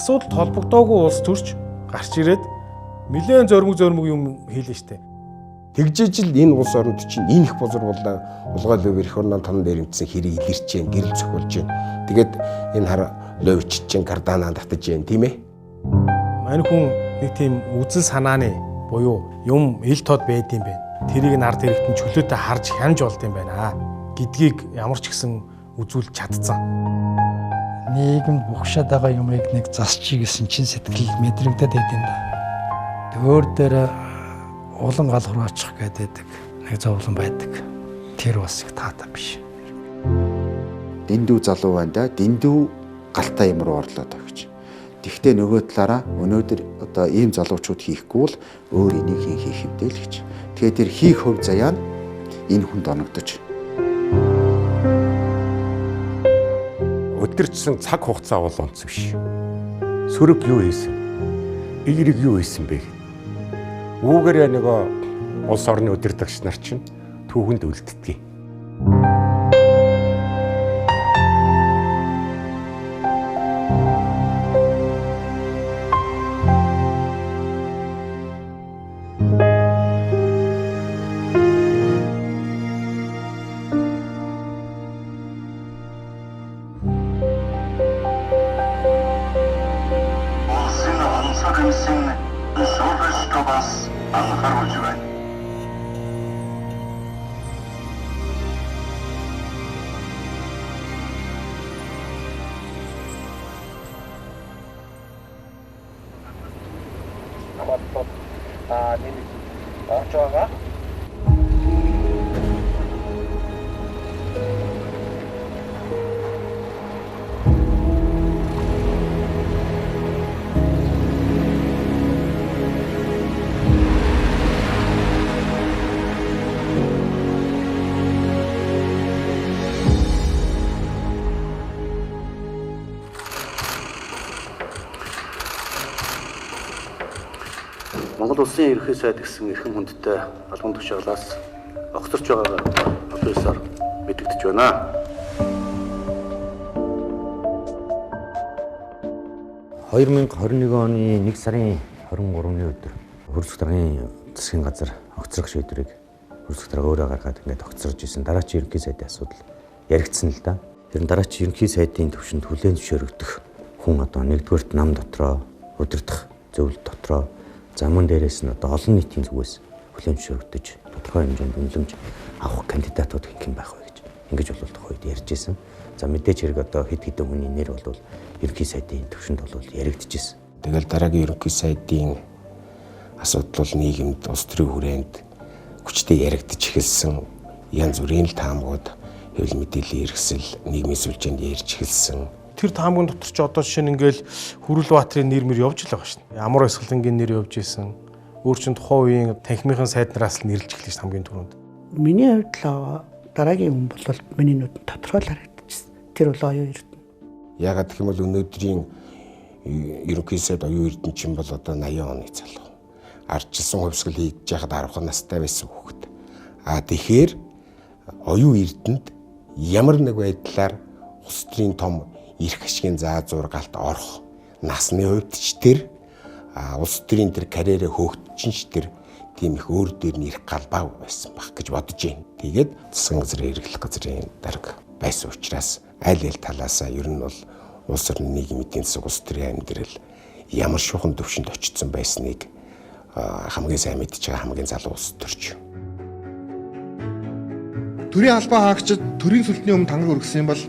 асуудалд холбогдоогүй улс төрч гарч ирээд нэлээд зөрмөг юм хийлээ штэ. Тэгжиж л энэ улс оронд чинь энэ их бозруулаа улгаал өвөр их орноо том нэрмтсэн хэрэг илэрч जैन, гэрэл цохолж जैन. Тэгээд энэ хар ловчж जैन, карданаа татж जैन, тийм ээ. Мань хүн нэг тийм үзэл санааны буюу юм ил тод байд юм байна. Тэрийг нь ард хэрэгтэн чөлөөтэй харж хянж болд юм байна гэдгийг ямар ч гэсэн үзүүлж чадсан. Нийгэмд бухшаад байгаа юмыг нэг засчий гэсэн чин сэтгэл мэдрэгдээд байд юм да. Өөр дээр улан галхуур очих гэдэг нэг зовлон байдаг. Тэр бас их таатай биш. Дэндүү залуу байна да. Дэндүү галтаа юм руу орлоо даа гэж. Тэгвэл нөгөө талаараа өнөөдөр одоо ийм залуучууд хийхгүй бол өөр энийг хийх хэвдээ л гэж. Тэгэхээр тэр хийх хөв заяа нь энэ хүнд оногдож. Өдөржсөн цаг хугацаа бол онц биш. Сөрөг юу хийсэн? Игрэг юу хийсэн бэ? Үүгээр нөгөө улс орны удирдагч нар чинь түүхэнд үлддэг. Монгол улсын ерөнхий сайд гэсэн эрхэм хүндтэй албан тушаалаас огцорч байгаагаар одоо ёсоор мэдэгдэж байна. 2021 оны 1 сарын 23-ны өдөр хөрсөх даргын засгийн газар огцрох шийдвэрийг хөрсөх дарга өөрөө гаргаад ингээд огцорж исэн. Дараачийн ерөнхий сайдын асуудал яригдсан л да. Тэр дараачийн ерөнхий сайдын төвшөнд хүлээн зөвшөөрөгдөх хүн одоо нэгдүгээрт нам дотроо удирдах зөвлөлт дотроо замун дээрээс нь одоо олон нийтийн зүгээс хүлээн зөвшөөрөгдөж тодорхой хэмжээнд үнэлэмж авах кандидатууд хэн байх вэ гэж ингэж бол тухайд ярьж исэн. За мэдээж хэрэг одоо хэд хэдэн хүний нэр бол ерөнхий сайдын төвшөнд бол яригдчихсэн. Тэгэл дараагийн ерөнхий сайдын асуудал бол нийгэмд улс төрийн хүрээнд хүчтэй яригдж эхэлсэн. Янз бүрийн л таамагуд хэвлэл мэдээллийн хэрэгсэл нийгмийн сүлжээнд ярьж эхэлсэн. Тэр таамагын дотор ч одоо жишээ нь ингээл Хүрэлбаатарын нэр мөр явж л байгаа шин. Амар Баясгалангийн нэр явж исэн. Өөр чин тухайн үеийн танхимынхаа сайднараас л нэрлж эхэлж хамгийн түрүүнд. Миний хувьд л дараагийн хүн бол миний нүдэнд тодорхой харагдчихсан. Тэр бол оюун эрдэнэ. Ягаад гэх юм бол өнөөдрийн ерөнхий сайд оюун эрдэнэ чинь бол одоо 80 оны залуу. Ардчилсан хувьсгал хийж яхад 10 настай байсан хүүхэд. Тэгэхээр оюун эрдэнэд ямар нэг байдлаар улс төрийн том эрх ашигын заа зургаалт орох насны хувьд ч тэр улс төрийн тэр карьерээ хөөгдчин ч тэр тийм их өөр дээр нь ирэх галбаа байсан баг гэж бодож байна. Тэгээд засгийн газрын эрхлэх газрын дарга байсан учраас аль талаасаа ер нь бол улс орны нийгмийн эдийн засаг улс төрийн амьдрал ямар шухан төвшөнд очсон байсныг хамгийн сайн мэдж байгаа хамгийн залуу улс төрч. Төрийн албаа хаагчид төрийн сүлтний өмнө тангар өргөсөн юм бол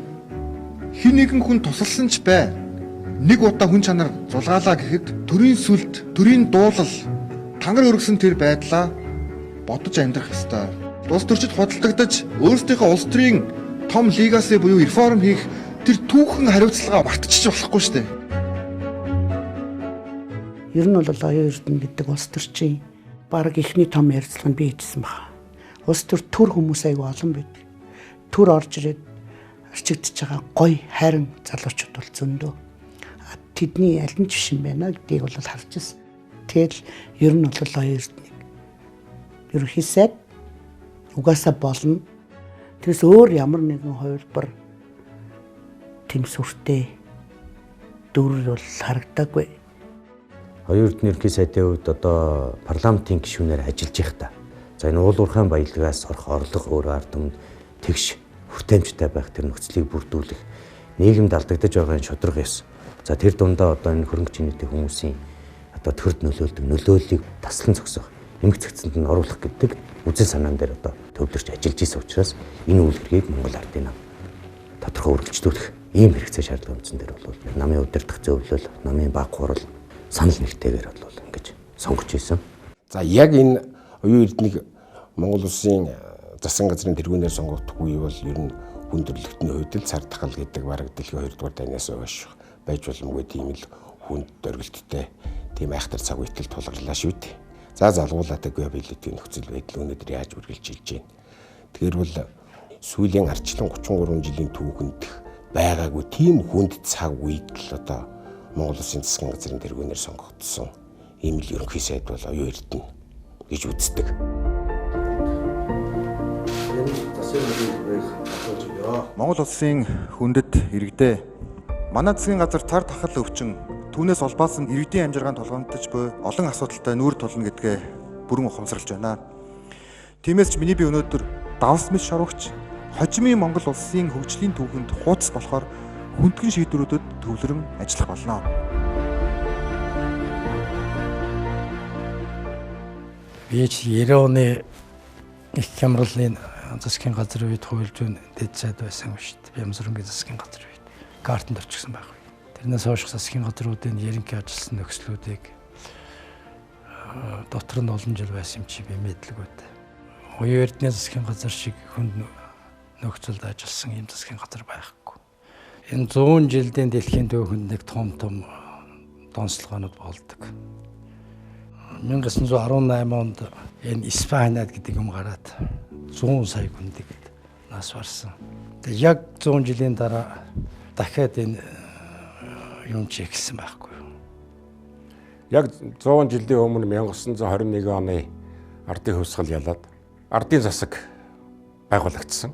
хин нэгэн хүн тусалсан ч бай. Нэг удаа хүн чанар зулгаалаа гэхэд төрийн сүлд, төрийн дуулал тангар өргөсөн тэр байдлаа бодож амьдрах ёстой. Улс төрчид худалдагдаж өөрсдийнхөө улс төрийн том лигаси буюу реформ хийх тэр түүхэн хариуцлагаа мартчих болохгүй шүү дээ. Ер нь бол оюун эрдэнэ гэдэг улс төрчийн баг ихний том ярилцлаганд би хийжсэн байна. Улс төр хүмүүс аягүй олон байдаг. Төр орж ирээд арчигдж байгаа гоё хайран залуучууд бол зөндөө. Тэдний аль нь жишин байна гэдгийг бол харж ирсэн. Тэгэл ер нь бол оюун эрдэнэ ерөнхий сайд угаасаа болно. Тэрс өөр ямар нэгэн хувилбар тэм сүртэй дүр бол харагдаагүй. Оюун эрдэнэ ерөнхий сайдын хувьд одоо парламентын гишүүнээр ажиллаж их та. За энэ уул уурхайн баялагаас орох орлого өөр ард түмэнд тэгш хүртээмжтэй байх тэр нөхцөлийг бүрдүүлэх нийгэмд алдагдаж байгаа шудраг ёс. За тэр дундаа одоо энэ хөрөнгө чинээтэй хүмүүсийн одоо төрд нөлөөллийг таслан зогсоох, эмгэг цэгцэнд нь оруулах гэдэг үзэл санаан дээр одоо төвлөрч ажиллаж исэн учраас энэ үйл хэргийг Монгол ардын нам тодорхой үргэлжлүүлэх ийм хэрэгцээ шаардлага үндсэн дээр бол намын удирдах зөвлөл, намын баг хурал санал нэгтэйгээр бол ингэж сонгож исэн. За яг энэ оюун эрдэнэг Монгол улсын засгийн газрын тэргүүнээр сонгогдох үе бол ер нь хүндрэлтний хувьд л цар тахал гэдэг бараг дэлхийн 2 дугаар дайнаас хойш байж боломгүй тийм л хүнд дөрвөлттэй тийм айхтар цаг үетэл тулгарлаа шүү дээ. За залгуулаатай биелэтийн нөхцөл байдал өнөөдөр яаж үргэлжилж байна. Тэгэхээр бол сүүлийн арчлан 33 жилийн түүхэнд байгаагүй тийм хүнд цаг үед л одоо Монгол улсын засгийн газрын тэргүүнээр сонгогдсон ийм л ерөнхий сайд бол оюун эрдэнэ гэж үздэг. Монгол улсын хүндэт иргэдээ манай засгийн газар цар тахал өвчин түүнээс улбаасан иргэдийн амжиргаанд толгомдож буй олон асуудалтай нүүр тулна гэдгээ бүрэн ухамсарлаж байна. Тиймээс ч миний би өнөөдөр давс мэс шорогч хожимын Монгол улсын хөгжлийн түүхэнд хуудас болохоор хүндгэн шийдвэрүүдэд төвлөрөн ажиллах болно. Би ч 90 оны их хямралын засгийн газрын үед хуульж байна дэд сайд байсан шүү дээ. Бямсрынгийн засгийн газрын үед картанд орчихсон байх. Тэрнээс хойш засгийн газруудын ерөнхий ажилласан нөхцлүүдийг дотор нь олон жил байсан юм чи би мэдлэггүй. Оюун эрдэнэ засгийн газар шиг хүнд нөхцөлд ажилласан юм засгийн газар байхгүй. Энэ 100 жилийн дэлхийн түүхэнд нэг том донцлогоонууд болдог. 1918 онд энэ Испаниад гэдэг юм гараад 100 сая хүндийг нас барсан. Тэгээ яг 100 жилийн дараа дахиад энэ юм чи эхэлсэн байхгүй юу. Яг 100 жилийн өмнө 1921 оны ардын хувьсгал ялаад ардын засаг байгуулагдсан.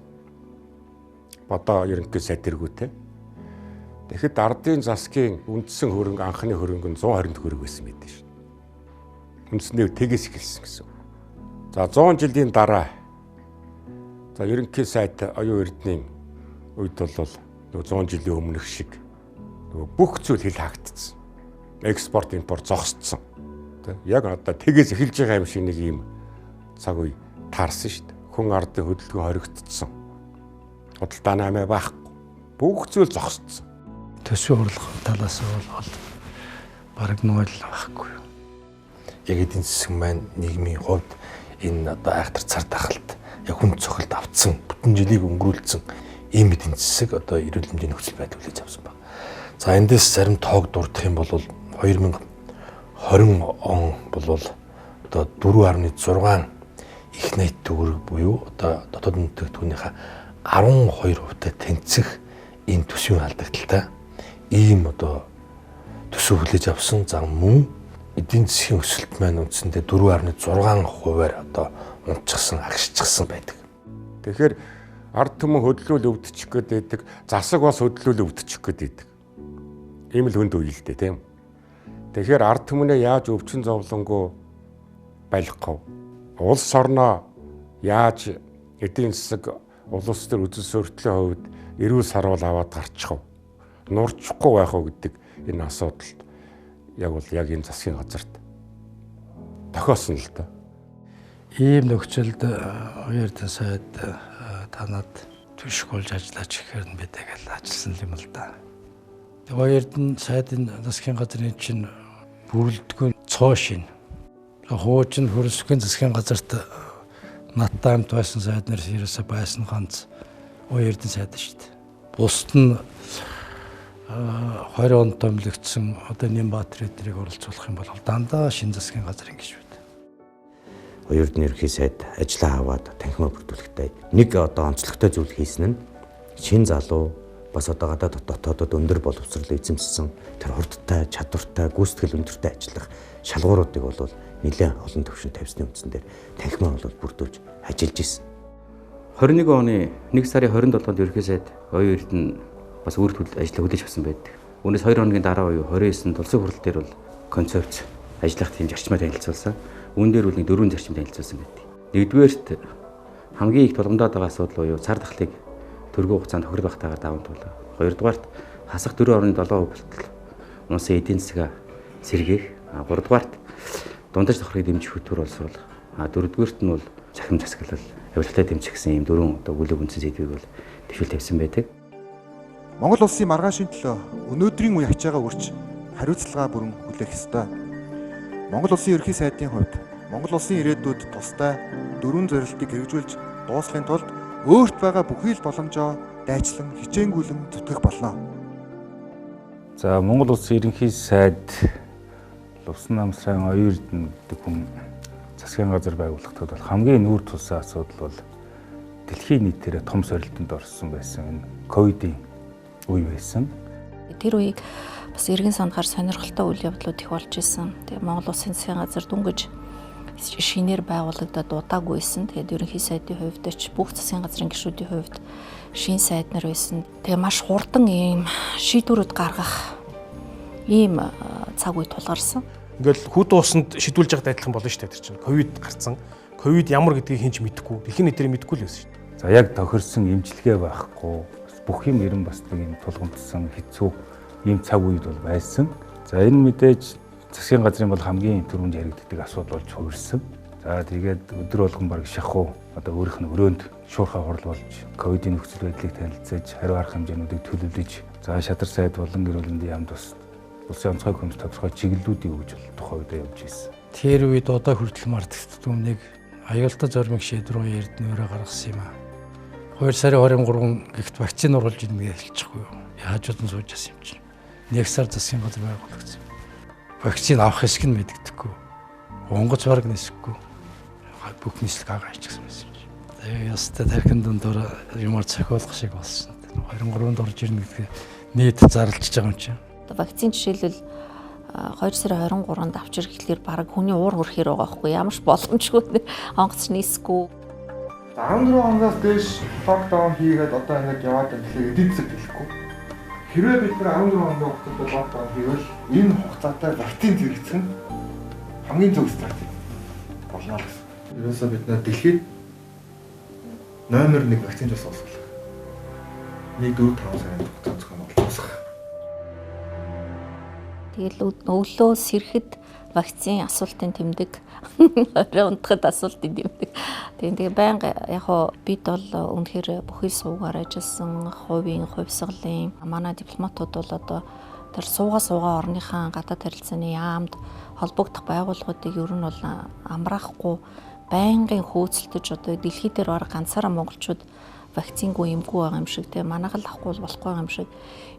Одоо ерөнхий сайд тэргүүтэй. Тэгэхэд ардын засгийн үндсэн хөрөнгө анхны хөрөнгө нь 120 төгрөг байсан байдаг шүү. Үндсэндээ тэгээс эхэлсэн гэсэн. За 100 жилийн дараа за ерөнхий сайд оюун эрдэнийн үед бол нөгөө 100 жилийн өмнөх шиг нөгөө бүх зүйл хил хаагдсан. Экспорт импорт зогсцсон. Яг одоо тэгээс эхэлж байгаа юм шиг нэг юм цаг үе таарсан шүү дээ. Хүн ардын хөдөлгөөн хоригдсон. Худалдаа намаа байхгүй. Бүх зүйл зогсцсон. Төсвийн урлагийн талаас бол бараг нөл байхгүй юу. Яг эдийн засаг маань нийгмийн хувьд энэ одоо айхтар цар тахалт яг хүн цохилд автсан бүтэн жилийг өнгөрүүлсэн ийм эдийн засаг одоо эрүүл мэндийн нөхцөл байдал хүлээж авсан байна. За эндээс зарим тоог дурдах юм бол 2020 он бол одоо 4.6 их найт төгрөг буюу одоо дотоод нутагтгийнхаа 12% тэнцэх ийм төсвийн алдагдaltaй ийм одоо төсөв хүлээж авсан. За мөн эдийн засгийн өсөлт маань үндсэндээ 4.6%-аар одоо унтчихсан, агшчихсан байдаг. Тэгэхээр ард түмэн хөдлөл өвдчих гээд байдаг, засаг бас хөдлөл өвдчих гээд байдаг. Ийм л хүнд үе л дээ, тийм. Тэгэхээр ард түмнээ яаж өвчин зовлонгоо байлгах вэ? Улс орноо яаж эдийн засаг улс төр үзэл суурьтлын хувьд эрүүл сарвал аваад гарчих вэ? Нурчихгүй байх уу гэдэг энэ асуудалд яг энэ засгийн газарт тохиосон л да. Ийм нөхцөлд оюун эрдэнэ сайд танад түшгүүлж ажиллаж ихээр нь бид тэгэл ажилласан юм л да. Оюун эрдэнэ сайдын засгийн газрын чинь бүрэлдэхүүн цоо шин. Хуучин хөрсгөн засгийн газарт надтай хамт байсан сайд нар ерөөсөй байсан ганц оюун эрдэнэ сайд шүү дээ. Бусд нь 20 онд томилогдсон одоо Нямбатар эдрийг оролцуулах юм бол дандаа шин засгийн газрын гишүүд. Оюун эрдэнэ ерөнхий сайд ажлаа аваад танхимаа бүрдүүлэхдээ нэг одоо онцлогтой зүйл хийсэн нь шин залуу бас одоо гадаад дотоодод өндөр боловсрол эзэмссэн тэр хурдтай, чадвартай, гүйцэтгэл өндөртэй ажиллах шалгууруудыг бол нэлээд олон төвшөнд тавьсны үндсэн дээр танхимаа бол бүрдүүлж ажиллаж ирсэн. 21 оны 1 сарын 27-нд ерөнхий сайд оюун эрдэнэ бас өөрөлд ажил хүлээж авсан байдаг. Үүнээс 2 хоногийн дараа буюу 29-нд улсын хурал дээр бол концепц ажиллах тийм зарчмаа танилцуулсан. Үүн дээр бол нэг 4 зарчим танилцуулсан байдаг. Нэгдүгээрт хамгийн их тулгамдаад байгаа асуудал буюу цар тахлыг төргөө хугацаанд тохирол багтаагаар даван туулаа. Хоёрдугаарт хасах 4.7% болтол улсын эдийн засгаа сэргээх. Гуравдугаарт дундаж тохирыг дэмжих хөтөлбөр боловсруулах. Дөрөвдүгээрт нь бол захим засаглал, авилгатай дэмжих гэсэн ийм 4 одоо гүлэг үндсэн сэдвийг бол төвшил тавьсан байдаг. Монгол улсын маргаашийн төлөө өнөөдрийн үе ачаагаа өрч хариуцлага бүрэн хүлээх ёстой. Монгол улсын ерөнхий сайдын хувьд Монгол улсын ирээдүйд тустай 4 зорилтыг хэрэгжүүлж дуусгахын тулд өөрт байгаа бүхий л боломжоо дайчлан хичээнгүйлэн зүтгэх болно. За Монгол улсын ерөнхий сайд Лувсан намсрын оюун эрдэнэ гэдэг хүн засгийн газар байгуулахдаа бол хамгийн нүүр тулсан асуудал бол дэлхийн нийтээр том сорилтонд орсон байсан энэ ковидын үе байсан. Тэр үеийг бас эргэн санахаар сонирхолтой үйл явдлууд их болж исэн. Тэгээ Монгол Улсын засгийн газар дүнгэж шинээр байгуулагдаад удаагүйсэн. Тэгээд ерөнхий сайдын хувьд ч бүх засгийн газрын гишүүдийн хувьд шин сайд нар байсан. Тэгээ маш хурдан ийм шийдвэрүүд гаргах ийм цаг үе тулгарсан. Ингээл хүд уусанд шидүүлж явахад адилхан болно шүү дээ тэр чинь. Ковид гарцсан. Ковид ямар гэдгийг хинч мэдэхгүй. Дэлхийн нийтээр мэдэхгүй л байсан шүү дээ. За яг тохирсон эмчилгээ байхгүй бүх юм ерэн бас нэг юм тулгамдсан хэцүү ийм цаг үед бол байсан. За энэ мэдээж засгийн газрын бол хамгийн түрүүнд яригддаг асуудал болж хувирсан. За тэгээд өдөр болгон баг шахуу одоо өөрийнх нь өрөөнд шуурхай хурал болж ковидын нөхцөл байдлыг танилцуулж хариу арга хэмжээнүүдийг төлөвлөж за шадар сайд болон гэр бүлийн яамд бас улсын онцгой комисс тодорхой чиглэлүүдийг өгж тухай үедээ явж ирсэн. Тэр үед одоо хүртэл мартагддаггүй нэг аюултай зоримог шийдвэр эрдэнэөрөө гаргасан юм аа. 2 сарын 23 гихт вакцин оруулж ирнэ гэж хэлчихгүй юу? Яаж удаа сууж асан юм чинь. 1 сар засгийн газар байгуулагдсан. Вакцин авах хэсэг нь мэддэггүй. Онгоц бараг нисэхгүй. Бүх нийслэг агаа хийчихсэн байсан юм чинь. Тэгээ ястаа тархин дундор юмар цохиулах шиг болсон. 23-нд орж ирнэ гэдгээ нийт зарлж байгаа юм чинь. Вакцин жишээлбэл 2 сарын 23-нд авчир гэхлээр баг хүний уур хөрхөр байгаа байхгүй ямар ч боломжгүй онгоц нийсэхгүй. 14 оноос дээш локдаун хийгээд одоо ингэж яваад байгаа гэхлээр эдийн засаг дэлэхгүй. Хэрвээ бид нар 14 онд хугацаанд локдаун хийвэл энэ хугацаатай вакцин зэрэгцэх нь хамгийн зөв стратеги болно гэсэн. Ерөөсөө бид нар дэлхийд номер 1 вакцин жас уусгах. 1-4-5 сарын хугацаанд зөвхөн уусгах. Тэгэл өглөө сэрэхэд вакцины асуултын тэмдэг орой унтахад асуултын тэмдэг. Тэгээ байнга яг хоо бид бол үнэхээр бүхий суугаар ажилласан хувийн хувьсгалын манай дипломатууд бол одоо тэр суугаа орныхаа гадаад харилцааны яамд холбогдох байгууллагуудыг ер нь бол амраахгүй байнгын хөөцөлдөж одоо дэлхий дээр баг ганцаараа монголчууд вакцингүй эмгүй байгаа юм шиг те манайх л авахгүй болохгүй юм шиг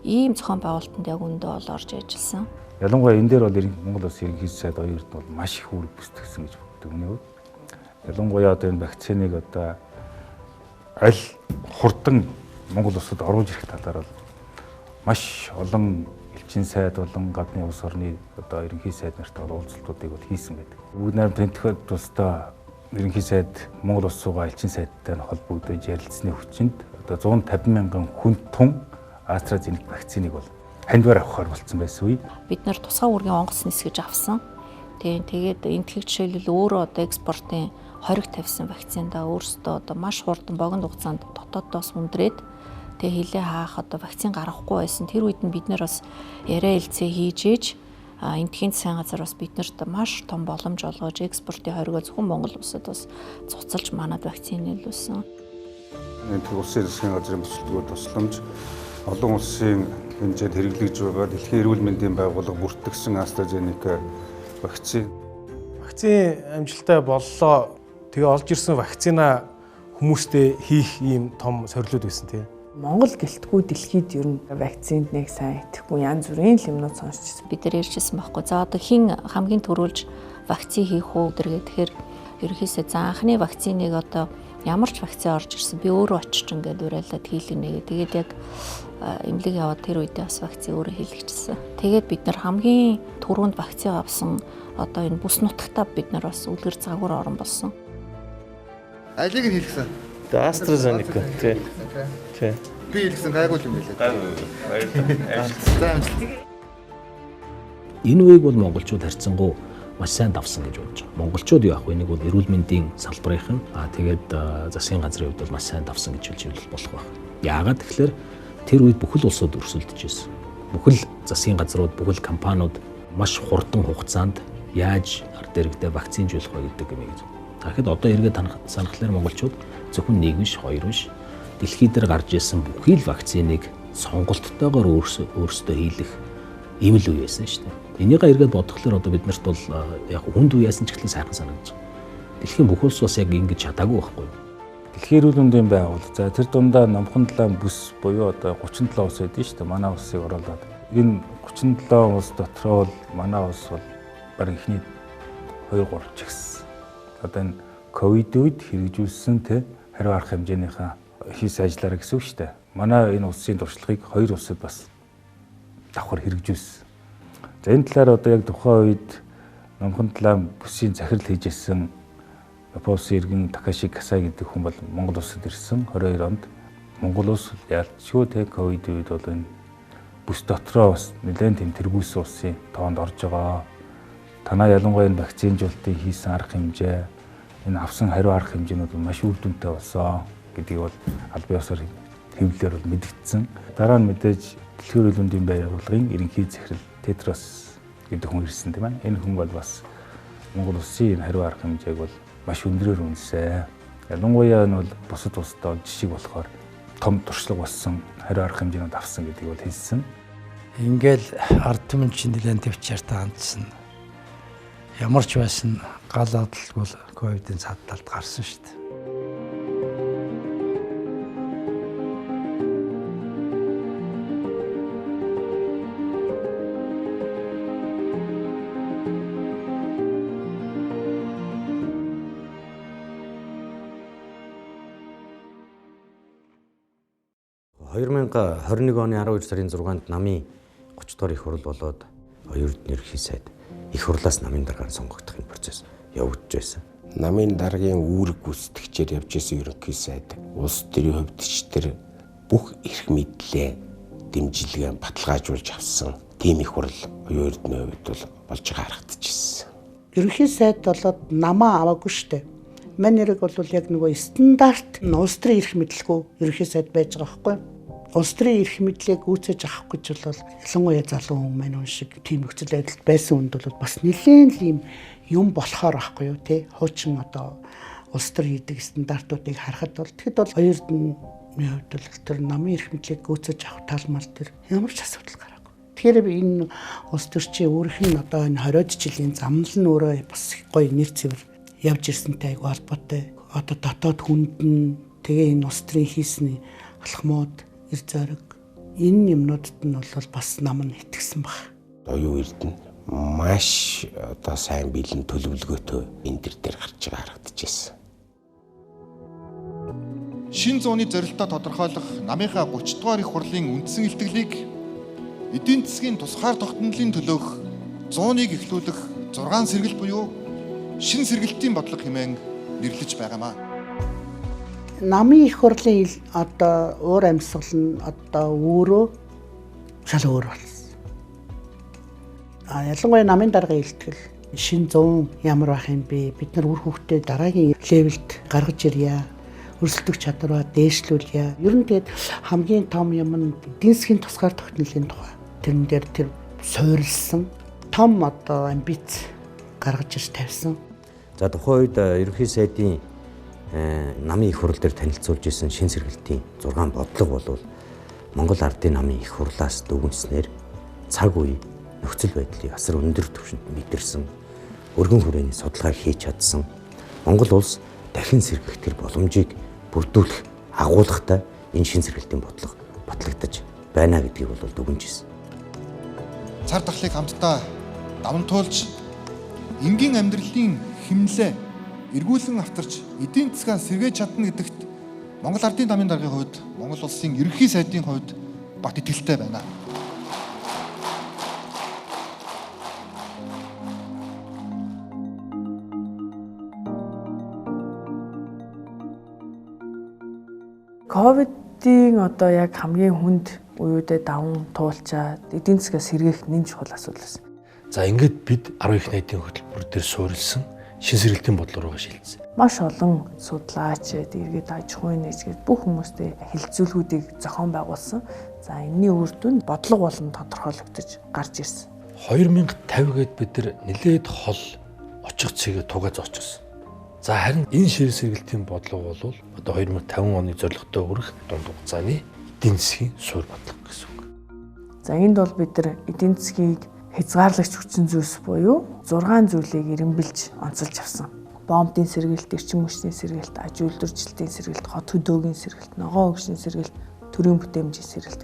ийм зохион байгуулалтанд яг өндөө бол орж ажилласан. Ялангуяа энэ дээр бол Монгол Улсын ерөнхий сайд оюун эрдэнэ бол маш их үүрэг бүсдэгсэн гэж боддог үнэ. Ялангуяа одоо энэ вакциныг одоо аль хурдан Монгол улсад оруулж ирэх талаар бол маш олон элчин сайд болон гадны улс орны одоо ерөнхий сайд нартай уулзалтуудыг бол хийсэн байдаг. Бүгд найрамд тэнцвэр тусдаа ерөнхий сайд Монгол улс суугаа элчин сайдтай холбогдож ярилцсны хүчинд одоо 150 мянган хүн тун AstraZeneca вакциныг бол хандвар авахар болсон байсан үе. Бид нар тусгай үүргийн онгоц нисгэж авсан. Тэгээд энтгэх жишээлбэл өөрөө одоо экспортын хориг тавьсан вакцинда өөрсдөө одоо маш хурдан богино хугацаанд дотоодоос хүндрээд тэгээ хилээ хаах одоо вакцин гаргахгүй байсан. Тэр үед нь бид нар бас яриа хэлцээ хийж ээж энтхийн засгийн газар бас биднэрт маш том боломж олгож экспортын хоригоо зөвхөн Монгол улсад бас цуцалж манад вакцин нөлөөсөн. Энэ улсын засгийн газрын бүсэлтгүүд тусламж олон улсын хэмжээнд хэрэглэж байгаа дэлхийн эрүүл мэндийн байгууллага бүртгэсэн AstraZeneca вакцин. Вакцины амжилттай боллоо. Тэгээ олж ирсэн вакцина хүмүүстэй хийх ийм том сорилууд байсан тийм. Монгол гэлтгүй дэлхийд ер нь вакцинд нэг сайн итгэхгүй янз бүрийн юмнууд сонсчихсон. Бид нар ярьжсэн байхгүй. За одоо хин хамгийн түрүүлж вакцин хийх үү гэхээр ерөнхийдөө за анхны вакциныг одоо ямар ч вакцин орж ирсэн би өөрөө очиж ингээд уриалаад хийлгэнэ. Тэгээд яг эмнэлэг яваад тэр үедээ бас вакцин өөрөө хийлгэжсэн. Тэгээд бид нар хамгийн түрүүнд вакцин авсан одоо энэ бүс нутагтаа бид нар бас үлгэр загвар орон болсон. Алийг нь хийлгсэн. AstraZeneca тий. Би хэлсэн гайгүй юм билээ. Энэ үеийг бол монголчууд харьцангуй маш сайн давсан гэж бодож байгаа. Монголчууд юу ах вэ? Нэг бол эрүүл мэндийн салбарын тэгээд засгийн газрын хувьд бол маш сайн давсан гэж хэлж болох байх. Яагаад тэгэхээр тэр үед бүхэл улсууд өрсөлдөж байсан. Бүхэл засгийн газрууд, бүхэл компаниуд маш хурдан хугацаанд яаж ард иргэдэд вакцинжуулах вэ гэдэг юм ийм. Тэгэхэд одоо эргээд санахлаар монголчууд зөвхөн нэг биш, хоёр биш дэлхийд дээр гарч ирсэн бүхий л вакциныг сонголттойгоор өөрсдөө хийлэх ийм л үе байсан шүү дээ. Энийг эргээд бодглохлоор одоо биднэрт бол яг хүнд үеэсэн ч гэхэл сайхан санагдаж байна. Дэлхийн бүх улс бас яг ингэж чадаагүй байхгүй юу? Дэлхийн эрүүл мэндийн байгууллага. За тэр дундаа номхон талаан бүс буюу одоо 37 улс байдсан шүү дээ. Манай улсыг оруулаад энэ 37 улс дотроо бол манай улс бол бараг ихний 2-3 чигс. Одоо энэ ковид үед хэрэгжүүлсэн тэ хариу арга хэмжээнийхээ хийсэн ажлаараа гэсэн үг шүү дээ. Манай энэ улсын туршлагыг 2 улсад бас давхар хэрэгжүүлсэн. За энэ талаар одоо яг тухайн үед номхон талаан бүсийн захирал хийжсэн Японы иргэн Такаши Касай гэдэг хүн бол Монгол улсад ирсэн 22 онд. Монгол улс ялцгүй тэ ковид үед бол энэ бүс дотроо бас нэлээд тэм тэргүүлсэн улсын тоонд орж байгаа. Танаа ялангуяа энэ вакцинжуулалтыг хийсэн арга хэмжээ, энэ авсан хариу арга хэмжээнүүд маш үр дүнтэй болсон гэдгийг бол аль бие усаар хэвлэлээр бол мэдгдсэн. Дараа нь мэдээж Дэлхийн эрүүл мэндийн байгууллагын ерөнхий захирал Тедрос гэдэг хүн ирсэн тийм ээ. Энэ хүн бол бас Монгол улсын хариу арга хэмжээг бол маш өндрөөр үнэлсэн. Ялангуяа нь бол бусад улстай жишээ болохоор том туршлага болсон хариу арга хэмжээнүүд авсан гэдгийг бол хэлсэн. Ингээл ард түмэн чинь нэлээд төвчээртэй хандсан. Ямар ч байсан гал адалгүй ковидын цаад талд гарсан шүү дээ. (2021 оны 12 сарын 6-нд намын 30 дугаар их хурал болоод оюутны ерөнхий сайд их хурлаас намын даргаар сонгогдох энэ процесс явагдаж байсан. Намын даргын үүрэг гүйцэтгэгчээр явж исэн ерөнхий сайд улс төрийн хувьд ч тэр бүх эрх мэдлээ дэмжлэгээ баталгаажуулж авсан тийм их хурал оюутны хувьд бол болж байгаа харагдчихсэн. Ерөнхий сайд болоод намаа аваагүй штэ. Манай нэрэг бол яг нөгөө стандарт улс төрийн эрх мэдлгүй ерөнхий сайд байж байгаа байхгүй. Улс төрийн эрх мэдлийг үүсэж авах гэж бол ялангуяа залуу хүн маань шиг тийм нөхцөл байдалд байсан хүнд бол бас нэлээд л юм болохоор байхгүй юу те. Хуучин одоо улс төр хийдэг стандартуудыг харахад бол тэгэхэд бол оюутны хувьд бол тэр намын эрх мэдлийг үүсэж авах талмал тэр ямар ч асуудал гараагүй. Тэгэхээр би энэ улс төрчийн өөрийнх нь одоо энэ 20-од жилийн замнал нь өөрөө бас гоё нэр цэвэр явж ирсэнтэй айгу холбоотой. Одоо дотоод хүнд нь тэгээ энэ улс төрийн хийсний алхмууд эр зориг энэ юмнуудад нь бол бас нам нь итгэсэн баг. Оюун эрдэнэ маш одоо сайн бэлэн төлөвлөгөөтэй энэ дээр гарч байгаа харагдчихсэн. Шин зууны зорилтоо тодорхойлох намынхаа 30 дугаар их хурлын үндсэн илтгэлийг эдийн засгийн тусгаар тогтнолын төлөөх 100-ыг эхлүүлэх 6 сэргэлт буюу шин сэргэлтийн бодлого хэмээн нэрлэж байгаамаа. Намын их хурлын одоо уур амьсгал нь одоо өөрөө шал өөр болсон. Ялангуяа намын даргын илтгэл шин 100 ямар байх юм бэ? Бид нар үр хөвгтөө дараагийн левелд гаргаж ирье. Өрсөлдөх чадвараа дээшлүүлье. Ер нь тэгээд хамгийн том юм нь эдийн засгийн тусгаар тогтнолын тухай. Тэрэн дээр тэр суурилсан том одоо амбиц гаргаж ирж тавьсан. За тухайн үед ерөнхий сайдын намын их хурал дээр танилцуулж исэн шин сэргэлтийн 6 бодлого бол Монгол ардын намын их хурлаас дүгнснээр цаг үе нөхцөл байдлыг асар өндөр түвшинд мэдэрсэн, өргөн хүрээний судалгаа хийж чадсан, Монгол улс дахин сэргэх тэр боломжийг бүрдүүлэх агуулгатай энэ шин сэргэлтийн бодлого батлагдаж байна гэдгийг бол дүгнэж ирсэн. Цар тахлыг хамтдаа даван туулж энгийн амьдралын хэмнэлээ эргүүлэн авторч эдийн засгаа сэргээж чадна гэдэгт Монгол ардын намын даргын хувьд Монгол улсын ерөнхий сайдын хувьд бат итгэлтэй байна. Ковид бомбтын одоо яг хамгийн хүнд үеүүдэд даван туулчаад эдийн засгаас сэргээх нэн чухал асуудал байсан. За ингээд бид 10 их найдын хөтөлбөр дээр суурилсан шин сэргэлтийн бодлого руу шилжсэн. Маш олон судлаач, иргэд аж ахуйн нэгжгээд бүх хүмүүстэй хэлэлцүүлгүүдийг зохион байгуулсан. За энэний үр дүнд бодлого болон тодорхойлогдож гарч ирсэн. 2050 гээд бид нар нэлээд хол очих цэгээ тугаж очихсон. За харин энэ шин сэргэлтийн бодлого бол одоо 2050 оны зорилготой хүрэх дунд хугацааны эдийн засгийн суурь бодлого гэсэн үг. За энд бол бид нар эдийн засгийг хязгаарлагч хүчин зүйлс буюу 6 зүйлийг эренбэлж онцолж авсан. Бомбын сэргэлт, эрчим хүчний сэргэлт, аж үйлдвэржилтийн сэргэлт, хот хөдөөгийн сэргэлт, ногоон хөгжлийн сэргэлт, төрийн бүтээмжийн сэргэлт.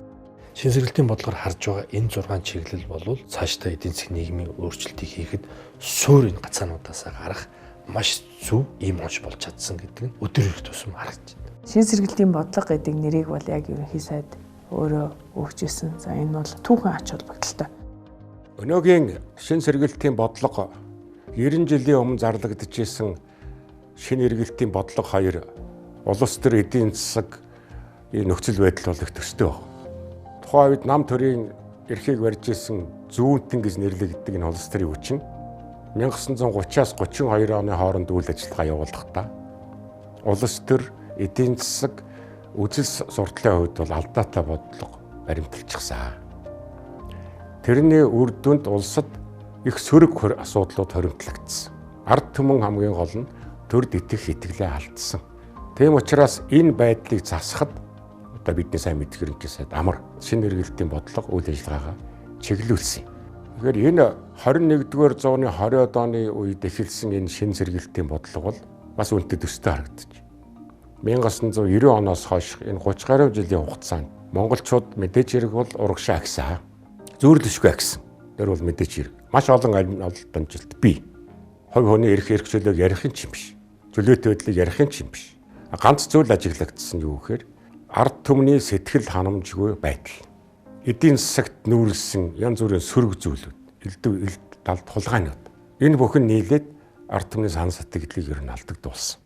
Шин сэргэлтийн бодлогоор харж байгаа энэ 6 чиглэл бол цаашдаа эдийн засгийн нийгмийн өөрчлөлтийг хийхэд суурь энэ гацаануудаас гарах маш зөв ийм онш болж чадсан гэдэг нь өдөр ирэх тусам харагдаж байна. Шин сэргэлтийн бодлого гэдэг нэрийг бол яг ерөнхий сайд өөрөө өгчээсэн. За энэ бол түүхэн ач холбогдолтой. Өнөөгийн шин сэргэлтийн бодлого 90 жилийн өмнө зарлагдчихсэн шин эргэлтийн бодлого хоёр улс төр эдийн засаг нөхцөл байдал бол их төстэй баг. Тухайн үед нам төрийн эрхийг барьж исэн зүүнтэн гэж нэрлэгддэг энэ улс төрийн хүчин 1930-аас 32 оны хооронд үйл ажиллагаа явуулахдаа улс төр эдийн засаг үзэл сурталын хувьд бол алдаатай бодлого баримталчихсан. Тэрний үр дүнд улсад их сөрөг асуудлууд хоримтлагдсан. Ард түмэн хамгийн гол нь төрд итгэх итгэлээ алдсан. Тийм учраас энэ байдлыг засахад одоо бидний сайн мэдгэр ингээд амар шинэ эргэлтийн бодлого үйл ажиллагаагаа чиглүүлсэн. Тэгэхээр энэ 21-р зууны 20-од оны үед эхэлсэн энэ шинэ сэргэлтийн бодлого бол бас үнэтэй төстэй харагдаж байна. 1990 оноос хойш энэ 30 гаруй жилийн хугацаанд монголчууд мэдээж хэрэг бол урагшаа агсан. Зөөрлөшгүй агсан. Тэр бол мэдээж хэрэг. Маш олон дамжилт бий. Хувь хүний эрх чөлөөг ярих юм чинь биш. Чөлөөтэй байдлыг ярих юм чинь биш. Ганц зүйл ажиглагдсан юу гэхээр ард түмний сэтгэл ханамжгүй байдал. Эдийн засагт нүүрлсэн янз бүрийн сөрөг зүйлүүд, элдв талд хулгайнууд. Энэ бүхэн нийлээд ард түмний сан сэтгэлийг ер нь алдагдуулсан.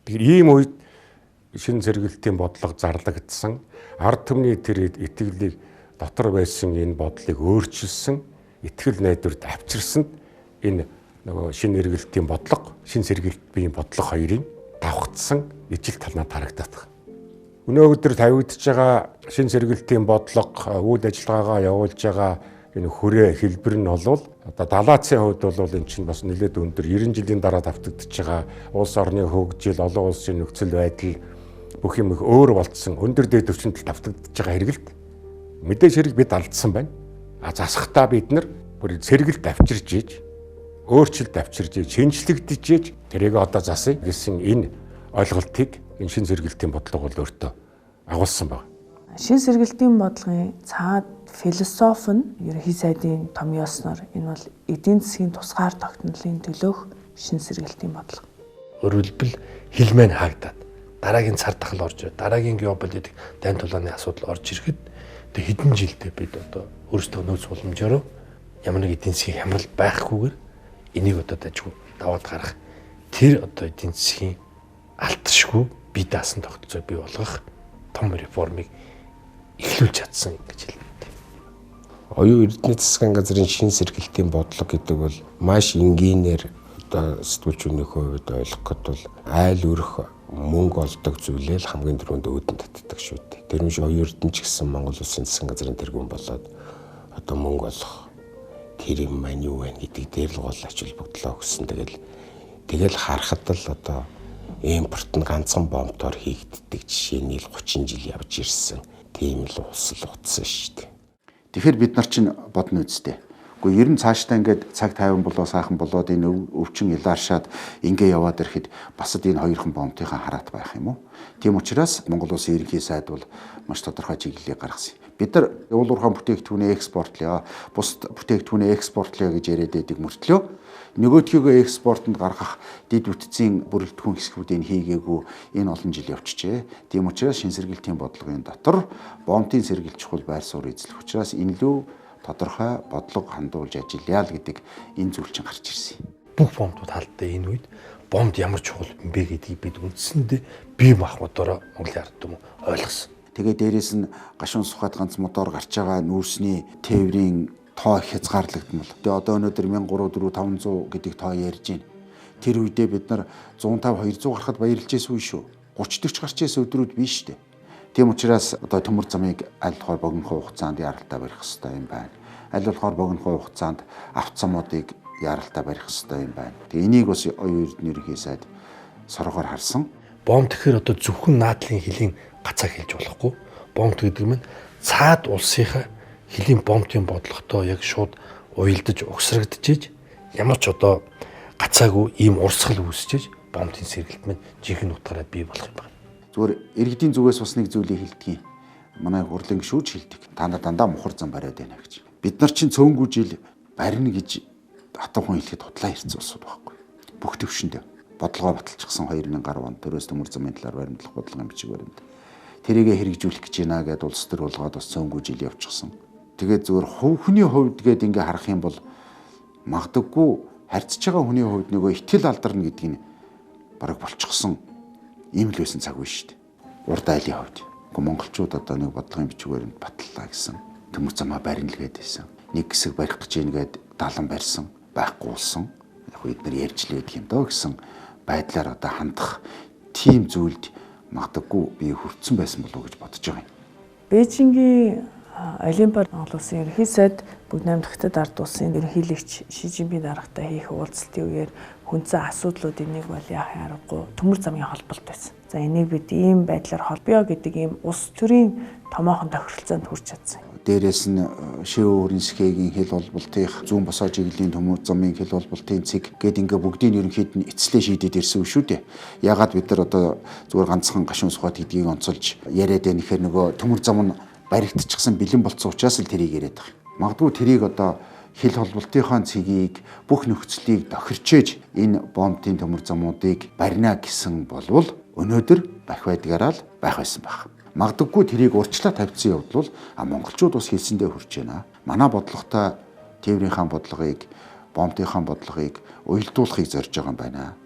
Тэгэхээр ийм үед шин сэргэлтийн бодлого зарлагдсан. Ард түмний тэр итгэлийг дотор байсан энэ бодлыг өөрчилсөн, итгэл найдварт авчирсанд энэ нөгөө шин эргэлтийн бодлого, шин сэргэлтийн бодлого хоёрын давхцсан ижил талнаад харагдаад. Өнөө өдөр тавигдж байгаа шин сэргэлтийн бодлого үйл ажиллагаагаа явуулж байгаа энэ хүрээ хэлбэр нь бол одоо далаацын хувьд бол эн чинь бас нэлээд өндөр 90 жилийн дараа давтагдж байгаа улс орны хөгжил, олон улсын нөхцөл байдал бүх юм их өөр болцсон өндөр дэд өвчнөд давтагдж байгаа хэрэгэлт мэдээж хэрэг бид алдсан байна. Засахтаа бид нар бүр сэргэлт авчирж ийж, өөрчлөлт авчирж ийж, шинжлэгдэж ийж тэрийг одоо засъя гэсэн энэ ойлголтыг энэ шин сэргэлтийн бодлого бол өөртөө агуулсан байна. Шин сэргэлтийн бодлогын цаад философи нь ерөнхий сайдын томьёосноор энэ бол эдийн засгийн тусгаар тогтнолын төлөөх шин сэргэлтийн бодлого. Өөрөөр хэлбэл хилмэн хаагдаад дараагийн цар тахал орж ирээд дараагийн геополитик дайн тулааны асуудал орж ирэхэд тэг хэдэн жилдээ бид одоо өөрсдөө нөөц боломжоор ямар нэг эдийн засгийн хямрал байхгүйгээр энийг одоо дажгүй даваад гарах тэр одоо эдийн засгийн алтшгүй бие даасан тогтолцоо бий болгох том реформыг эхлүүлж чадсан гэж хэлнэ. Оюун эрдэнэ засгийн газрын шин сэргэлтийн бодлого гэдэг бол маш энгийнээр одоо сэтгүүлчнийхөө хувьд ойлгох гээд бол айл өрх мөнгө олдог зүйлээ л хамгийн түрүүнд өөдөн татдаг шүү дээ. Тэр нь оюун эрдэнэ ч гэсэн Монгол Улсын засгийн газрын тэргүүн болоод одоо мөнгө олох тэр юм маань юу вэ гэдэг дээр л гол ач холбогдлоо өгсөн. Тэгэл харахад л одоо импорт нь ганцхан бомбтоор хийгддэг жишээний л 30 жил явж ирсэн. Тийм л усл утсан шүү дээ. Тэгэхээр бид нар чинь бодно үстэй. Гэхдээ ер нь цаашдаа ингээд цаг тайван болоо сайхан болоод энэ өвчин илааршаад ингээ яваад ирэхэд басад энэ хоёрхан бомбтынхаа хараат байх юм уу? Тийм учраас Монгол Улсын ерөнхий сайд бол маш тодорхой чиглэлийг гаргасан. Бид нар уул уурхайн бүтээгдэхүүнээ экспортлё, бус бүтээгдэхүүнээ экспортлё гэж яриад байдаг мөртлөө нөгөөдхийгөө экспортод гаргах дэд бүтцийн бүрэлдэхүүн хэсгүүдийг хийгээгүй энэ олон жил явчихжээ. Тийм учраас шин сэргэлтийн бодлогын дотор бомбын сэргэлт чухал байр суурь эзлэх учраас энэ лүү тодорхой бодлого хандуулж ажиллая л гэдэг энэ зүйл чинь гарч ирсэн. Бүх бомбууд халдтай энэ үед бомбд ямар чухал юм бэ гэдгийг бид үндсэндээ бие махбодороо Монголын ард түмэн ойлгосон. Тэгээ дээрээс нь гашуун сухад ганц мотор гарч байгаа нүүрсний тээврийн тоо их хязгаарлагдмал. Тэгээ одоо өнөөдөр 1300 400 500 гэдэг тоо ярьж байна. Тэр үедээ бид нар 150 200 гарахад баярлж байсан үе шүү. 30 40 гарч байсан өдрүүд биш үү? Тийм учраас одоо төмөр замыг аль болохоор богинохоо хугацаанд яралтай барих хэрэгтэй юм байна. Аль болохоор богинохоо хугацаанд автозамуудыг яралтай барих хэрэгтэй юм байна. Тэгээ энийг бас оюун эрдэнэ ерөнхий сайд соргоор харсан. Бомб тэгэхээр одоо зөвхөн наадлын хилийн гацаа хэлж болохгүй. Бомб гэдэг нь цаад улсынхаа хилийн бомбын бодлоготой яг шууд уялдаж угсрагдчихэж ямар ч одоо гацаагүй ийм урсгал үүсчиж бомбын сэргэлт мань жинхэнэ утгаараа бий болох юм байна. Зүгээр иргэдийн зүгээс бас нэг зүйлийг хэлдэг юм. Манай хурлын гишүүд хэлдэг. Та нар дандаа мухар зам бариад байна гэж. Бид нар чинь цөөнгүй жил барина гэж хатан хүн хэлэхэд худлаа ирсэн улсууд байхгүй. Бүх төвшөндөө бодлогоо баталчихсан 2010 онд төрөөс төмөр замын талаар баримтлах бодлогын бичиг баримт. Тэрийгэ хэрэгжүүлэх гэж байна гэдээ улс төр болгоод бас цөөнгүй жил явчихсан. Тэгээд зүгээр хүний хувьд гээд ингээ харах юм бол магадгүй харьцаж байгаа хүний хувьд нөгөө итгэл алдарна гэдэг нь бараг болчихсон ийм л байсан цаг үе шүү дээ. Урд айлын хувьд. Гэхдээ монголчууд одоо нэг бодлогын бичиг баримт батллаа гэсэн. Төмөр замаа барина л гэдээсэн. Нэг хэсэг барих гэж ийгээд далан барьсан, байхгүйсэн. Яг эдгээр ярьж л байдаг юм доо гэсэн байдлаар одоо хандах тийм зүйлд магадгүй би хүрсэн байсан болов уу гэж бодож байгаа юм. Бээжингийн Олимпиад Монгол Улсын ерөнхий сайд бүгд 8 дахь ард улсын ерөнхийлөгч Ши Жинпин даргатай хийх уулзалтын үеэр хүнцэн асуудлуудын нэг бол яахын аргагүй төмөр замын холболт байсан. За энийг бид ийм байдлаар холбоё гэдэг ийм улс төрийн томоохон тохиролцоонд хүрч чадсан. Дээрээс нь Шив өөрийн сэхээгийн хил холболтын зүүн босоо чиглэлийн төмөр замын хил холболтын цэг гээд ингээ бүгдийг ерөнхийд нь эцлээ шийдээд ирсэн шүү дээ. Ягаад бид нар одоо зүгээр ганцхан гашуун сухад гэдгийг онцолж яриад байна гэхээр нөгөө төмөр зам нь баригдчихсан бэлэн болцсон учраас л тэрийг яриад байгаа. Магадгүй тэрийг одоо хил холболтынхаа цэгийг бүх нөхцөлийг тохирчээж энэ бомбын төмөр замуудыг барина гэсэн болвол өнөөдөр бах байдгаараа л байх байсан баг. Магадгүй тэрийг урьдчилан тавьсан явдал монголчууд бас хэлсэндээ хүрч байна. Манай бодлоготой тээврийнхаа бодлогыг, бомбынхаа бодлогыг уялдуулахыг зорж байгаа юм байна.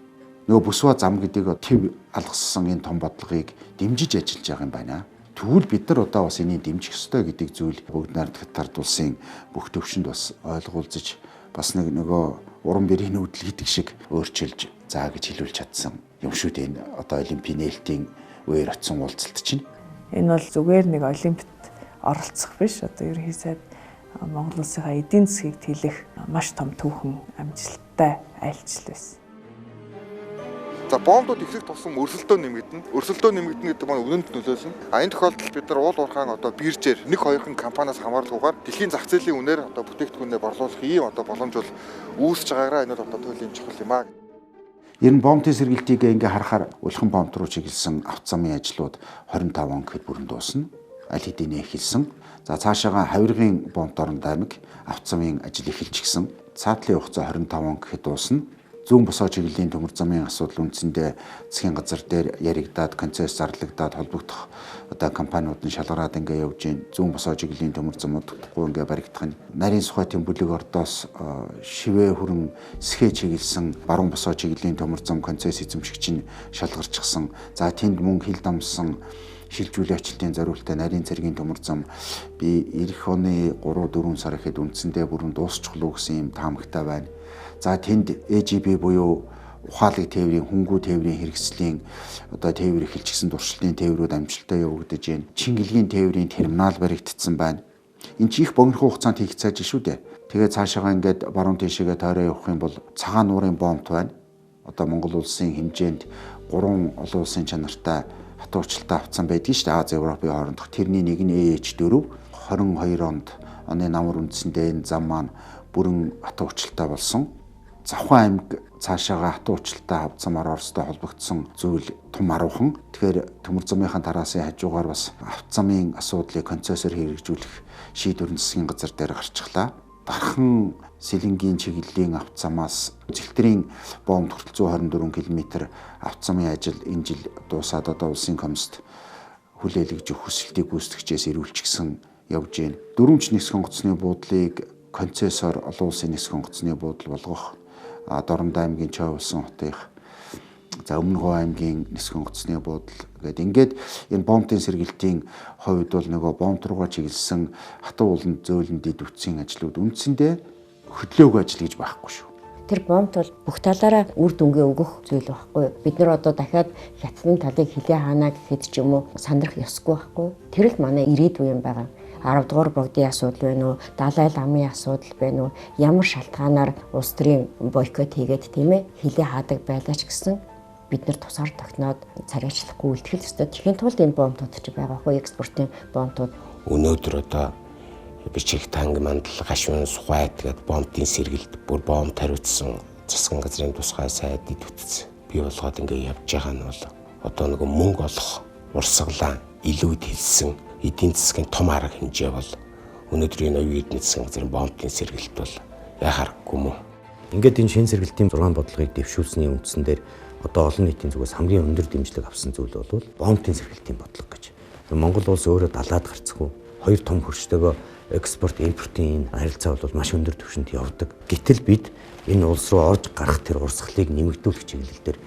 Нөгөө бүсва зам гэдэг төв алгассан энэ том бодлогыг дэмжиж ажиллаж байгаа юм байна. Тэгвэл бид нар одоо бас энийг дэмжих ёстой гэдэг зүйл бүгд найрамдах ард улсын бүх төвшөнд бас ойлгуулж бас нөгөө уран бэрийн нүүдэл гэдэг шиг өөрчилж заа гэж хэлүүлж чадсан юм шүү дээ. Энэ одоо олимпийн нээлтийн үеэр очсон уулзалт чинь. Энэ бол зүгээр нэг олимпиад оролцох биш. Одоо ерөнхий сайд Монгол улсынхаа эдийн засгийг тэлэх маш том түүхэн амжилттай айлчил байсан. За бомбууд ихрэг тусам өрсөлдөө нэмэгдэнэ. Өрсөлдөө нэмэгдэнэ гэдэг маань үнэнд нөлөөлсөн. Энэ тохиолдолд бид нар уул уурхаан одоо биржээр нэг хоёрхан компаниас хамааралгүйгээр дэлхийн зах зээлийн үнээр одоо бүтээгдэхүүнээ борлуулах ийм одоо боломж бол үүсэж байгаагаараа энэ одоо туйлын чухал юм аа. Ер нь бомбын сэргэлтийг ингээ харахаар улхан бомб руу чиглэсэн автозамын ажлууд 25 он гэхэд бүрэн дуусна. Аль хэдийнэ эхэлсэн. За цаашаага хавиргын бомб дорн аймаг автозамын ажил эхэлж гисэн. Цаатлын хугацаа 25 он гэхэд дуусна. Зүүн босоо чиглэлийн төмөр замын асуудал үндсэндээ засгийн газар дээр яригдаад концесс зарлагдаад холбогдох одоо компаниуд нь шалгараад ингээ явж гин. Зүүн босоо чиглэлийн төмөр замууд тутахгүй ингээ баригдах нь нарийн сухатын бүлэг ордоос шивээ хүрэн сэхээ чиглэсэн баруун босоо чиглэлийн төмөр зам концесс эзэмшигч нь шалгарчихсан. За тэнд мөнгө хил дамсан шилжүүлэх ажилтны зориултаа нарийн цэргийн төмөр зам би эх оны 3-4 сар ихэд үндсэндээ бүрэн дуусчихлоо гэсэн юм таамагтай байна. За тэнд ЭЖБ буюу ухаалаг тээврийн хөнгүү тээврийн хэрэгслийн одоо тээвэр эхэлчихсэн туршилтын тээврүүд амжилттай явагдаж байна. Чингэлгийн тээврийн терминал баригдсан байна. Энд чи их богино хугацаанд хийх цааш шүү дээ. Тэгээ цаашаага ингээд баруун тийшээгээ тойроо явах юм бол цагаан нуурын бомб байна. Одоо Монгол улсын хэмжээнд 3 олон улсын чанартай хатуу уучлалтай авцсан байдаг шүү дээ. Аз Европын хоорондох тэрний нэг нь EH4 22 онд оны намар үндсэндээ энэ зам маань бүрэн хатуу уучлалтай болсон. Завхан аймаг цаашаага хатуу уучлалтай хавцамаар Оростой холбогдсон зүйл том аруухан. Тэгэхээр төмөр замынхаа тараасан хажуугаар бас автозамын асуудлыг концессор хэрэгжүүлэх шийдвэр нь засгийн газар дээр гарчихлаа. Дархан Сэлэнгийн чиглэлийн автозамаас Зэлтрийн бомб хүртэл 124 км автозамын ажил энэ жил дуусаад одоо улсын комист хүлээлгэж өгөх хүсэлтийг гүйцэтгэжээс ирүүлчихсэн явж байна. Дөрвөн нисэх онгоцны буудлыг концессор олон улсын нисэх онгоцны буудал болгох Дорнод аймгийн Чой улсын хотынх За Өмнөгов аймгийн Нисгэн утасны буудлын гэдэг ингээд энэ бомбын сэргээлтийн хувьд бол нөгөө бомб руугаа чиглэсэн хатуу уланд зөөлөн дэд үтсийн ажлууд үндсэндээ хөдлөөг ажил гэж байхгүй шүү. Тэр бомб бол бүх талаараа үр дүнгээ өгөх зүйл байхгүй. Бид нар одоо дахиад хятадын талыг хилээ хаана гэхэд ч юм уу сандрах ёсгүй байхгүй. Тэр л манай ирээдүй юм байгаа. 10 дугаар богдын асуудал байна уу? Далай ламын асуудал байна уу? Ямар шалтгаанаар улс төрийн бойкот хийгээд тийм ээ хилээ хаадаг байлаач гэсэн бид нар тусаар тогтноод царайчлахгүй үлдэхэл ёстой. Тэхийн тулд энэ бомбууд ч байгаа хгүй экспортын бомбууд. Өнөөдөр одоо бичиг танк мандал гашуун сухайт гэдэг бомбын сэргэлт бүр бомб тариуцсан засгийн газрын тусгай сайд дэвтгсэн. Би болгоод ингээ явж байгаа нь бол одоо нэг мөнгө олох урсгалаа илүүд хэлсэн эдийн засгийн том арга хэмжээ бол өнөөдрийн оюун эрдэнэ засгийн газрын бомбын сэргэлт бол яхаарахгүй мөн. Ингээд энэ шин сэргэлтийн 6 бодлогыг дэвшүүлсний үндсэн дээр одоо олон нийтийн зүгээс хамгийн өндөр дэмжлэг авсан зүйл бол бомбын сэргэлтийн бодлого гэж. Монгол улс өөрөө далаад гарцгүй хоёр том хөрчтэйгөө экспорт импортын харилцаа бол маш өндөр түвшинд явдаг. Гэтэл бид энэ улс руу орж гарах тэр урсгалыг нэмэгдүүлэх чиглэлээр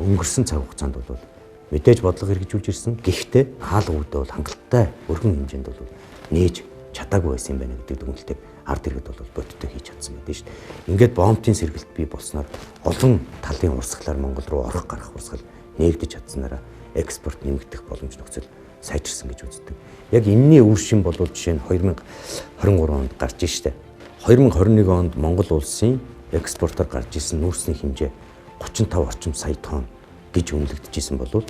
өнгөрсөн цаг хугацаанд бол мэдээж бодлого хэрэгжүүлж ирсэн. Гэхдээ хаалга үүдээ бол хангалттай өргөн хэмжээнд бол нээж чадаагүй байсан юм байна гэдэг дүгнэлтийг ард иргэд бол бодиттой хийж чадсан байдаг шүү дээ. Ингээд бомбын сэргэлт бий болсноор олон талын урсгалаар Монгол руу орох гарах урсгал нээгдэж чадсанараа экспорт нэмэгдэх боломж нөхцөл сайжирсан гэж үздэг. Яг энэний үр шим бол жишээ нь 2023 онд гарч ирсэн. 2021 онд Монгол улсын экспортоор гарч ирсэн нүүрсний хэмжээ 35 орчим сая тонн гэж үнэлэгдэжсэн бол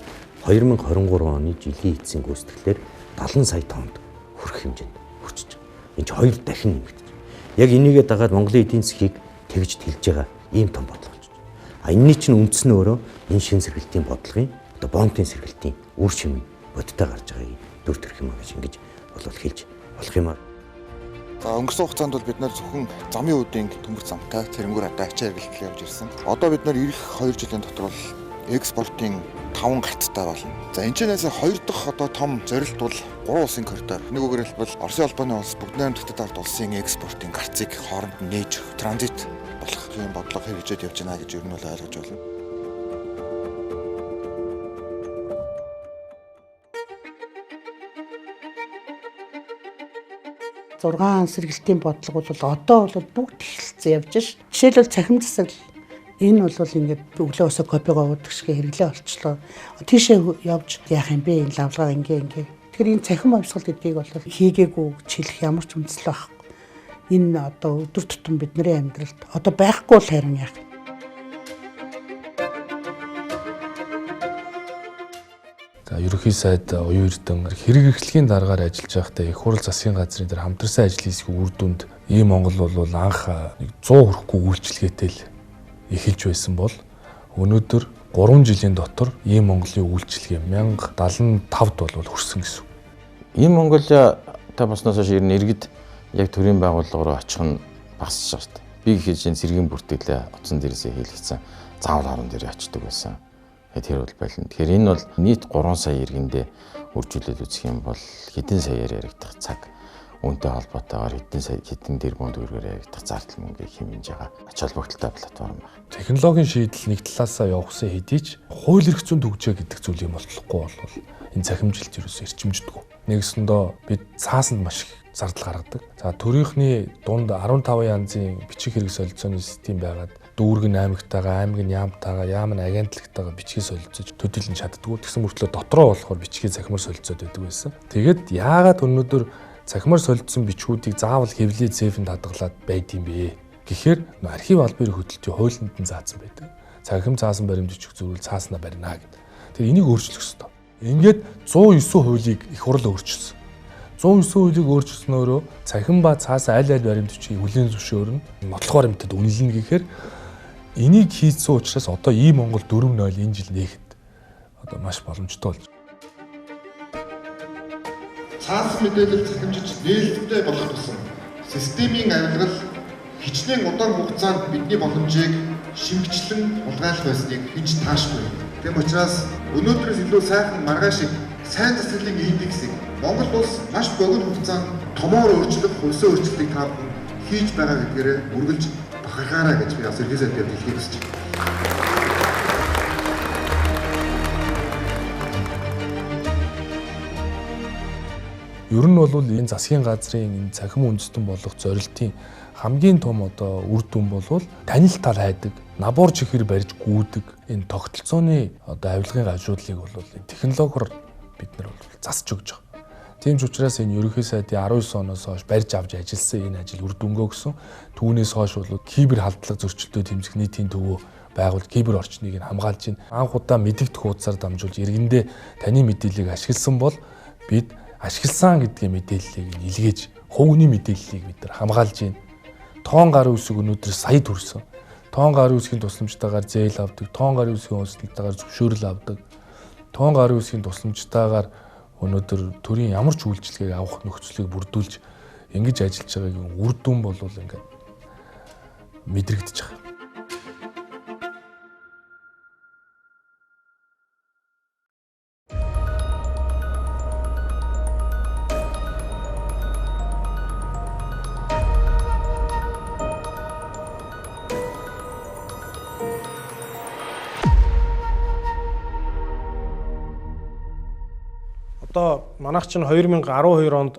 2023 оны жилийн эцсийн гүйцэтгэлээр 70 сая тоннд хүрэх хэмжээнд хүрчиж байгаа. Энэ ч 2 дахин нэмэгдэж. Яг энийгээ дагаад Монголын эдийн засгийг тэгж тэлж байгаа ийм том бодлого болж байна. А энэний чинь үндэс нь өөрөө энэ шин сэргэлтийн бодлогын одоо бомбын сэргэлтийн үр шим бодтой гарч байгааг дүр төрх юм аа гэж ингэж болол хэлж болох юм аа. За өнгөрсөн хугацаанд бол бид нар зөвхөн замын үеийн төмөр замтай цэрэнгээр одоо ачаа хэрэглэл явж ирсэн. Одоо бид нар ирэх 2 жилийн дотор бол экспортын 5 гарцтай болно. За энэ ч нэсээ 2 дахь одоо том зорилт бол 3 улсын коридор. Нэг үгээр хэлбэл Оросын албаны улс бүгд найрамдагтад ард улсын экспортын гарцыг хооронд нь нээж транзит болох юм бодлого хэрэгжээд явж байна гэж ер нь бол ойлгож байна. Зургаан сэргэлтийн бодлого бол одоо бол бүгд эхэлсэн явж ш. Жишээлбэл цахим засаг энэ бол ингээд өглөө өсө копиго уудаг шиг хэрэглээ болчлоо. Тийшээ явж яах юм бэ? Энэ лавлгаа ингээ. Тэгэхээр энэ цахим амьсгал гэдгийг бол хийгээгүй чийлэх ямар ч үндэслэл байхгүй. Энэ одоо өдөр тутам бидний амьдралд одоо байхгүй л харин яах. За ерөнхий сайд оюун эрдэнэ хэрэг эрхлэхийн дараагаар ажиллаж байхдаа их хурл засгийн газрын дээр хамтарсан ажил хийсгийн үр дүнд ийм Монгол бол анх 100 хүрэхгүй үйлчлэгээтэй л эхэлж байсан бол өнөөдөр 3 жилийн дотор ийм Монголын үйлчлэгээ 1075-д бол хүрсэн гэсэн. Ийм Монгол та босноос хойш ер нь иргэд яг төрийн байгууллага руу очих нь багасж байгаа шүү дээ. Би гэхэд чинь цэргийн бүртгэлээ утсан дээрээсээ хийлгэсэн заавал орон дээр очдөг байсан. Тэр бол байлна. Тэгэхээр энэ бол нийт 3 сая иргэндээ үржүүлээд үзэх юм бол хэдэн саяар яригдах цаг үүнтэй холбоотойгоор хэдэн тэрбум төгрөгөөр яригдах зардал мөнгөийг хэмнэж байгаа ач холбогдолтой платформ байна. Технологийн шийдэл нэг талаасаа явахсан хэдий ч хууль эрх зүйн төгжээ гэдэг зүйл юм болохгүй бол энэ цахимжилт ерөөсөө эрчимждэггүй. Нэгсэндээ бид цаасанд маш их зардал гаргадаг. За төрийнхний дунд 15 янзын бичиг хэрэг солилцооны систем байгаад дүүрэг нь аймагтайгаа, аймаг нь яамтайгаа, яам нь агентлагтайгаа бичгийг солилцож төдийлөн чаддгүй. Тэгсэн мөртлөө дотроо болохоор бичгийг цахимаар солилцоод байдаг байсан. Тэгэд яагаад өнөөдөр цахимаар солилцсон бичгүүдийг заавал хэвлээ зээфэнд хадгалаад байдсан бэ? Гэхдээ архив албаны хөтөлбөрийн хуулинд нь заасан байдаг. Цахим цаасан баримт бичиг зөвлөл цааснаа барина гэдэг. Тэр энийг өөрчлөх ёстой. Ингээд 109 хуулийг их хурл өөрчилсөн. 109 хуулийг өөрчилснөөрөө цахим ба цаасан аль баримт бичгийг хүлээн зөвшөөрнө. Нотлох баримтад үнэлнэ гэхээр энийг хийсэн учраас одоо ийм Монгол 4.0 энэ жил нээхэд одоо маш боломжтой болж байна. Цаасан мэдээлэл захимжиж нээлттэй болох тусам системийн авилгал хичнээн удаан хугацаанд бидний боломжийг шимгчлэн улгайлах байсныг хэн таашгүй. Тэм учраас өнөөдрөөс илүү сайхан маргааш шиг сайн засаглалын индексийг Монгол улс маш богино хугацаанд томоор өөрчлөх хувьсаа өөрчлөлтийг та бүхэн хийж байгаа гэдгээрээ үргэлж бахархаарай гэж би бас эргэлзээд хэлхийг хүсэж байна. Ер нь бол энэ засгийн газрын энэ цахим үндэстэн болох зорилтын хамгийн том одоо үр дүн бол танил тал хайдаг, набуур чихэр барьж гүйдэг энэ тогтолцооны одоо авилгын ажлуудыг бол технологиор бид нар бол засч өгч байгаа. Тийм ч учраас энэ ерөнхий сайдын 19 оноос хойш барьж авч ажилласан энэ ажил үр дүнгээ өгсөн. Түүнээс хойш бол кибер халдлага зөрчилдөд тэмцэх нийтийн төвөө байгуул кибер орчныг хамгаалж байна. Анх удаа мэдэгдэх хуудасаар дамжуулж иргэндээ таны мэдээллийг ашигласан бол бид ашигласан гэдгийн мэдээллийг илгээж хувийн мэдээллийг бид нар хамгаалж байна. Тоон гарын үсэг өнөөдөр сая төрсөн. Тоон гарын үсгийн тусламжтайгаар зээл авдаг, тоон гарын үсгийн тусламжтайгаар зөвшөөрөл авдаг. Тоон гарын үсгийн тусламжтайгаар өнөөдөр төрийн ямар ч үйлчилгээг авах нөхцөлийг бүрдүүлж ингэж ажиллаж байгаагийн үр дүн бол ингээд мэдрэгдэж байгаа. Одоо манайх чинь 2012 онд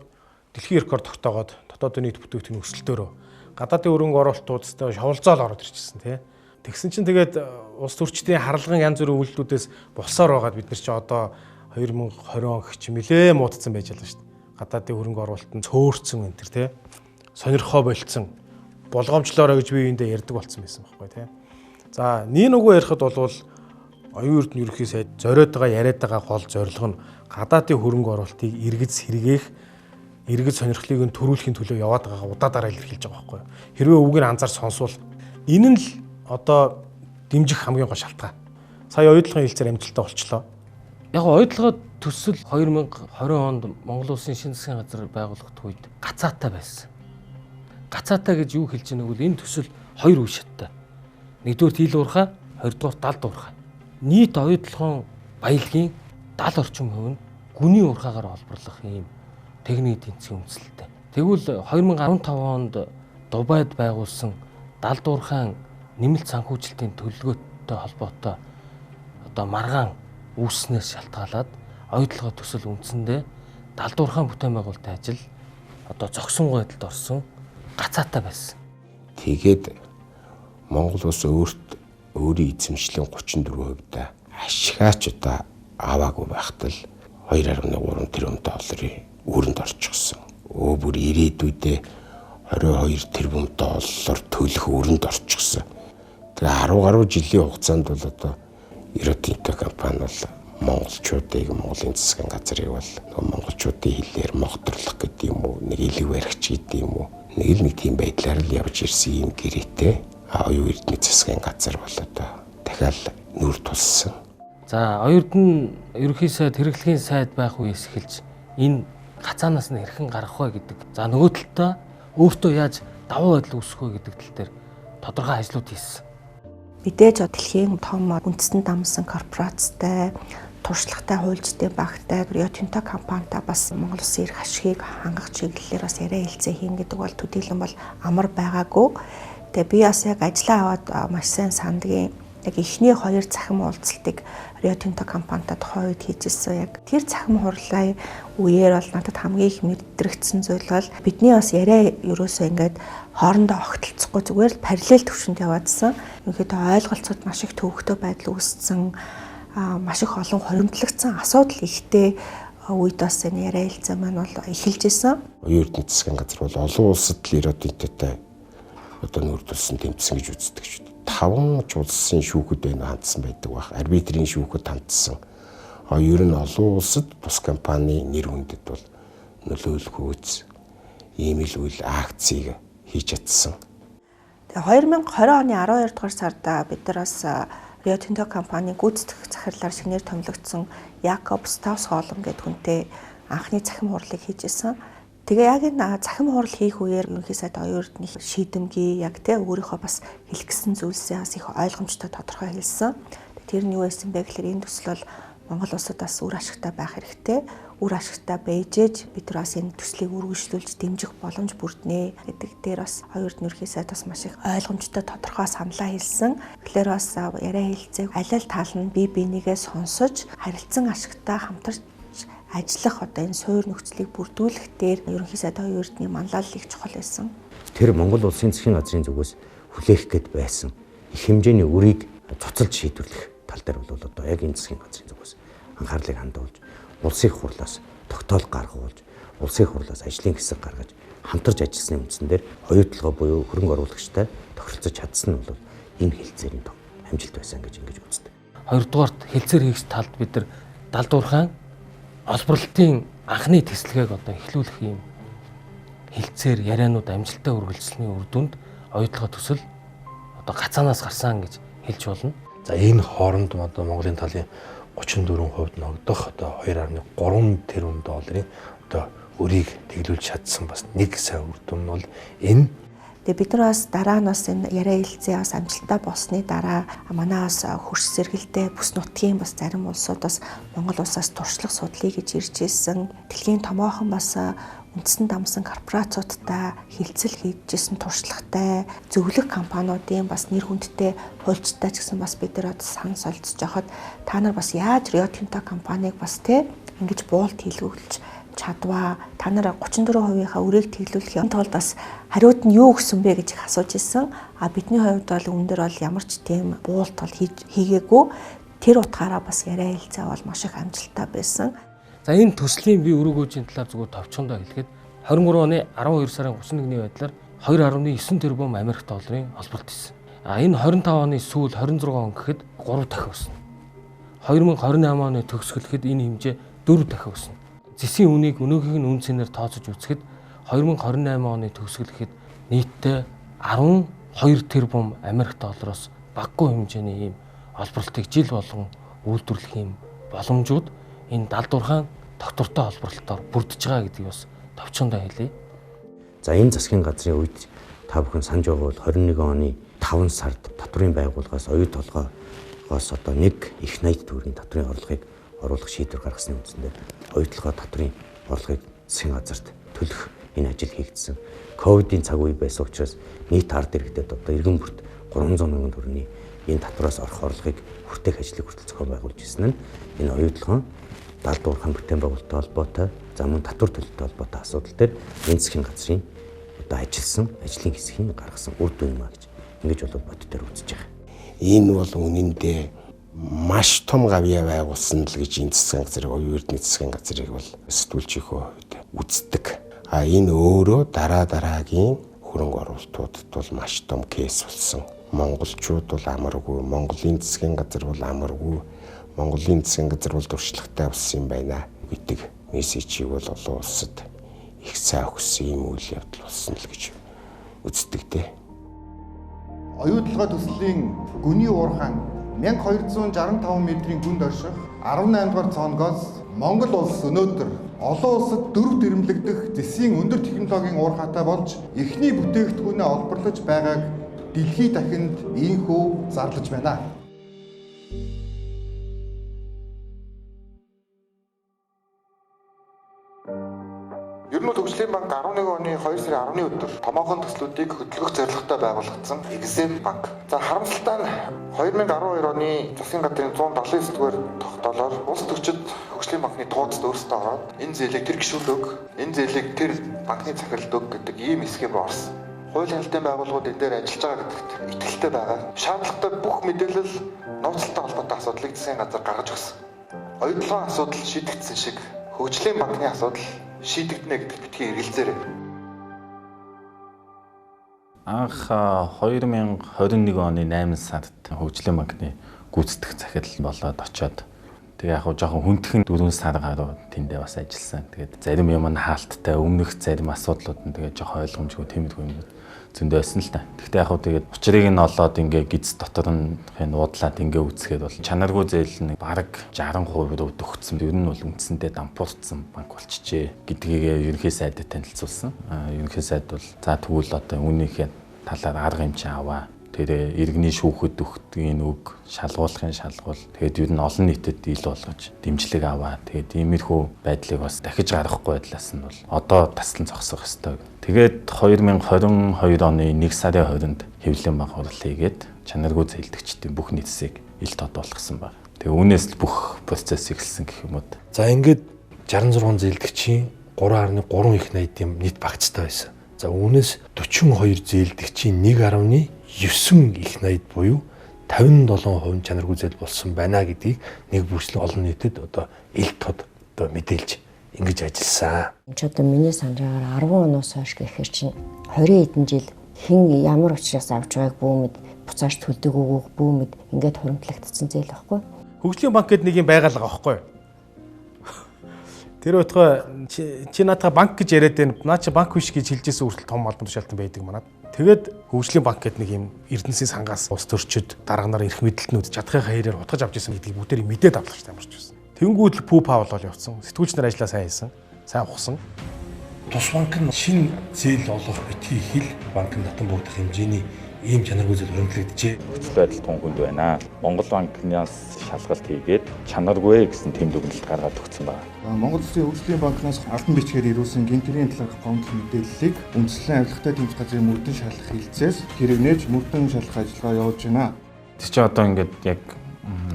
дэлхийн рекорд тогтоогоод дотоодын нийт бүтээгдэхүүн өсөлтөөрөө гадаадын хөрөнгө оруулалтуудтай шоволзоол ороод ирчихсэн тий. Тэгсэн чинь тэгээд улс төрчдийн харлаган янз бүрийн үйлдэлүүдээс босоор байгаад бид нар чи одоо 2020 он гэх чи нэлээ муудсан байж байгаа шүү дээ. Гадаадын хөрөнгө оруулалт нь цөөрцөн энэ төр тий. Сонирхоо болцсон. Болгоомжлоороо гэж би үүндээ ярьдаг болсон байсан байхгүй тий. За нэг нүгөө ярихад бол оюун эрдэнэ ерөнхий сайд зориод байгаа яриад байгаа гол зорилго нь гадаадын хөрөнгө оруулалтыг эргэж сэргээх, эргэж сонирхлыг нь төрүүлэхийн төлөө яваад байгаагаа удаадараа илэрхийлж байгаа байхгүй юу. Хэрвээ үгийг анзаар сонсвол энэ нь л одоо дэмжих хамгийн гол шалтгаан. Сая оюутлогын хэлцээр амжилттай болчлоо. Яг оюутлогоо төсөл 2020 онд Монгол Улсын шинэ засгийн газар байгуулагдах үед гацаатай байсан. Гацаатай гэж юу хэлж байгааг бол энэ төсөл хоёр үе шаттай. Нэгдүгээр ил уурхай, хоёрдугаар далд уурхай. Нийт оюутлогын баялагын 70 орчим хувь нь гүний уурхаагаар олборлох ийм техник тэнцвийн үндэслэлтэй. Тэгвэл 2015 онд Дубайд байгуулсан далд уурхайн нэмэлт санхүүжилтийн төлөвлөгөөтэй холбоотой одоо маргаан үүснээс шалтгаалаад оюутлогоо төсөл үндсэндээ далд уурхайн бүтээн байгуулалтын ажил одоо зогсон байдалд орсон гацаатай байсан. Тэгээд Монгол улс өөрийн эзэмшлийн 34% ашигаач одоо аваагүй байхад л 2.3 тэрбум долларын үүрэнд орчихсон. Бүр ирээдүйдээ 22 тэрбум доллар төлөх үүрэнд орчихсон. Тэгээ 10 гаруй жилийн хугацаанд бол одоо Rio Tinto компани бол монголчуудыг Монголын засгийн газрыг бол монголчуудын хэлээр могторлох гэдэг юм уу, нэг илэг баригч гэдэг юм уу, нэг тийм байдлаар л явж ирсэн юм гэрээтэй. Оюун эрдэнэ засгийн газар бол одоо дахиад нүр тулсан. За оюун ерөнхий сайд хэрэглэхийн сайд байх үеэс эхэлж энэ гацаанаас нь хэрхэн гарах вэ гэдэг. За нөгөө талдаа өөртөө яаж давуу байдал үүсэх вэ гэдэг тал дээр тодорхой ажлууд хийсэн. Мэдээж дэлхийн том үндэстэн дамсан корпорацтай, туршлагатай хуульчдын багтай, Rio Tinto компанитай бас Монгол Улсын эрх ашигыг хангах чиглэлээр бас яриа хэлцээ хийн гэдэг бол төдийлөн бол амар байгаагүй. Тэгээ би бас яг ажиллаа аваад маш сайн сандгийн яг эхний хоёр цахим уулзалтыг Rio Tinto компанитай тухайн үед хийжсэн. Яг тэр цахим хурлын үеэр бол надад хамгийн их мэдрэгдсэн зүйл бол бидний бас яриа ерөөсөө ингээд хоорондоо огтлцохгүй зүгээр л параллел төвшөнд яваадсан. Ерөнхийдөө ойлголцоод маш их төвөгтэй байдал үүссэн, маш их олон хоримтлагдсан асуудал ихтэй үед бас энэ яриа хэлцээ маань бол эхэлж исэн. Оюун эрдэнэ засгийн газар бол олон улсад л Rio Tintoтой одоо нүүр тулсан тэмцсэн гэж үздэг шүү дээ. 5 ч улсын шүүхэд байна хандсан байдаг баг. Арбитрийн шүүхэд хандсан. Ер нь олон улсад бус компани нэр хүндэд бол нөлөөлөх үүс ийм л үйл акцийг хийж чадсан. Тэгээ 2020 оны 12 дугаар сард бид нар бас Rio Tinto компани гүйцэтгэх захирлаар шинээр томилогдсон Якоб Ставс хоолом гэдэг хүнтэй анхны цахим хурлыг хийжсэн. Тэгээ яг энэ цахим хурал хийх үеэр ерөнхий сайд оюун эрдэнэ шийдэмгий яг тэ өөрийнхөө бас хэлэх гэсэн зүйлсээ бас их ойлгомжтой тодорхой хэлсэн. Тэр нь юу байсан бэ гэхээр энэ төсөл бол Монгол улсад бас үр ашигтай байх хэрэгтэй. Үр ашигтай байжээж бид нар бас энэ төслийг үргэлжлүүлж дэмжих боломж бүрднэ гэдэг дээр бас оюун эрдэнэ ерөнхий сайд бас маш их ойлгомжтой тодорхой саналаа хэлсэн. Тэгэхээр бас яриа хэлцээг аль аль тал нь бие бинийгээ сонсож харилцан ашигтай хамтарч ажиллах одоо энэ суур нөхцөлийг бүрдүүлэх дээр ерөнхий сайдын эрдэнэ манлайлал их чухал байсан. Тэр Монгол улсын засгийн газрын зүгээс хүлээх гээд байсан их хэмжээний үрийг цуцалж шийдвэрлэх тал дээр бол одоо яг энэ засгийн газрын зүгээс анхаарлыг хандуулж, улсын хурлаас тогтоол гаргуулж, улсын хурлаас ажлын хэсэг гаргаж хамтарч ажилласны үндсэн дээр оюутлогоо буюу хөрөнгө оруулагчтай тохиролцож чадсан нь бол энэ хэлцээрийн том амжилт байсан гэж ингэж үздэг. Хоёрдугаарт хэлцээр хийх талд бид нар далдуурхаан олборлолтын анхны тэсэлгээг одоо эхлүүлэх юм хэлцээр ярианууд амжилттай үргэлжлэсний үр дүнд оюутлогоо төсөл одоо гацаанаас гарсан гэж хэлж болно. За энэ хооронд одоо Монголын талын 34% ногдох одоо 2.3 тэрбум долларын одоо өрийг тэглүүлж чадсан бас нэг сайн үр дүн нь бол энэ. Тэгээ бид нар бас дараа нь бас энэ яриа хэлцээ бас амжилттай болсны дараа манаас хөрш сэргэлтэй бүс нутгийн бас зарим улсууд бас Монгол улсаас туршлага судлыг гэж ирж ирсэн. Дэлхийн томоохон бас үндэстэн дамсан корпорациудтай хилцэл хийжсэн туршлагатай зөвлөх компаниудын бас нэр хүндтэй хуульчтай ч гэсэн бас бид нар санал солилцож байхад та нар бас яаж Rio Tinto компанийг бас ингэж буулт хийлгүүлж чадваа, та нар 34%-ийнхаа үрийг тэглүүлэх юм тулд бас хариуд нь юу гэсэн бэ гэж их асууж ирсэн. Бидний хувьд бол өндөр бол ямар ч тийм буулт бол хийгээгүй. Тэр утгаараа бас яриа хэлцээ бол маш их амжилттай байсан. За энэ төслийн бие өрөөгөөжийн талаар зүгээр товчхондоо хэлэхэд 23 оны 12 сарын 31-ний байдлаар 2.9 тэрбум Америк долларын олболт хийсэн. Энэ 25 оны сүүл 26 он гэхэд 3 дахин өснө. 2028 оны төгсгөлөхэд энэ хэмжээ 4 дахин өснө. Зэсийн үнийг өнөөгийнх нь үн цэнээр тооцож үзэхэд 2028 оны төгсгөлөхэд нийтдээ 12 тэрбум Америк доллароос багагүй хэмжээний ийм олборлтыг жил болгон үйлдвэрлэх юм боломжууд энэ далдуурхаан доктортой олборлолтоор бүрдэж байгаа гэдгийг бас товчхондоо хэлье. За энэ засгийн газрын үед та бүхэн санаж байгаа бол 21 оны 5 сард татврын байгууллагаас оюу толгоогоос одоо нэг их 80 төгрөгийн татврын орлогыг оруулах шийдвэр гаргасны үндсэндээ оюутлогоо татврын орлогыг засгийн газарт төлөх энэ ажил хийгдсэн. Ковидын цаг үе байсан учраас нийт ард иргэдэд одоо эргэн бүрт 300 мянган төгрөгийн энэ татвараас орох орлогыг хүртээх ажлыг хүртэл зохион байгуулж ирсэн нь энэ оюутлогоо далдуурхаан бүтээн байгуулалттай холбоотой, за мөн татвар төлөлттэй холбоотой асуудал дээр энэ засгийн газрын одоо ажилласан ажлын хэсгийн гаргасан үр дүн юм а гэж ингэж бол боддоор үзэж байгаа. Энэ бол үнэндээ маш том гавьяа байгуулсан л гэж энэ засгийн газрыг оюун эрдэнэ засгийн газрыг бол сэтгүүлчийнхөө хувьд үздэг. Энэ өөрөө дараагийн хөрөнгө оруулалтуудад бол маш том кейс болсон. Монголчууд бол амаргүй, Монголын засгийн газар бол амаргүй, Монголын засгийн газар бол туршлагатай болсон юм байна гэдэг мессежийг бол олон улсад их сайн өгсөн юм үйл явдал болсон л гэж үздэг дээ. Оюутлогоо төслийн гүний уурхаан 1265 метрийн гүнд орших 18 дугаар цооногоос Монгол улс өнөөдөр олон улсад дөрөв дэрэмлэгдэх зэсийн өндөр технологийн уурхаатай болж эхний бүтээгдэхүүнээ олборлож байгааг дэлхийд дахинд ийхүү зарлаж байна. Ер нь Хөгжлийн банк 11 оны 2 сарын 10-ны өдөр томоохон төслүүдийг хөдөлгөх зорилготой байгуулагдсан Exim банк. За харамсалтай нь 2012 оны засгийн газрын 179 дугаар тогтоолоор улс төрчид Хөгжлийн банкны туудасд өөрсдөө ороод энэ зээлийг тэр гишүүд өг, энэ зээлийг тэр банкны захиралд өг гэдэг ийм хэсгээ орсон. Хууль хяналтын байгууллагууд энэ дээр ажиллаж байгаа гэдэгт итгэлтэй байгаа. Шаардлагатай бүх мэдээлэл нууцтай холбоотой асуудлыг засгийн газар гаргаж өгсөн. Оюутлогын асуудал шийдэгдсэн шиг Хөгжлийн банкны асуудал шийдэгдэнэ гэдэгт битгий эргэлзээрэй. Анх 2021 оны 8 сард Хөгжлийн банкны гүйцэтгэх захирал болоод очоод тэгээ яг жоохон хүндхэн 4 сар гаруй тэндээ бас ажилласан. Тэгээд зарим юм нь хаалттай, өмнөх зарим асуудлууд нь тэгээ жоохон ойлгомжгүй тиймэрхүү юм зөндөө байсан л та. Гэхдээ яг тэгээд учрыг нь олоод ингээ гиз дотор нь нуудлаад ингээ үүсгээд бол чанаргүй зээл нь бараг 60% рүү төгссөн. Ер нь бол үндсэндээ дампуурсан банк болчихжээ гэдгийг ерөнхий сайдад танилцуулсан. Ерөнхий сайд бол за тэгвэл одоо үүнийхээ талаар арга хэмжээ аваа. Тэгээд иргэний шүүхэд өгдгийн үг, шалгуулахын шалгуул. Тэгээд ер нь олон нийтэд ил болгож дэмжлэг аваа. Тэгээд иймэрхүү байдлыг бас дахиж гаргахгүй байдлаас нь бол одоо таслан зогсох ёстой. Тэгээд 2022 оны 1 сарын 20-нд хэвлэлийн банк хурал хийгээд чанаргүй зээлдэгчдийн бүх нийцсийг ил тод болгосон байна. Тэгээд үүнээс л бүх процесс эхэлсэн гэх юм уу. За ингээд 66 зээлдэгчийн 3.3 их найдын нийт багцтай байсан. За үүнээс 42 зээлдэгчийн 1.9 их найд буюу 57% чанаргүй зээл болсон байна гэдгийг нэг бүрчлэн олон нийтэд одоо ил тод одоо мэдээлж ингэж ажилласан. Энд ч одоо миний санджаагаар 10 оноос хойш гэхээр чинь 20 хэдэн жил хэн ямар учраас авч байгааг бүүмэд буцааж төлдөг өгөөг бүүмэд ингээд хуримтлагдсан зээл байхгүй. Хөгжлийн банк гэдэг нэг юм байгалаа байхгүй. Тэр өтгөө чи наатаа банк гэж яриад байна. Наа чи банк биш гэж хэлжсэн хүртэл том албан тушаалтан байдаг манад. Тэгээд хөгжлийн банк гэдэг нэг юм Эрдэнэсийн сангаас ус төрчид дарганаар эрх мэдэлтнүүд чадхын хаяраар утгаж авч ирсэн гэдгийг бүгдээр мэдээд авлагч тамирч байсан. Тэнгүүд л пүү паавал бол явцсан. Сэтгүүлч нар ажиллаа сайн хийсэн. Сайн ухсан. Тус банк нь шинэ зээл олох битгий хил банк натан буудах хэмжээний ийм чанаргүй зээл хөрөнгөлөгдөжээ. Нөхцөл байдал тунханд байна. Монгол банкнаас шалгалт хийгээд чанаргүй гэсэн тэм дүгнэлт гаргаад өгсөн байна. Монгол Улсын хөгжлийн банкнаас албан бичгээр ирүүлсэн гинтэрийн талаарх гомдол мэдээллийг үндэслэн авилгатай тэмцэх газрын мөрдөн шалгах хилцээс хэрэгнээж мөрдөн шалгах ажиллагаа явуулж байна. Тэг чи одоо ингээд яг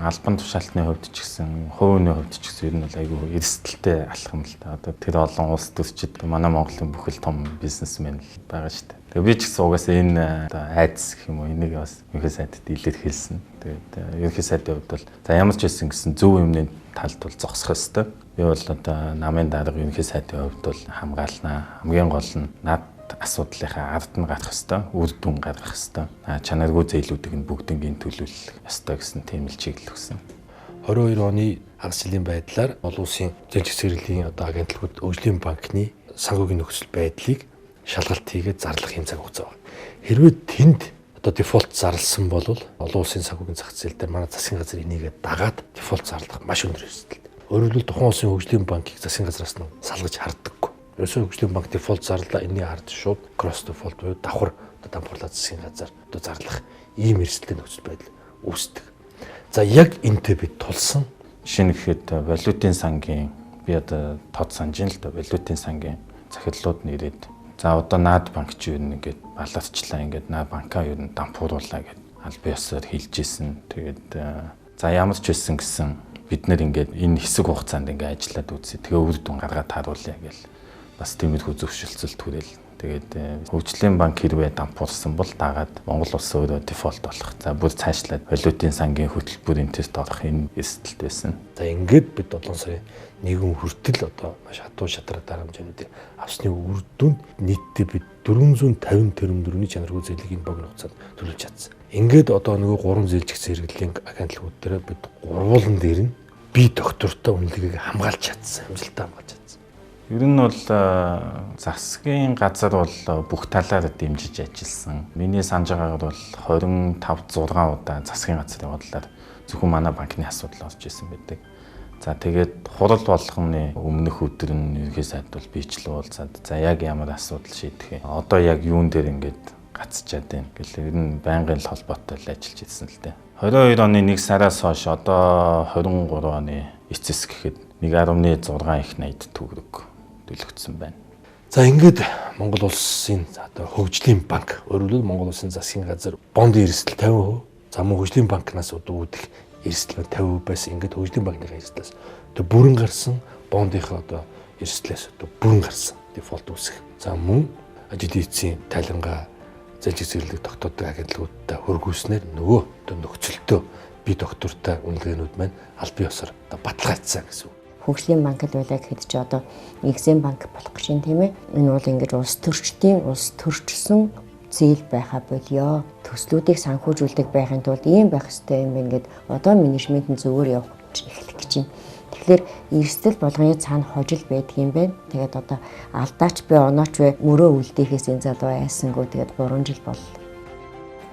албан тушаалтны хувьд ч гэсэн хувийн хувьд ч гэсэн ер нь бол айгүй эрсдэлтэй алхам л та. Одоо тэр олон улс төрчид манай Монголын бүхэл том бизнесмен л байгаа шүү дээ. Тэгээ би ч гэсэн угаасаа энэ одоо айдас гэх юм уу энийг бас ерөнхий сайдд илэрхийлсэн. Тэгээд ерөнхий сайдын хувьд бол за ямар ч байсан гэсэн зөв юмны талд бол зогсох ёстой. Би бол одоо намын дарга ерөнхий сайдын хувьд бол хамгаалнаа. Хамгийн гол нь над асуудлынхаа ард нь гарах ёстой, үр дүн гаргах ёстой. Чанаргүй зээлүүдийг нь бүгднийг төлөвлөх ёстой гэсэн тийм л чиглэл өгсөн. 22 оны хагас жилийн байдлаар олон улсын зээл зэвсгэрлийн одоо агентлагууд хөгжлийн банкны санхүүгийн нөхцөл байдлыг шалгалт хийгээд зарлах юм цаг хугацаа байна. Хэрвээ тэнд одоо дефолт зарласан бол олон улсын санхүүгийн зах зээл дээр манай засгийн газар энийгээ дагаад дефолт зарлах маш өндөр эрсдэлтэй. Өөрөөр хэлбэл тухайн улсын хөгжлийн банкыг засгийн газраас нь салгаж харддаггүй. Ерөөсөө хөгжлийн банк дефолт зарлаа энэний ард шууд кросс дефолт буюу давхар одоо дампуурлаа засгийн газар одоо зарлах ийм эрсдэлтэй нөхцөл байдал үүсдэг. За яг энтэй бид тулсан жишээ нь гэхэд валютын сангийн би одоо тод санаж ин л да валютын сангийн захидлууд нь ирээд за одоо наад банк ч юу нэгээд баларчлаа ингээд наад банкаа юу дампууруулаа гэд аль бие ёсоор хэлж исэн. Тэгээд за ямар ч байсан гэсэн бид нэр ингээд энэ хэсэг хугацаанд ингээд ажиллаад үзье. Тэгээ үр дүн гаргаад тааруулъя гэл бас тиймэрхүү зөвшөлтсөл түрэл. Тэгээд хөгжлийн банк хэрвээ дампуурсан бол дагаад Монгол улс өөрөө дефолт болох. За бүр цаашлаад валютын сангийн хөтөлбөрийн тест орох энэ эрсдэлт байсан. За ингээд бид 7 сарын 1 хүртэл одоо маш хатуу шатраа дарамжаануудыг авсны үр дүнд нийтдээ бид 450 тэрбумны чанаргүй зээлийг энэ богино хугацаанд төлөвлөж чадсан. Ингээд одоо нөгөө 3 зээлжигч зэрэглэлийн агентлагууд дээр бид гурвуулан дээр нь бие доктортой үнэлгээг хамгаалж чадсан, амжилттай хамгаалж чадсан. Ер нь бол засгийн газар бол бүх талаар дэмжиж ажилласан. Миний санаж байгаагаар бол 25 6 удаа засгийн газрын бодлоор зөвхөн манай банкны асуудал орж исэн байдаг. За тэгээд хурал болгоны өмнөх өдөр нь ерөнхий сайд бол бичлээ уулзаад за яг ямар асуудал шийдэх вэ? Одоо яг юун дээр ингээд гацчаад байна гэхэл ер нь байнгын л холбоотой л ажиллаж ирсэн л дээ. 22 оны 1 сараас хойш одоо 23 оны эцэс гэхэд 1.6 их найд төгрөг төлөгдсөн байна. За ингээд Монгол улсын одоо хөгжлийн банк өөрөлдөл Монгол улсын засгийн газар бондын эрсдэл 50%, за мөн хөгжлийн банкнаас одоо үүдэх эрсдэл 50% байсан. Ингээд хөгжлийн банкны эрсдлээс одоо бүрэн гарсан бондынхаа одоо эрсдлээс одоо бүрэн гарсан дефолт үүсэх. За мөн ажил эцсийн тайлангаа зэжиг зэрлэг тогтоодог агентлагуудтай хөргүүлснээр нөгөө одоо нөхцөлтөө бие доктортой үнэлгээнүүд маань аль бие ёсоор одоо баталгаажсан гэсэн үг. Хөгжлийн банк л байлаа гэхэд ч одоо Экзем банк болох гэж юм тийм ээ. Энэ бол ингэж улс төрчсөн зээл байха болёо. Төслүүдийг санхүүжүүлдэг байхын тулд ийм байх ёстой юм ингээд одоо менежмент нь зөвөр явах эхлэх гэж байна. Тэгэхээр эрсдэл болгоны цаана хожил байдаг юм байна. Тэгээд одоо алдаач бай онооч бай мөрөө үлдэхээс энэ залуу айсангүй тэгээд 3 жил боллоо.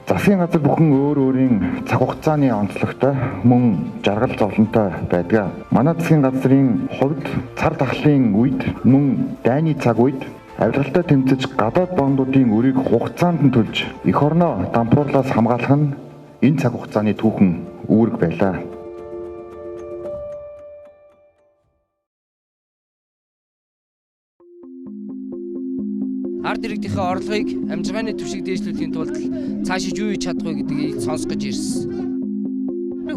Засгийн газар бүхэн өөр өөрийн цаг хугацааны онцлогтой мөн жаргал зовлонтой байдаг. Манай засгийн газрын хувьд цар тахлын үед мөн дайны цаг үед авилгалтай тэмцэж гадаад бондуудын өрийг хугацаанд нь төлж эх орноо дампуурлаас хамгаалах нь энэ цаг хугацааны түүхэн үүрэг байлаа. Ард иргэдийн орлогыг амжиргааны түвшиг дээшлүүлэхийн тулд цаашид юу хийж чадах вэ гэдгийг сонсгож ирсэн.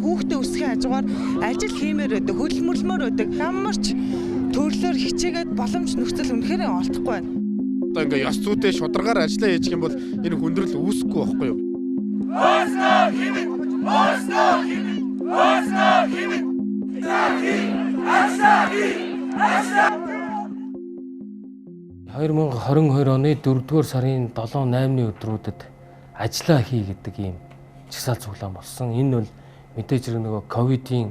Хүүхдээ өсгөх хажуугаар ажил хиймээр байдаг, хөдөлмөрлөмөр байдаг. Ямар ч төрлөөр хичээгээд боломж нөхцөл үнэхээр олдохгүй байна. Одоо ингээ ёс зүйтэй шударгаар ажиллаа хийж гэх юм бол энэ хүндрэл үүсэхгүй байхгүй юу? ...2022 оны 4-р сарын 7-8-ны өдрүүдэд ажиллаа хий гэдэг ийм чагсаал цуглаан болсон. Энэ бол мэдээж хэрэг нөгөө ковидын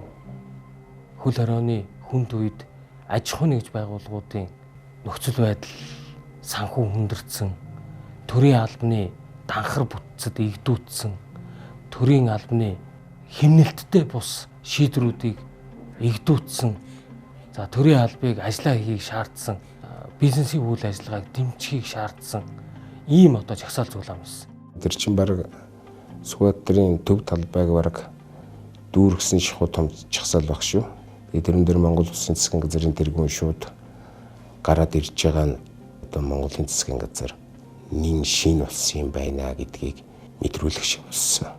хөл хорионы хүнд үед аж ахуй нэгж байгууллагуудын нөхцөл байдал санхүү хүндэрсэн, төрийн албаны данхар бүтцэд игдүүдсэн, төрийн албаны хэмнэлттэй бус шийдвэрүүдийг игдүүдсэн, за төрийн албыг ажиллаа хийхийг шаардсан, бизнесийн үйл ажиллагааг дэмжихийг шаардсан ийм одоо жагсаал цуглаан байсан. Тэр чинь баг Сүхбаатарын төв талбайг баг дүүргэсэн шахуу том жагсаал баг шүү. Тэгээд тэрэн дээр Монгол Улсын засгийн газрын тэргүүн шууд гараад ирж байгаа нь одоо Монголын засгийн газар нин шин болсон юм байна гэдгийг мэдрүүлэх шиг болсон.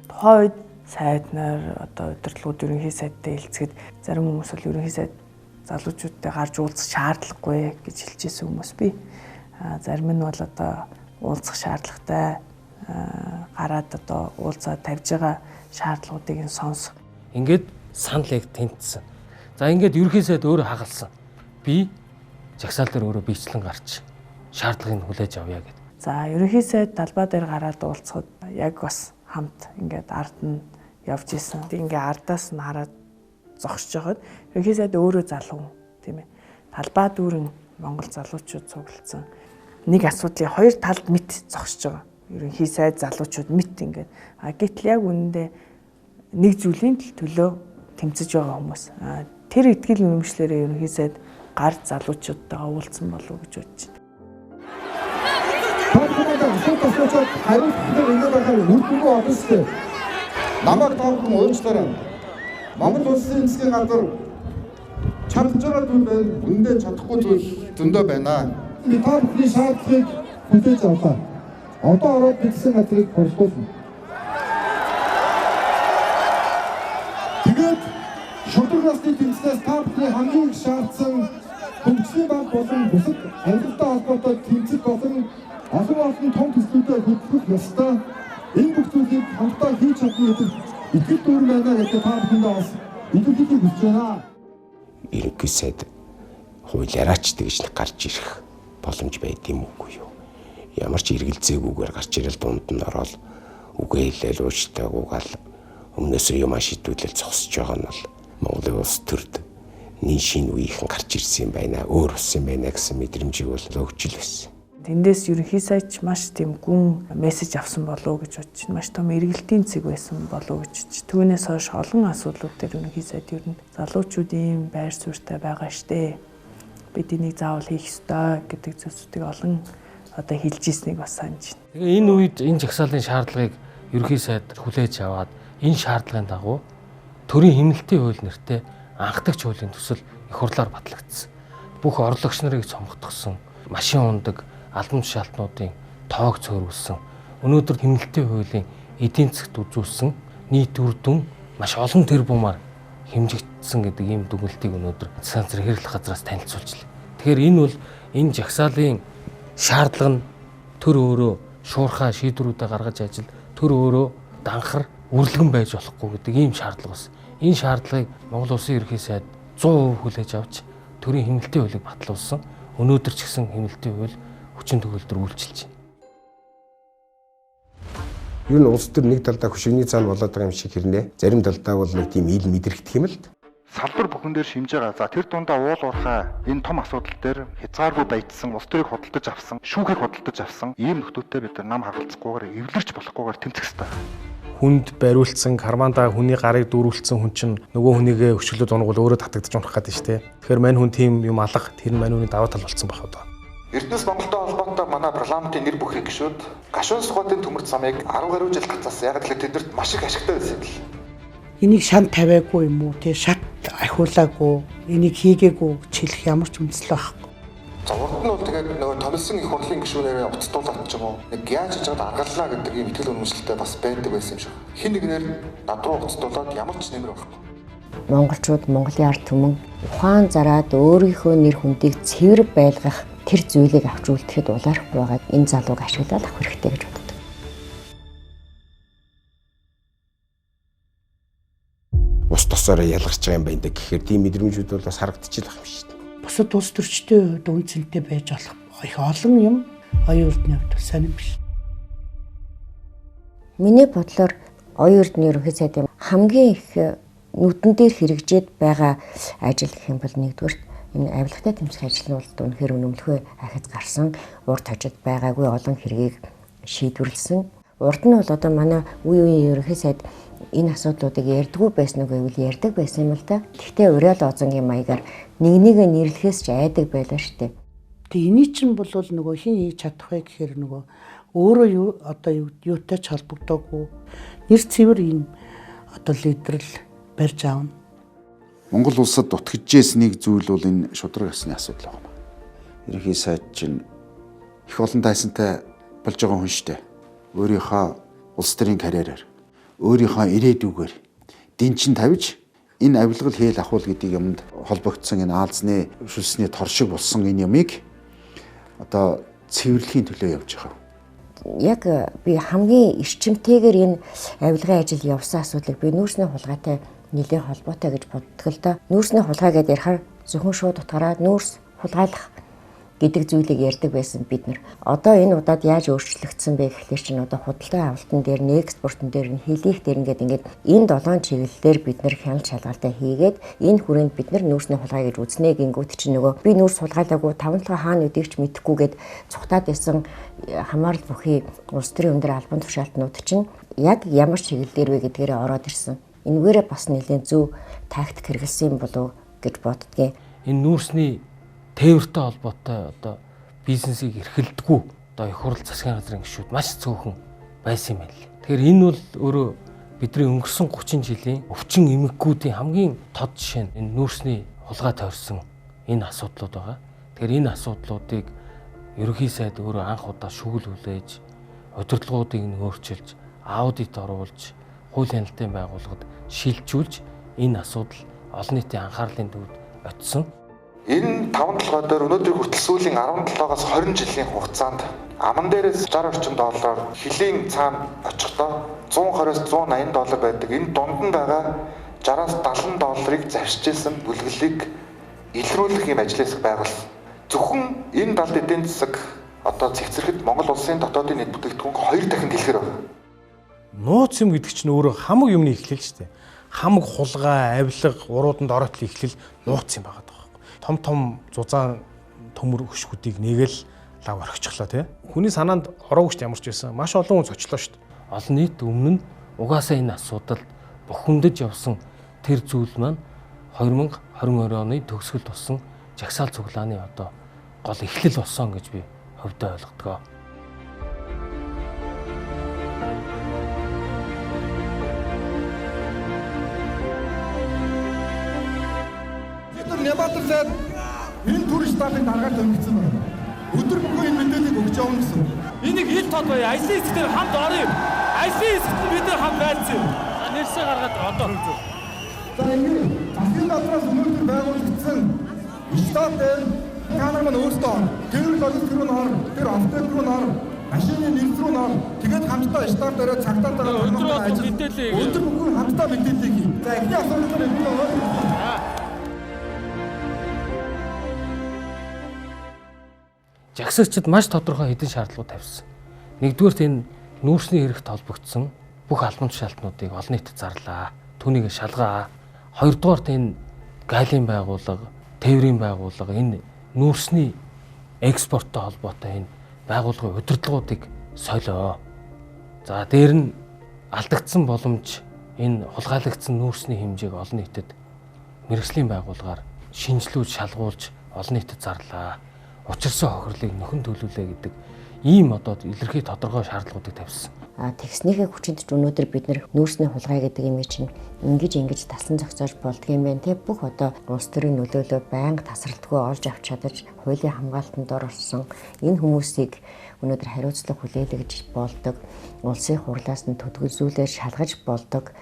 Тухайн үед сайд нар одоо удирдлагууд ерөнхий сайдтай хэлцгээд зарим хүмүүс бол ерөнхий сайд залуучуудтай гарч уулзах шаардлагагүй гэж хэлжсэн хүмүүс бий. Зарим нь бол одоо уулзах шаардлагатай гараад одоо уулзаад тавьж байгаа шаардлагуудыг нь сонсох. Ингээд саналыг тэнцсэн. За ингээд ерөнхий сайд өөрөө хагалсан. Би жагсаал дээр өөрөө бичлэн гарч шаардлагыг хүлээж авъя гэдэг. За ерөнхий сайд талбай дээр гараад уулзахад яг бас хамт ингээд ард нь явж исэн. Ингээ ардаас нь хараад зогсож байгаад ерөнхий сайд өөрөө залуу тийм ээ. Талбай дүүрэн Монгол залуучууд цуглдсан. Нэг асуудлын хоёр талд мэд зогсож байгаа. Ерөнхий сайд залуучууд мэд ингээд. Гэтэл яг үнэндээ нэг зүйлийн төлөө тэмцэж байгаа хүмүүс. Тэр итгэл үнэмшлэрээ ерөнхий сайд гар залуучуудтайгаа уулзсан болов уу гэж бодож байна. Намайг тавхан уйлчлаарай. Монгол Улсын засгийн газар чадж байгаа зүйл байна. Үндэ чадахгүй зүйл зөндөө байна. Би та бүхний шаардлагыг хүлээж авлаа. Одоо ороод бичсэн газрыг борлуулна. Тэгээд шудраг насны тэмцлээс та бүхний хамгийн их шаардсан хөгжлийн банк болон бусад амьдралтай холбоотой тэмцэл болон олон том төслүүдэд хөтлөх ёстой. Энэ бүх зүйлийг хамтдаа хийж чадна гэдэг итгэл дүүрэн байна гэдэг та бүхэндээ бас илэрхийлж хүсэж байна. Ерөнхий сайд хуулиараач тэгж нэг гарч ирэх боломж байд юм уугүй юу? Ямар ч эргэлзээгүйгээр гарч ирэл дунд нь ороод үгээ хэлээл ууштай гуйгаал өмнөөсөө юм шийдвэрлэл зогсож байгаа нь бол Монголын улс төрд нин шин үеийнхэн гарч ирсэн юм байна, өөр болсон юм байна гэсэн мэдрэмжийг бол өгчл байсан. Тэндээс ерөнхий сайд маш тийм гүн мессеж авсан болов уу гэж бодож байна. Маш том эргэлтийн цэг байсан болов уу гэж бодож. Түүнээс хойш олон асуудлууд дээр ерөнхий сайд ер нь залуучуудын байр суурьтай байгаа штэ. Бид энийг заавал хийх ёстой гэдэг зүйлсүүдийг олон одоо хэлж ирснийг бас санаж байна. Тэгээ энэ үед энэ жагсаалын шаардлагыг ерөнхий сайд хүлээж аваад энэ шаардлагын дагуу төрийн хэмнэлтийн хууль нэртэй анхдагч хуулийн төсөл их хурлаар батлагдсан. Бүх орлогч нарыг цомгтгсон, машин ундаг албан тушаалтнуудын тоог цөөрүүлсэн, өнөөдөр хэмнэлтийн хуулийн эдийн засгт үзүүлсэн нийт үр дүн маш олон тэрбумаар хэмжигдсэн гэдэг ийм дүгнэлтийг өнөөдөр засгийн газрын хэрэглэх газраас танилцуулжээ. Тэгэхээр энэ бол энэ жагсаалын шаардлага нь төр өөрөө шуурхай шийдвэрүүдээ гаргаж ажил, төр өөрөө данхар үрлэгэн байж болохгүй гэдэг ийм шаардлага бас. Энэ шаардлагыг Монгол Улсын ерөнхий сайд 100% хүлээж авч төрийн хэмнэлтийн хуулийг батлуулсан. Өнөөдөр ч гэсэн хэмнэлтийн хууль хүчин төгөлдөр үйлчилж байна. Юу н улс төр нэг талдаа хөшөөний цаана болоод байгаа юм шиг хэрнээ. Зарим талдаа бол нэг тийм ил мэдрэгдэх юм л. Салбар бүхэн дээр шимж байгаа. За тэр дундаа уул уурхай энэ том асуудал дээр хязгааргүй баяжсан, улс төрийг худалдаж авсан, шүүхийг худалдаж авсан ийм нөхдөөтэй бид нар нам хагалцахгүйгээр эвлэрч болохгүйгээр тэмцэх ёстой. Хүнд бариулсан кармандаа хүний гарыг дүүрүүлсэн хүн чинь нөгөө хүнийгээ өшгөлөд унгуул өөрөө татагдаж унах гэдэг шүү дээ. Тэгэхээр мань хүн тийм юм алга, тэр мань хүний даваа тал болсон байх одоо. Эрдэнэс Монголтой холбоотой манай парламентын нэр бүхий гишүүд гашуун сухатын төмөрт замыг 10 гаруй жил гацаас яг л тэдэрт маш их ашигтай байсан юм л. Энийг шанд тавиагүй юм уу? Тэ шат ахиулаагүй, энийг хийгээгүй гэж хэлэх ямар ч үндэслэл байхгүй. За урд нь бол тэгээд нөгөө томилсон их хурлын гишүүнээрээ уцтуулаад ч юм уу нэг яаж хийж байгаад аргаллаа гэдэг ийм итгэл үнэмшилтэй бас байдаг байсан юм шиг. Хин нэгнэр над руу уцтуулаад ямар ч нэмэр байхгүй. монголчууд Монголын ард түмэн ухаан зараад өөрийнхөө нэр хүндийг цэвэр байлгах тэр зүйлийг авч үлдэхэд улаарахгүй байгаа энэ залууг ашиглаад авах хэрэгтэй гэж боддог. Ус тосороо ялгарч байгаа юм байна да гэхээр тийм мэдрэмжүүд бол бас харагдчихлаа юм шүү дээ. Бусад улс төрчтэй хувьд үнцэнтэй байж болох их олон юм оюун эрдэнэ хувьд сайн юм биш. Миний бодлоор оюун эрдэнэ ерөнхий сайдын хамгийн их нүдэн дээр хэрэгжээд байгаа ажил гэх юм бол нэгдүгээр энэ авилгатай тэмцэх ажил нь бол үнэхээр өнөмлөхөө ахиж гарсан урд хожид байгаагүй олон хэргийг шийдвэрлсэн. Урд нь бол одоо манай үеийн ерөнхий сайд энэ асуудлуудыг ярьдаггүй байсан уу гэвэл ярьдаг байсан юм л да. Гэхдээ уриал озонгийн маягаар нэг нэрлэхээс ч айдаг байлаа шүү дээ. Тэгээ эний чинь бол нөгөө хин хийж чадах вэ гэхээр нөгөө өөрөө одоо юутай ч холбогдоогүй нэр цэвэр юм одоо лидерл барьж аавна. Монгол улсад дутгижээс нэг зүйл бол энэ шудраг ёсны асуудал байна. Ерөнхий сайд чинь их олон тайсантай болж байгаа хүн шүү дээ. Өөрийнхөө улс төрийн карьераар, өөрийнхөө ирээдүгээр дэнчин тавьж энэ авилгал хээл ахуул гэдэг юмд холбогдсон энэ аалзны шүлсний тор шиг болсон энэ юмыг одоо цэвэрлэхийн төлөө явж байгаа. Яг би хамгийн эрчимтэйгээр энэ авилгын ажил явсан асуудлыг би нүүрсний хулгайтай нэлээд холбоотой гэж боддог л да. Нүүрсний хулгай гэдээ ярихаар зөвхөн шууд утгаараа нүүрс хулгайлах гэдэг зүйлийг ярьдаг байсан бид нар. Одоо энэ удаад яаж өөрчлөгдсөн бэ гэхлээр чинь одоо худалдан авалтан дээр, экспортын дээр, хилийх дээр ингээд энэ 7 чиглэлээр бид нар хяналт шалгалтаа хийгээд энэ хүрээнд бид нар нүүрсний хулгай гэж үзнэ гингүүт чинь нөгөө би нүүрс хулгайлаагүй 5 хаана үдийг ч мэдэхгүйгээд цухтаад байсан хамаарал бүхий улс төрийн өндөр албан тушаалтнууд чинь яг ямар чиглэлээр вэ гэдгээрээ ороод ирсэн. Энэгээрээ бас нэлээд зөв тактик хэрэгэлсэн болов гэж боддгийн. Энэ нүүрсний тээвэртэй холбоотой одоо бизнесийг эрхэлдэггүй одоо их хурл засгийн газрын гишүүд маш цөөхөн байсан юм байна лээ. Тэгэхээр энэ бол өөрөө бидний өнгөрсөн 30 жилийн өвчин эмэггүүдийн хамгийн тод жишээ нь энэ нүүрсний хулгай тойрсон энэ асуудлууд байгаа. Тэгэхээр энэ асуудлуудыг ерөнхий сайд өөрөө анх удаа шүүл хүлээж, удирдлагуудыг өөрчилж, аудит оруулж, хууль хяналтын байгууллагад шилжүүлж энэ асуудал олон нийтийн анхаарлын төвд очисон. Энэ 5 толгой дээр өнөөдөр хүртэл сүүлийн 17-аас 20 жилийн хугацаанд аман дээрээс 60 орчим доллараар хилийн цаана очихдоо 120-аас 180 доллар байдаг. Энэ дунд нь байгаа 60-аас 70 долларыг зарчижсэн бүлгэлийг илрүүлэх юм ажлаас байгуулсан. Зөвхөн энэ далд эдийн засаг одоо цэгцэрэхэд Монгол улсын дотоодын нийт бүтээгдэхүүн 2 дахин дэлгэр байна. Нууц юм гэдэг чинь өөрөө хамаг юмны эхлэл шүү дээ. Хамаг хулгай, авилга, урууданд ороотлын эхлэл нууц юм байгаа. Том зузаан төмөр хөшгүүдийг нэгэл лав орхичихлоо тий. Хүний санаанд ороогүй ч ямар ч байсан. Маш олон хүн цочлоо шүү дээ. Олон нийт өмнө нь угаасаа энэ асуудалд бухимдаж явсан тэр зүйл маань 2022 оны төгсгөлд болсон жагсаал цуглааны одоо гол эхлэл болсон гэж би хувьдаа ойлгодгоо. Нябатар сайд энэ түр штабын даргаар томигдсон байна. Өдөр бүхэн энэ мэдээллийг өгч явна гэсэн. Энийг хил тод бай. Айсын хэсгээр хамт орё. Айсын хэсэгт бид нар хамт байцсан. Нэрсээ гаргаад одоо. За энэ засгийн газраас өнөөдөр байгуулагдсан штабын танаар маань өөрсдөө тэр логистик руу нор, тэр автомобиль руу нор, машины нэмс рүү нор. Тэгээд хамтдаа штаб дээр цагтаа дараа өдөр бүхэн хамтдаа мэдээллийг хий. За эхний асуултаар энэ Жагсагчид маш тодорхой хэдэн шаардлагууд тавьсан. Нэгдүгээрт энэ нүүрсний хэрэгт холбогдсон бүх албан тушаалтнуудыг олон нийтэд зарлаа. Түүнийг шалгаа. Хоёрдугаарт энэ гайлын байгууллага, тээврийн байгууллага энэ нүүрсний экспорттой холбоотой энэ байгууллагын удирдлагуудыг солио. За дээр нь алдагдсан боломж энэ хулгайлагдсан нүүрсний хэмжээг олон нийтэд мэргэжлийн байгууллагаар шинжилүүлж шалгуулж олон нийтэд зарлаа. Учирсан хохирлыг нөхөн төлүүлээ гэдэг ийм одоо илэрхий тодорхой шаардлагуудыг тавьсан. Тэгснийхээ хүчинд ч өнөөдөр бид нар нүүрсний хулгай гэдэг юм чинь ингэж тасан зохицож болдгийм байх те бүх одоо улс төрийн нөлөөлөө байнга тасралтгүй олж авч чадаж хуулийн хамгаалтанд орсон энэ хүмүүсийг өнөөдөр хариуцлага хүлээлгэж болдог улсын хурлаас нь төдгөлзүүлээд шалгаж болдог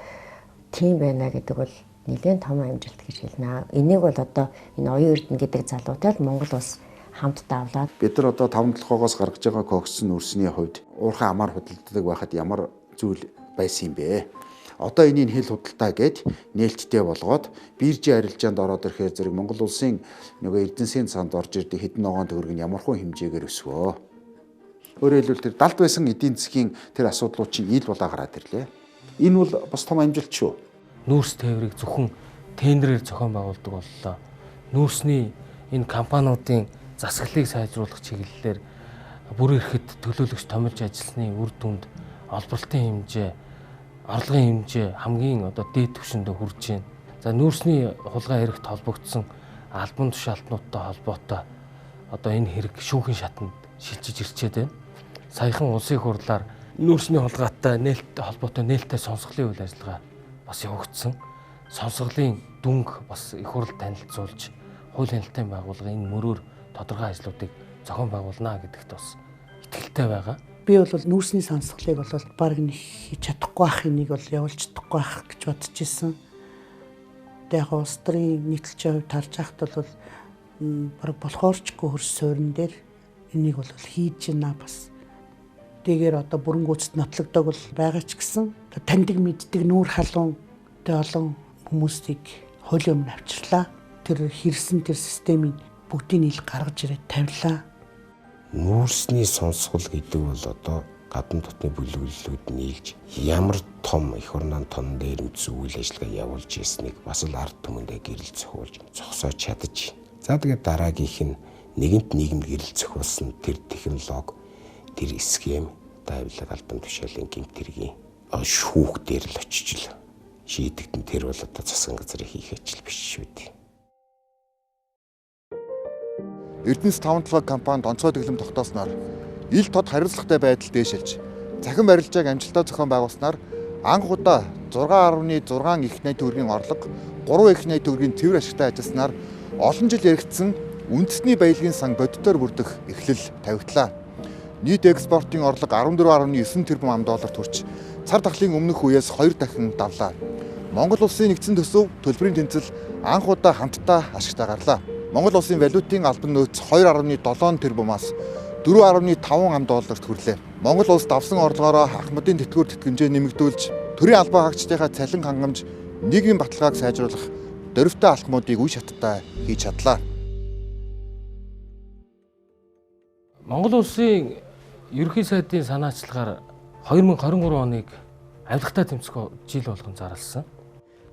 тийм байна гэдэг бол нэлээд том амжилт гэж хэлнэ. Энийг бол одоо энэ оюун эрдэнэ гэдэг залуутай л Монгол улс хамтдаа авлаад бид нар одоо 5 толгоогоос гаргаж байгаа коксын үрсний хувьд уурхай амаар худалдадаг байхад ямар зүйл байсан юм бэ? Одоо энийг хэл худалдаа гэд нээлттэй болгоод биржийн арилжаанд ороод ирэхээр зэрэг Монгол улсын нөгөө эрдэнэсийн цаанд орж ирдэг хэдэн ногоон төгрөг нь ямархуу хэмжээгээр өсвөө. Өөрөөр хэлбэл тэр далд байсан эдийн засгийн тэр асуудлууд чинь ил болоо гараад ирлээ. Энэ бол бас том амжилт шүү. Нүүрс тээврийг зөвхөн тендерээр зохион байгуулдаг боллоо. Нүүрсний энэ компаниудын засаглалыг сайжруулах чиглэлээр бүр ирэхэд төлөөлөгч томилж ажилласны үр дүнд олборлтын хэмжээ, орлогын хэмжээ хамгийн одоо дээд түвшинд хүрж байна. За нүүрсний хулгай хэрэгт холбогдсон албан тушаалтнуудтай холбоотой одоо энэ хэрэг шүүхийн шатанд шилжиж ирчээд байна. Саяхан улсын хурлаар нүүрсний хулгайтай холбоотой нээлттэй сонсголын үйл ажиллагаа бас явагдсан. Сонсголын дүнг бас их хурл танилцуулж, хууль хяналтын байгууллага энэ мөрөөр тодорхой ажлуудыг зохион байгуулна гэдэгт бас итгэлтэй байгаа. Би бол нүүрсний сонсголыг бол баг нэг хийж чадахгүй ах энийг бол явуулж чадахгүй ах гэж бодож ирсэн. Тэгээ яг улс төрийн нийтлэлчийн хувьд харж байхад бол баг болохоорчгүй хөрс суурин дээр энийг бол хийж байна бас. Тэгээр одоо бүрэнгүүцэд нотлогдог бол байгаа ч гэсэн таньдаг мэддэг нүүр халуун тэ олон хүмүүсийг хуулийн өмнө авчирлаа. Тэр хэрсэн тэр системийг бүгдийг ил гаргаж ирээд тавилаа. Нүүрсний сонсгол гэдэг бол одоо гадна дотны бүлэглэлүүд нийлж ямар том их орнын тон дээр үйл ажиллагаа явуулж ирснийг бас л ард түмэндээ гэрэл зохиулж зогсоож чадаж. За тэгээд дараагийнх нь нэгэнт нийгэмд гэрэл зохиулсан тэр технологи, тэр схем тавилаг албан тушаалын гэмтэргийн шүүх дээр л очиж л шийдэгдэн тэр бол одоо засгийн газрын хийх ажил биш шүү дээ. Эрдэнэс 5 толгой компанид онцгой дэглэм тогтоосноор ил тод хариуцлагатай байдал дээшилж цахим барилжааг амжилттай зохион байгуулснаар анх удаа 6.6 их найт төгрөгийн орлого, 3 их найт төгрөгийн цэвэр ашигтай ажилласнаар олон жил яригдсан үндэсний баялагын сан бодитоор бүрдэх эхлэл тавигдлаа. Нийт экспортын орлого 14.9 тэрбум ам.долларт хүрч цар тахлын өмнөх үеэс 2 дахин давлаа. Монгол улсын нэгдсэн төсөв төлбөрийн тэнцэл анх удаа хамтдаа ашигтай гарлаа. Монгол улсын валютын албан нөөц 2.7 тэрбумаас 4.5 ам.долларт хүрлээ. Монгол улс давсан орлогоороо ахмадын тэтгэвэр тэтгэмжээ нэмэгдүүлж, төрийн албан хаагчдынхаа цалин хангамж, нийгмийн баталгааг сайжруулах дөрвтэй алхмуудыг үе шаттай хийж чадлаа. Монгол улсын ерөнхий сайдын санаачлагаар 2023 оныг авилгатай тэмцэх жил болгон зарласан.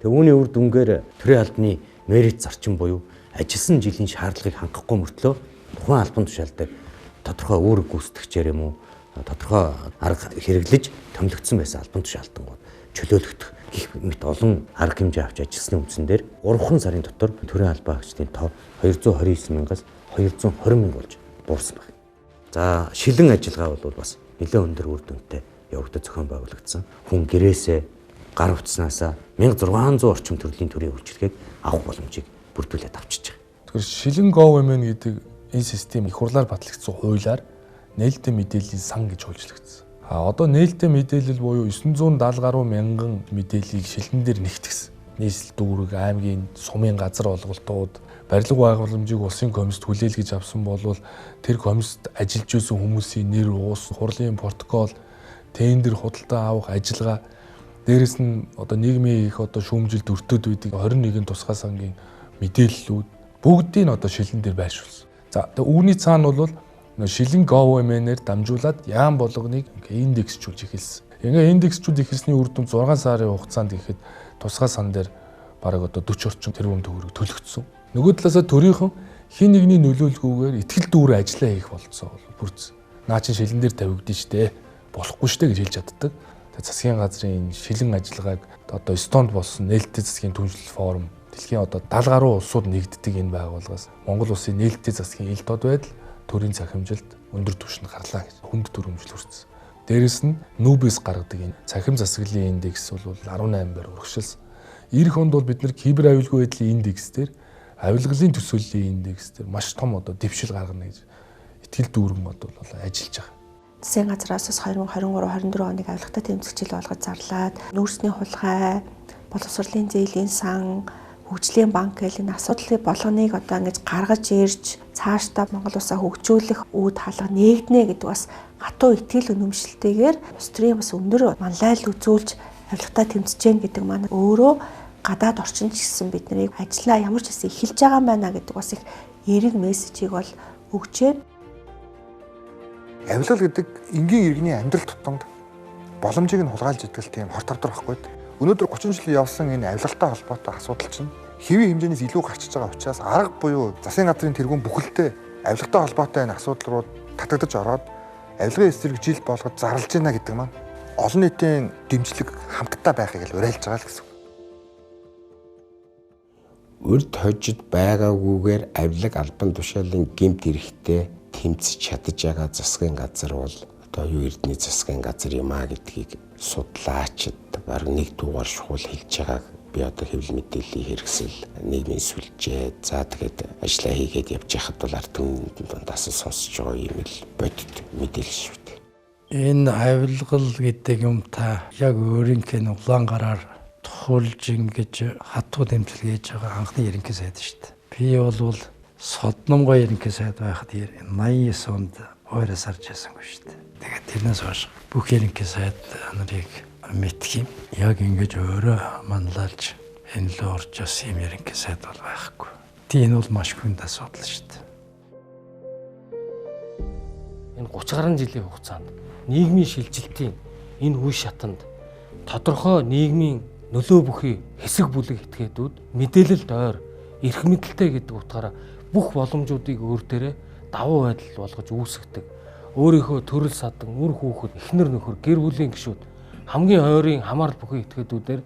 Үүний үр дүнгээр төрийн албаны мерит зарчим буюу ажилласан жилийн шаардлагыг хангахгүй мөртлөө тухайн албан тушаал дээр тодорхой үүрэг гүйцэтгэгчээр юм уу тодорхой арга хэрэглэж томилогдсон байсан албан тушаалтангууд чөлөөлөгдөх гэх мэт олон арга хэмжээ авч ажилласны үндсэн дээр 3 сарын дотор төрийн албан хаагчдын тоо 229 мянгаас 220 мянга болж буурсан байна. За шилэн ажиллагаа бол бас нэлээд өндөр үр дүнтэй явагдаж зохион байгуулагдсан. Хүн гэрээсээ гар утснаасаа 1600 орчим төрлийн төрийн үйлчилгээг авах боломжийг бүрдүүлээд авчиж байгаа. Тэгэхээр шилэн GovMN гэдэг энэ систем их хурлаар батлагдсан хуулиар нээлттэй мэдээллийн сан гэж хуульчлагдсан. Одоо нээлттэй мэдээлэл буюу 970 гаруй мянган мэдээллийг шилэн дээр нэгтгэсэн. Нийслэл дүүрэг, аймгийн сумын газар олголтууд, барилга байгууламжийг улсын комист хүлээлгэж авсан болвол тэр комист ажиллаж байсан хүмүүсийн нэр, уус, хурлын протокол, тендер худалдаа авах ажиллагаа, дээрэс нь одоо нийгмийн их одоо шүүмжилт өртөд байдаг 21 тусгай сангийн мэдээллүүд бүгдийг нь одоо шилэн дээр байршуулсан. За тэгээ үүний цаана бол шилэн GovMN-ээр дамжуулаад яам болгоныг индексчүүлж эхэлсэн. Ингээ индексчүүд эхэлсний үр дүн 6 сарын хугацаанд ихэд тусгай сан дээр бараг одоо 40 орчим тэрбум төгрөг төлөгдсөн. Нөгөө талаасаа төрийнхэн хин нэгний нөлөөлгүйгээр итгэл дүүрэн ажиллаа хийх болцоо бүрдсэн. Наа чин шилэн дээр тавигдсан штэ. Болохгүй штэ гэж хэлж чаддаг. Тэгээ засгийн газрын шилэн ажиллагааг одоо Эстонд болсон нээлттэй засгийн түншлэл форум дэлхийн одоо 70 гаруй улсууд нэгддэг энэ байгууллагаас Монгол улсын нээлттэй засгийн ил тод байдал төрийн цахимжилт өндөр түвшинд гарлаа гэж хүнд төрөмжл хүрсэн. Дээрэс нь Нүбэс гаргадаг энэ цахим засаглалын индекс бол 18-аар урагшилсан. Ирэх онд бол бид нар кибер аюулгүй байдлын индекс дээр авилгалын төсөөллийн индекс дээр маш том одоо дэвшил гаргана гэж итгэл дүүрэн бол ажиллаж байгаа. Засгийн газраас 2023-24 оныг авилгатай тэмцэх жил болгож зарлаад нүүрсний хулгай, боловсролын зээлийн сан, хөгжлийн банк гэх энэ асуудлын болгоныг одоо ингэж гаргаж ирж цаашдаа Монгол улсаа хөгжүүлэх үүд хаалга нээгднэ гэдэг бас хатуу итгэл үнэмшилтэйгээр улс төрийн бас өндөр манлайл үзүүлж авилгатаа тэмцэж гэн гэдэг маань өөрөө гадаад орчинд ч гэсэн биднийг ажиллаа ямар ч хэсэг эхэлж байгаа юм байна гэдэг бас их эерэг мессежийг бол өгч байна. Авилгал гэдэг энгийн иргэний амьдрал тутамд боломжийг нь хулгайлж идэл тийм хорт тавдар байхгүй. Өнөөдөр 30 жил явсан энэ авилгалтай холбоотой асуудал чинь хэвийн хэмжээнээс илүү гарчиж байгаа учраас арга буюу засгийн газрын тэргүүн бүхэлдээ авилгатай холбоотой энэ асуудал руу татагдаж ороод авилгын эсрэг жил болгож зарлж байна гэдэг маань олон нийтийн дэмжлэг хамтдаа байхыг л уриалж байгаа л гэсэн. Урд хожид байгаагүйгээр авилга албан тушаалын гэмт эрэхтэй тэмцэж чадаж байгаа засгийн газар бол одоо юу эрдэнэ засгийн газар юм а гэдгийг судлаачид баг нэг дугаар шугал хэлж байгааг би одоо хэвлэл мэдээллийн хэрэгсэл нийгмийн сүлжээ за тэгээд ажиллаа хийгээд явж байхад бол ард түмний дундаас сонсож байгаа юм л бодит мэдээлэл шүү дээ. Энэ авилгал гэдэг юм та яг өөрийнхөө улаангараар тохиолж ингэж хатуу дэмжлэг хийж байгаа анхны ерөнхий сайд шүү дээ. Би бол Содномгой ерөнхий сайд байхад 89 онд ойроо сарж ясангүй шүү дээ. Тэгээд тэрнээс хойш бүх ерөнхий сайд нарыг мэдх юм. Яг ингэж өөрөө манлайлж энэ л орж ас юм ерөнхий сайд бол байхгүй. Тийм бол маш хүнд асуудал шүү дээ. Энэ 30 гаруй жилийн хугацаанд нийгмийн шилжилтийн энэ үе шатанд тодорхой нийгмийн нөлөө бүхий хэсэг бүлэг этгээдүүд мэдээлэлд ойр эрх мэдэлтэй гэдэг утгаараа бүх боломжуудыг өөр дээрээ давуу байдал болгож үүсгдэг. Өөрийнхөө төрөл садан, үр хүүхэд, эхнэр нөхөр, гэр бүлийн гишүүд хамгийн ойрын хамаарал бүхий этгээдүүдээр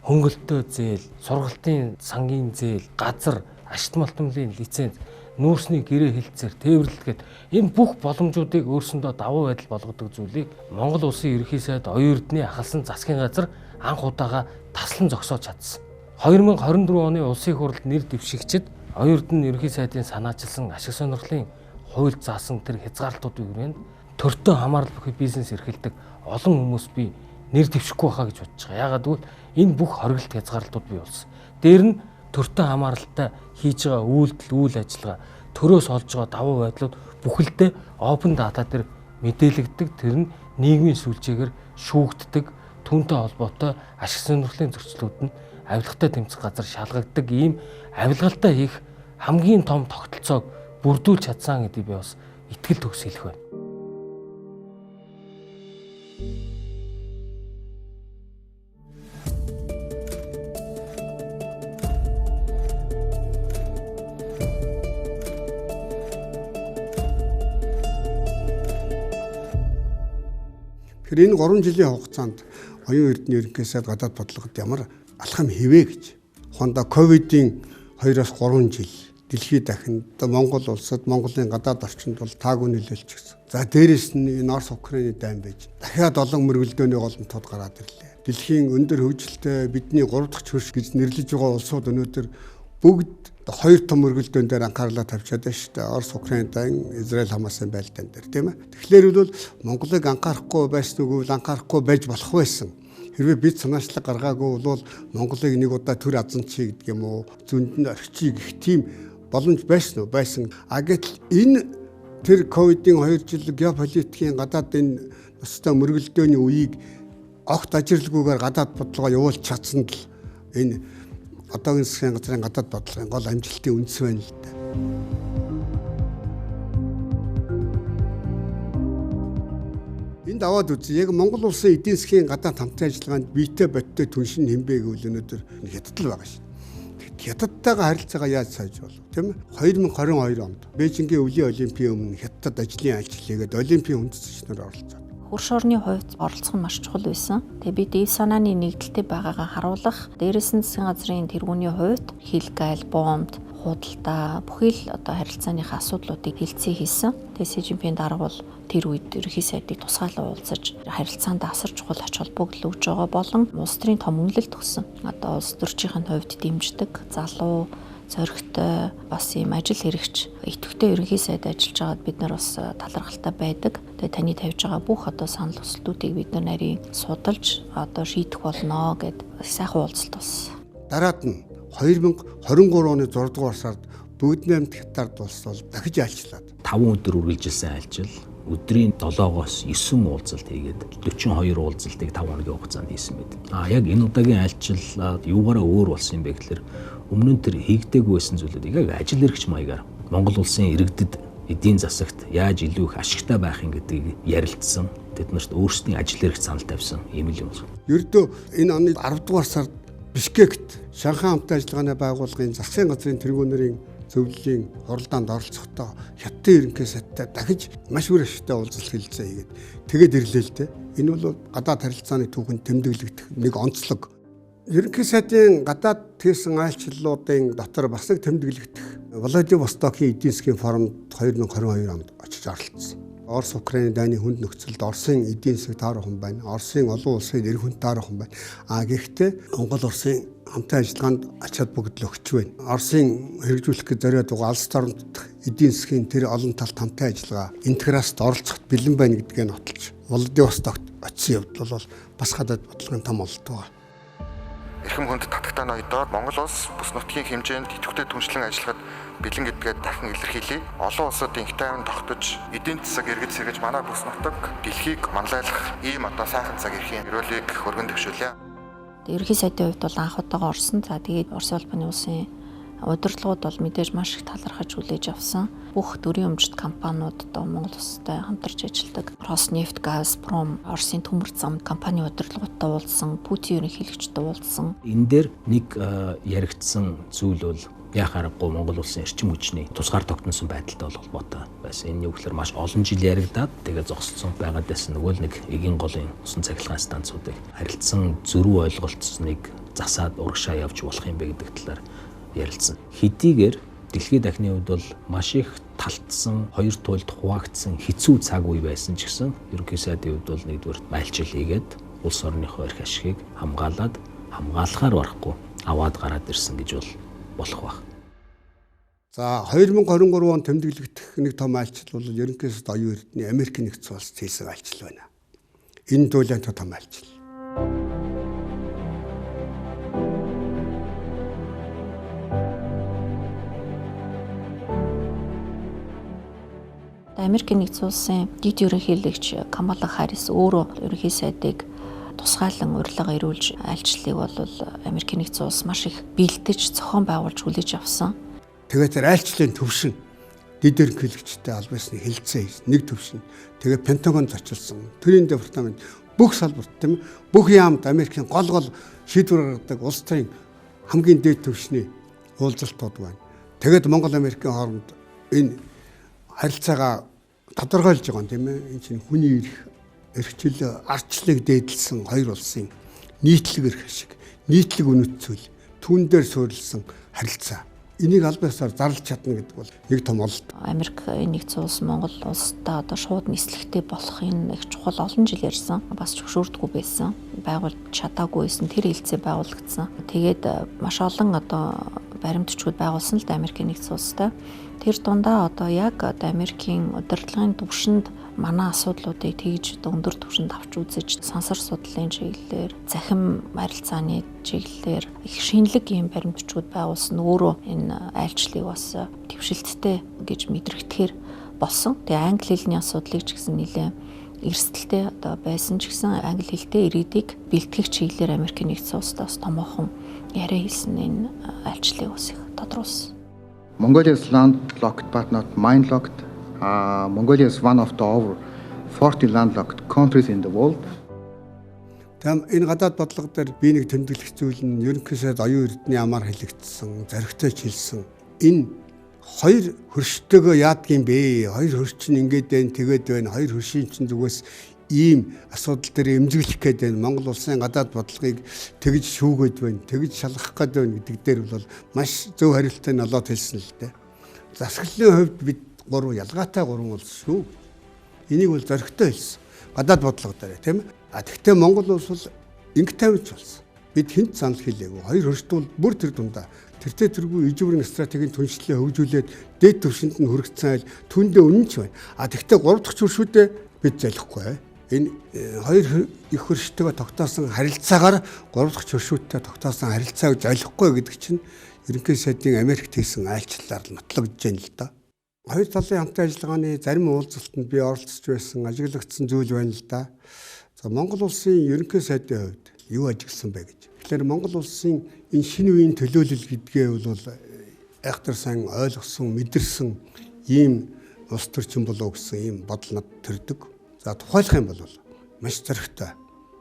хөнгөлтөө зээл, сургалтын сангийн зээл, газар, ашигт малтмлын лиценз, нүүрсний гэрээ хэлцээр тээвэрлэлгээд энэ бүх боломжуудыг өөрсөндөө давуу байдал болгодог зүйлийг Монгол улсын ерөнхий сайд оюун эрдэнэ ахалсан засгийн газар анх удаага таслан зогсоож чадсан. 2024 оны улсын хурлд нэр дэвшигчид оюун эрдэнэ ерөнхий сайдын санаачилсан ашиг сонирхлын хууль заасан тэр хязгаарлалтуудын хүрээнд төртөө хамаарал бүхий бизнес эрхэлдэг олон хүмүүс би нэр дэвшихгүй байхаа гэж бодож байгаа. Яагаад гэвэл энэ бүх хоригдолт хязгаарлалтууд бий болсон. Дээр нь төртөө хамааралтай хийж байгаа үйлдэл, үйл ажиллагаа, төрөөс олж байгаа давуу байдлууд бүхэлдээ open data дээр мэдээлэгддэг. Тэр нь нийгмийн сүлжээгээр шүүгддэг, түүнтэй холбоотой ашиг сонирхлын зөрчлүүд нь авилгатай тэмцэх газар шалгагддаг ийм авилгалтай хийх хамгийн том тогтолцоог бүрдүүлж чадсан гэдгийг би бас итгэл төгс хэлэх байна. Тэгэхээр энэ 3 жилийн хугацаанд оюун эрдэнэ ерөнхий сайд гадаад бодлогод ямар алхам хийвэ гэж. Хондоо ковидын 2-3 жил дэлхийд дахин Монгол улсад Монголын гадаад орчинд бол таагүй нөлөөлж гисэн. За дээрэс нь энэ Орос Украины дайн байж дахиад олон мөргөлдөөний голомтод гараад ирлээ. Дэлхийн өндөр хөгжилтэй бидний 3 дахь хөрш гэж нэрлэж байгаа улсууд өнөөдөр бүгд 2 том мөргөлдөөн дээр анхаарлаа тавьчаад байна шүү дээ. Орос Украины дайн, Израиль Хамасын байлдаан дээр тийм ээ. Тэгэхээр бол Монголыг анхаарахгүй байсан үгүй анхаарахгүй байж болох байсан. Хэрвээ бид санаачлаг гаргаагүй бол Монголыг нэг удаа төр азан чи гэдэг юм уу зүүнд нь орхичиг гэх тийм боломж байсан уу? Байсан. А гэтэл энэ тэр ковидын 2 жил геополитикийн гадаад энэ өстой мөргөлдөөний үеийг огт ажирлгүйгээр гадаад бодлогоо явуулж чадсанд л энэ одоогийн засгийн газрын гадаад бодлогын гол амжилтын үндэс байна л да. Энд аваад үзье. Яг Монгол улсын эдийн засгийн гадаад хамтын ажиллагаанд биетэй бодтой түншин хэмбэ гэвэл өнөөдөр хятад л байгаа шүү. Хятадтайгаа харилцаагаа яаж сайж болов тийм ээ? 2022 онд Бээжингийн өвлийн олимпийн өмнө Хятадд ажлын ажил хийгээд олимпийн үндэслэгчнэр оролцоод хөрш орны хувьд оролцох нь маш чухал байсан. Тэгээ бид ив санааны нэгдэлтэй байгаагаа харуулах, дээрээс нь засгийн газрын тэргүүний хувьд хилгайл, бомб, худалдаа бүхий л одоо харилцааныхаа асуудлуудыг хэлцээ хийсэн. Тэгээ Си Жинпин дарга бол тэр үед ерөнхий сайдыг тусгаалan уулзаж харилцаанд асар чухал ач холбогдол өгж байгаа болон улс төрийн том үнэлэлт өгсөн. Одоо улс төрчийн хувьд дэмждэг залуу зоригтой бас ийм ажил хэрэгч идэвхтэй ерөнхий сайд ажиллаж байгаад бид нар бас талархалтай байдаг. Тэгээ таны тавьж байгаа бүх одоо санал хүсэлтүүдийг бид нар нарийн судалж одоо шийдэх болно гэд сайхан уулзалт болсон. Дараад нь 2023 оны 6 дугаар сард Бүгднэмт Хятад улс бол дахиж айлчлаад 5 өдөр үргэлжилсэн айлчил өдрийн 7-оос 9 уулзалт хийгээд 42 уулзалтыг 5 хоногийн хугацаанд хийсэн байд. Яг энэ удаагийн айлчил юугаараа өөр болсон юм бэ гэхээр өмнө нь тэр хийгдээгүй байсан зүйлүүдийг яг ажил хэрэгч маягаар Монгол улсын иргэдэд эдийн засагт яаж илүү их ашигтай байх юм гэдгийг ярилцсан. Тэднэрт өөрсдийн ажил хэрэгч санал тавьсан юм л юм. Ердөө энэ оны 10 дугаар сард Бишкект Шанхай хамтын ажиллагааны байгууллагын засгийн газрын тэргүүнэрийн зөвлөлийн хуралдаанд оролцохдоо Хятадын ерөнхий сайдтай дахиж маш үр ашигтай уулзалт хэлэлцээ хийгээд тэгээд ирлээ л дээ. Энэ бол гадаад харилцааны түүхэнд тэмдэглэгдэх нэг онцлог. Ерөнхий сайдын гадаад хийсэн айлчлалуудын дотор бас нэг тэмдэглэгдэх Владивостокийн эдийн засгийн форумд 2022 онд очиж оролцсон. Орос Украины дайны хүнд нөхцөлд Оросын эдийн засаг таарах хүн байна. Оросын олон улсын нэр хүнд таарах хүн байна. Гэхдээ Монгол Оросын хамтын ажиллагаанд ач холбогдол өгч байна. Оросын хэрэгжүүлэх гэж зориод байгаа алс орнд эдийн засгийн тэр олон талт хамтын ажиллагаа интеграст оролцоход бэлэн байна гэдгээ нотолж Владивостокт очисон явдал бол бас гадаад бодлогын том олддог байна. Эрхэм хүнд татагтай ноёдоор Монгол улс бүс нутгийн хэмжээнд идэвхтэй түншлэн ажиллахад бэлэн гэдгээ дахин илэрхийлье. Олон улсад инхтайван тогтож эдийн засаг эргэж сэргэж манай бүс нутаг дэлхийг манлайлах ийм одоо сайхан цаг эрхийн өрөөлийг хөргөн төвшүүлье. Ерөнхий сайдын хувьд бол анх удаага орсон. За тэгээд Орос улбаны улсын удирдлагууд бол мэдээж маш их талархаж хүлээж авсан. Бүх төрийн өмчт компаниуд одоо Монгол улстай хамтарч ажилладаг. Роснефть, Газпром, Оросын төмөр зам компани удирдлагуудтай уулзсан, Путин ерөнхийлөгчтэй уулзсан. Энэ дээр нэг яригдсан зүйл бол яхаарахгүй Монгол улсын эрчим хүчний тусгаар тогтносон байдалтай холбоотой байсан. Энэ юу гэхээр маш олон жил яригадаад тэгээ зогсолцсон байгаад байсан. Нөгөө л нэг эгийн голын усан цахилгаан станцуудыг харилцсан зөрүү ойлголцсныг засаад урагшаа явж болох юм бэ гэдэг талаар ярилцсан. Хэдийгээр дэлхийн дахны хувьд бол маш их талтсан, хоёр туйлд хуваагдсан хэцүү цаг үе байсан ч гэсэн ерөнхий сайдын хувьд бол нэгдүгээр майлчил хийгээд улс орныхоо эрх ашигыг хамгаалаад хамгаалахаар барахгүй аваад гараад ирсэн гэж болох баг. За 2023 он тэмдэглэгдэх нэг том айлчлал бол ерөнхий сайд оюун эрдэнэ Америк нэгдсэн улсад хийсэн айлчлал байна. Энэ зүйлийн том айлчлал. Америк нэгдсэн улсын дэд ерөнхийлөгч Камала Харрис өөрөө ерөнхий сайдыг тусгайлан урилга ирүүлж айлчлалыг бол Америк нэгдсэн улс маш их бэлдэж зохион байгуулж хүлээж авсан. Тэгээд тэр айлчлалын төвшин дэд ерөнхийлөгчтэй аль биесний хэлэлцээ хийсэн нэг төвшин. Тэгээд Пентагон зочилсон. Төрийн департамент бүх салбарт тийм бүх яамд Америкийн гол шийдвэр гаргадаг улс төрийн хамгийн дээд төвшний уулзалтууд байна. Тэгээд Монгол Америкийн хооронд энэ харилцаагаа тодорхойлж байгаа юм тийм ээ. Энэ чинь хүний эрхчлэл ардчлалыг дээдлсэн хоёр улсын нийтлэг эрх ашиг, нийтлэг үнэт зүйл, түүн дээр суурилсан харилцаа. Энийг аль биесээр зарлж чадна гэдэг бол нэг том олд. Америк нэгдсэн улс Монгол улстай одоо шууд нислэгтэй болохын их чухал олон жил ярьсан. Бас зөвшөөрдөггүй байсан. Байгуулж чадаагүй байсан. Тэр хэлцээ байгуулагдсан. Тэгээд маш олон одоо баримтчууд байгуулсан л да Америк нэгдсэн улстай. Тэр дундаа одоо яг Америкийн удирдлагын түвшинд манай асуудлуудыг тэгж өндөр түвшинд авч үзэж сансар судлалын чиглэлээр, захим харилцааны чиглэлээр их шинэлэг юм баримтчууд байгуулсан. Өөрөө энэ айлчлалыг бас твшилттэй гэж мэдрэгдэхээр болсон. Тэгээ англи хэлний асуудлыг ч гэсэн нэлээ эрсдэлтэй одоо байсан ч гэсэн англи хэлтэй ирээдийг бэлтгэх чиглэлээр Америк нэгдсэн улсаас томоохон яриа хийсэн энэ айлчлалыг бас их тодруулсан. Mongolia is landlocked but not mine-locked. Mongolia is one of the over 40 landlocked countries in the world. Тэм энэ гадаад бодлого дээр би нэг тэмдэглэх зүйл нь ерөнхий сайд оюун эрдэнэ ямар хэлэгдсэн, зоригтой хэлсэн. Энэ хоёр хөрштэйгөө яадгийн бэ? Хоёр хөрш чинь ингээд байна, тэгээд байна. Хоёр хөршийн чинь зүгээс ийм асуудал дээр эмзэглэх гээд байна. Монгол улсын гадаад бодлогыг тэгж шүүгээд байна, тэгж шалгах гээд байна гэдэг дээр бол маш зөв хариултыг олоод хэлсэн л дээ. Засаглалын хувьд бид ялгаатай гурван улс шүү. Энийг бол зоригтой хэлсэн. Гадаад бодлого дээр тийм ээ. Тэгвэл Монгол улс бол инх тавьж болсон. Бид хинт санал хэлээгүй. Хоёр хөршт бол бүр тэр дундаа тэртээ тэргүй ижүүрийн стратегийн түншлэлээ хөгжүүлээд дээд түвшинд нь хүрэгдсэн айл түүндээ үнэн ч байна. Тэгвэл 3 дахь чүршүүдээ бид залихгүй. Энэ хоёр их хөрштэйгээ тогтоосон харилцаагаар 3 дахь чөшүүттэй тогтоосон харилцааг залихгүй гэдэг чинь ерөнхий сайдын Америкт хийсэн айлчлалаар л нотлогдож байна л да. Хоёр талын хамтын ажиллагааны зарим уулзалтанд би оролцож байсан, ажиглагдсан зүйл байна л да. За Монгол улсын ерөнхий сайдын хувьд юу ажигласан бэ гэж. Тэгэхээр Монгол улсын энэ шинэ үеийн төлөөлөл гэдгээ бол айхтар сайн ойлгосон, мэдэрсэн ийм улс төрчин болов гэсэн ийм бодол над төрдөг. За тухайлах юм бол маш зоригтой.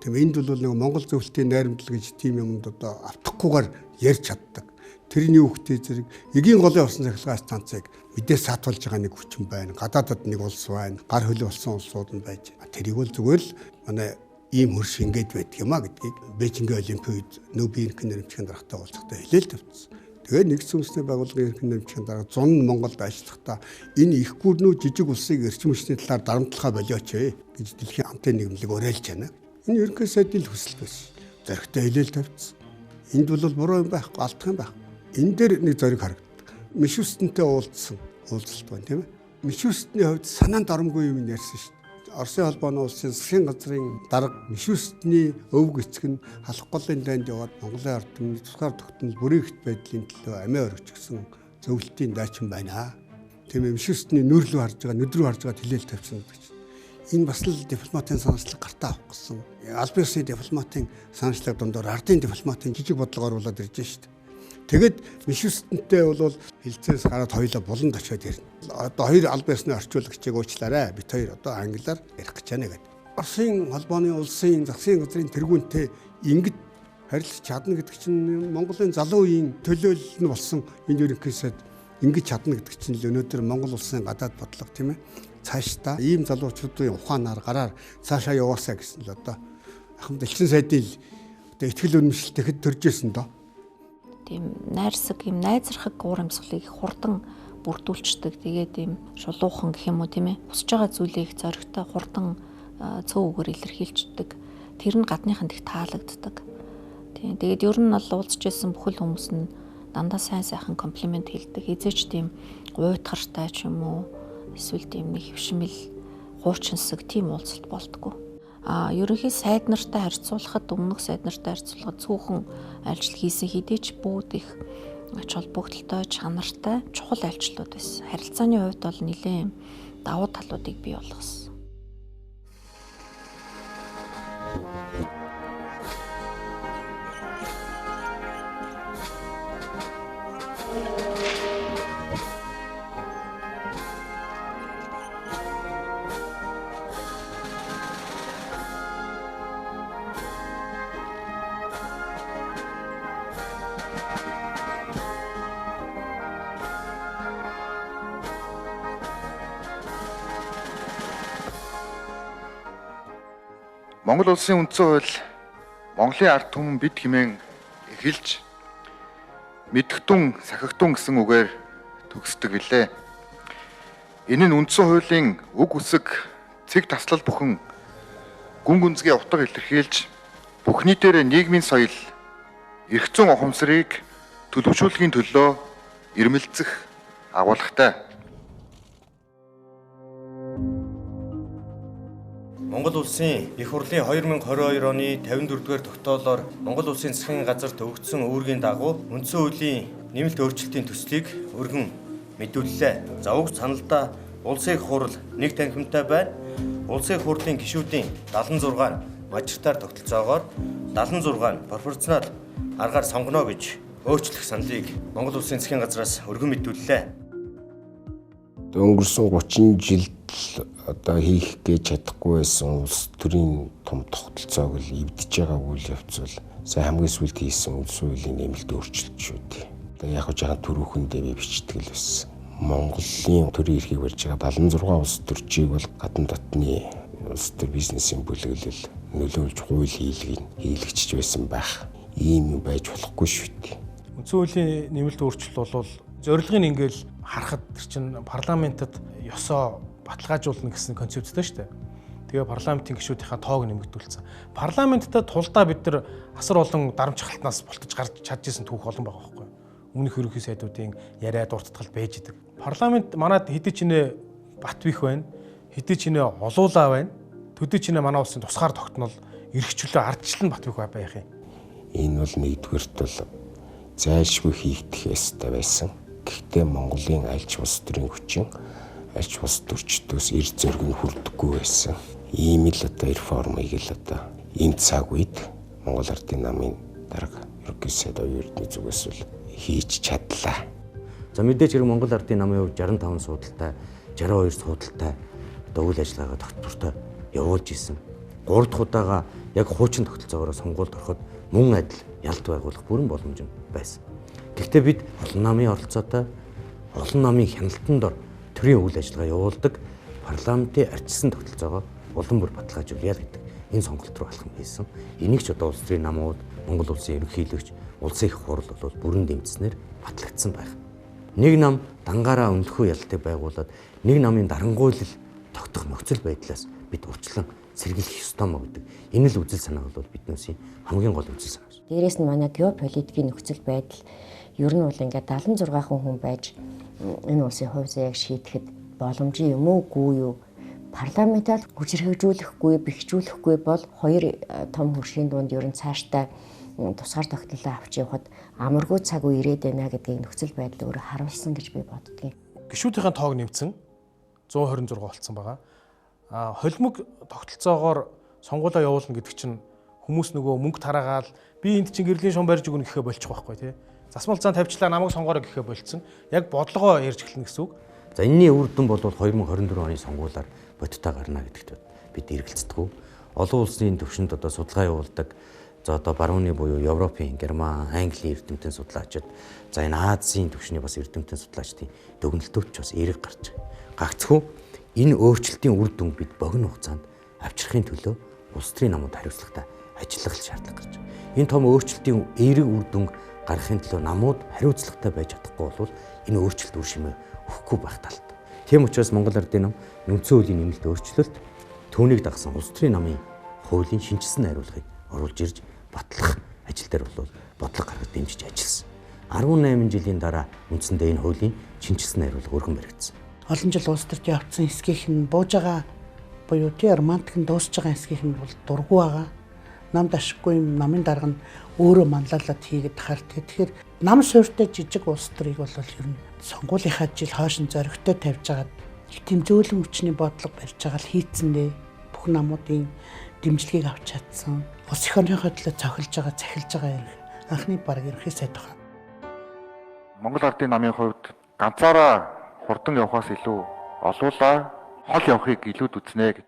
Тийм энд бол нэг Монгол зөвлөлтийн найрамдал гэж тийм юмд одоо автахгүйгээр ярьж чаддаг. Тэрний үхтэй зэрэг эгийн голын усан цахилгаан станцыг мэдээ саатуулж байгаа нэг хүчин байна. Гадаадад нэг улс байна. Гар хөлөө болсон улсууд нь байж. Тэрийг бол зүгээр л манай ийм хөрш ингэж байдаг юм а гэдгийг Бээжингийн Олимпиад нөө биенхэн нэрмжийн дарагтай уулзахдаа хэлээл тавьчихсан. Тэгээд нэгдсэн үндэсний байгууллагын ерөнхий нэрмжийн дарга 100 Монголд ажиллахдаа энэ их гүрнүү жижиг улсыг эрчим хүчний талаар дарамтлахаа болооч гэж дэлхийн хамтын нийгэмлэг уриалж байна. Энэ ерөнхий сайдын хүсэл байсан. Зоригтой хэлээл тавьчихсан. Энд бол буруу юм байхгүй, алдах юм байхгүй. Энэ дээр нэг зориг харагддаг. Мишустэнтэй уулзсан уулзалт байна тийм ээ. Мишустны хувьд санаанд оромгүй юм ярьсан шүү дээ. Оросын холбооны улсын засгийн газрын дарга Мишустны өвөг эцэг нь халах голын дайнд яваад Монголын ард түмний тусгаар тогтнол бүрийгт байдлын төлөө амиа өргөж гисэн зөвлөлтийн дайчин байна. Тийм ээ Мишустны нүр рүү харж байгаа, нүд рүү харж байгаа хэлээл тавьсан гэж. Энэ бас л дипломатын санаачлаг гартаа авах гэсэн. Албан ёсны дипломатын санаачлаг дундуур ардын дипломатын жижиг бодлого оруулаад ирж байна шүү дээ. Тэгэд Мишустэнтэй бол хилцээс гараад хоёулаа буланд очиод ирнэ. Одоо хоёр албан ёсны орчуулагчийг уучлаарай. Бид хоёр одоо англиар ярих гэж байна гэдэг. Оросын холбооны улсын засгийн газрын тэргүүнтэй ингэж харилцаж чадна гэдэг чинь Монголын залуу үеийн төлөөлөл нь болсон энэ ерөнхий сайд ингэж чадна гэдэг чинь л өнөөдөр Монгол улсын гадаад бодлого тийм ээ. Цаашдаа ийм залуучуудын ухаанаар гараар цаашаа яваасаа гэсэн л одоо ахмад элчин сайдын одоо ихтгэл үнэмшилтэхэд төрж исэн доо. Тийм найрсаг юм найзрахаг уур амьсгалыг хурдан бүрдүүлчдэг. Тэгээд ийм шулуухан гэх юм уу тийм ээ. Хүсэж байгаа зүйлийг зоригтой хурдан цөөн үгээр илэрхийлждэг. Тэр нь гадныханд их таалагддаг. Тийм. Тэгээд ер нь бол уулзж байсан бүхэл хүмүүс нь дандаа сайн сайхан комплимент хэлдэг. Хизээч тийм уйтгартай ч юм уу эсвэл тийм нэг хөвшмөл хуучинсаг тийм уулзалт болдгоо. Ерөнхий сайд нартай харьцуулахад өмнөх сайд нартай харьцуулахад цөөхөн ажил хийсэн хэдий ч бүгд их ач холбогдолтой, чанартай, чухал айлчлалууд байсан. Харилцааны хувьд бол нэлээд давуу талуудыг бий болгосон. Монгол улсын үндсэн хууль Монголын ард түмэн бид хэмээн эхэлж мэдгтун, сахигтун гэсэн үгээр төгсдөг билээ. Энэ нь үндсэн хуулийн үг үсэг, цэг таслал бүхэн гүн гүнзгий утга илэрхийлж бүх нийтээр нийгмийн соёл, эрх зүйн ухамсарыг төлөвшүүлэхийн төлөө ирмэлцэх агуулгатай. Монгол улсын их хурлын 2022 оны 54-р тогтоолоор Монгол улсын засгийн газарт өгөгдсөн үүргийн дагуу үндсэн хуулийн нэмэлт өөрчлөлтийн төслийг өргөн мэдүүллээ. За уг саналдаа улсын их хурл нэг танхимтай байна. Улсын их хурлын гишүүдийн 76 мажоритар тогтолцоогоор 76 пропорционал аргаар сонгоно гэж өөрчлөх саналыг Монгол улсын засгийн газраас өргөн мэдүүллээ. Өнгөрсөн 30 жилд одоо хийх гэж чадахгүй байсан улс төрийн том тогтолцоог л эвдэж байгаа үйл явц бол сая хамгийн сүүлд хийсэн үндсэн хуулийн нэмэлт өөрчлөлт шүү дээ. Одоо яг жаахан төрөөхөндөө би бичдэг л байсан. Монголын төрийн эрхийг барьж байгаа 76 улс төрчийг бол гадна дотны улс төр бизнесийн бүлэглэл нөлөөлж хууль хийлгэж байсан байх. Ийм юм байж болохгүй шүү дээ. Үндсэн хуулийн нэмэлт өөрчлөлт бол зорилгыг ингээл харахад тэр чинь парламентод ёсоо баталгаажуулна гэсэн концепттэй шүү дээ. Тэгээ парламентын гишүүдийнхээ тоог нэмэгдүүлсэн. Парламенттай тулдаа бид нар асар олон дарамт халтнаас болтож гарч чадж исэн түүх олон байгаа байхгүй юу? өмнөх ерөнхий сайдуудын яриа дуртатгал байж идэг. Парламент манад хэдий ч нэ бат бих байна. Хэдий ч нэ олуулаа байна. Төдий ч нэ манай улсын тусгаар тогтнол эрхчлөө ардчлан бат бих байх юм. Энэ бол нэгдүгээрт бол зайлшгүй хийгдэх ёстой байсан. Гэхдээ Монголын альч улс төрийн хүчин, альч улс төрчдөөс эр зөрг нь хүрдэггүй байсан. Ийм л одоо реформыг л одоо энэ цаг үед Монгол Ардын намын дарга ерөнхий сайд оюун эрдэнэ зүгээс л хийж чадлаа. За мэдээж хэрэг Монгол Ардын намын хувьд 65 суудалтай, 62 суудалтай одоо үйл ажиллагаагаа тогтвортой явуулж исэн. 3 дахь удаага яг хуучин тогтолцоогоор сонгуульд ороход мөн адил ялт байгуулах бүрэн боломж байсан. Гэхдээ бид олон намын оролцоотой, олон намын хяналтанд ор төрийн үйл ажиллагаа явуулдаг парламентын арчилсан тогтолцоогоо улам бүр баталгаажуулъя гэдэг энэ сонголт руу алхам хийсэн. Энийг ч одоо улс төрийн намууд, Монгол улсын ерөнхийлөгч, улсын их хурл бол бүрэн дэмжснээр батлагдсан байна. Нэг нам дангаараа өнлөхөө ялтыг байгуулад нэг намын дарангуйлал тогтох нөхцөл байдлаас бид урьдчилан сэргийлэх ёстой мó гэдэг энэ л үзэл санаа бол биднээсийн хамгийн гол үзэл санаа. Дээрээс нь манай геополитикийн нөхцөл байдал ер нь бол ингээд 76 хүн байж энэ улсын хувь заяаг шийдэхэд боломжтой юм уугүй юу? Парламентаар хүчирхэгжүүлэхгүй, бэхжүүлэхгүй бол хоёр том хөршийн дунд ер нь цаашдаа тусгаар тогтнолоо авч явахад амаргүй цаг үе ирээд байна гэдгийг нөхцөл байдал өөрөө харуулсан гэж би боддгийн. Гишүүдийн тоог нэмсэн 126 болцсон байгаа. Холимог тогтолцоогоор сонгуулаа явуулна гэдэг чинь хүмүүс нөгөө мөнгө тараагаал би энд чинь гэрлийн шум барьж өгнө гэхээ болчих واخгүй тий. Засмал зан тавьчлаа намайг сонгоорой гэхээ болцсон. Яг бодлогоо ярьж эхэлнэ гэсэн үг. За энэний үр дүн бол 2024 оны сонгуулиар бодиттой гарна гэдэгт бид эргэлцдэг. Олон улсын төвшөнд одоо судалгаа явуулдаг. За одоо барууны буюу Европын, Герман, Английн эрдэмтэн судлаачид, за энэ Азийн төвшний бас эрдэмтэн судлаачдын дүгнэлтүүд ч бас эерэг гарч байгаа. Гагцхүү энэ өөрчлөлтийн үр дүн бид богино хугацаанд авчрахын төлөө улс төрийн намууд хариуцлагатай ажиллах шаардлага гарч байгаа. Энэ том өөрчлөлтийн эерэг үр дүн гаргахын төлөө намууд хариуцлагатай байж чадахгүй бол энэ өөрчлөлт үр шимээ өгөхгүй байх талд. Тийм учраас Монгол Ардын нам үндсэн хуулийн нэмэлт өөрчлөлт түүнийг дагсан улс төрийн намын хуулийн шинжилсэн хариулгыг оруулж ирж батлах ажил дээр бол бодлого гаргаж дэмжиж ажилласан. 18 жилийн дараа үндсэндээ энэ хуулийн шинжилсэн хариулга өргөн баригдсан. Олон жил улс төрт явцсан эсгийнх нь бууж байгаа буюу тэр романтик нь дуусж байгаа эсгийнх нь бол дургу байгаа. Намд ашиггүй юм намын дарга нь өөрөө манлайлаад хийгээд тахаар тэгэхээр нам суурьтай жижиг улс төрийг бол ер нь сонгуулийнхаа жил хойшин зоригтой тавьж агаад тийм зөөлөн хүчний бодлого барьж байгаа л хийцэн дээ. Бүх намуудын дэмжлэгийг авч чадсан. Улс их орныхоо төлөө цохилж байгаа, захилж байгаа анхны баг ерөнхий сайд байна. Монгол Ардын намын хувьд ганцаараа хурдан явахаас илүү олуулаа хол явахыг илүүд үзнэ гэж.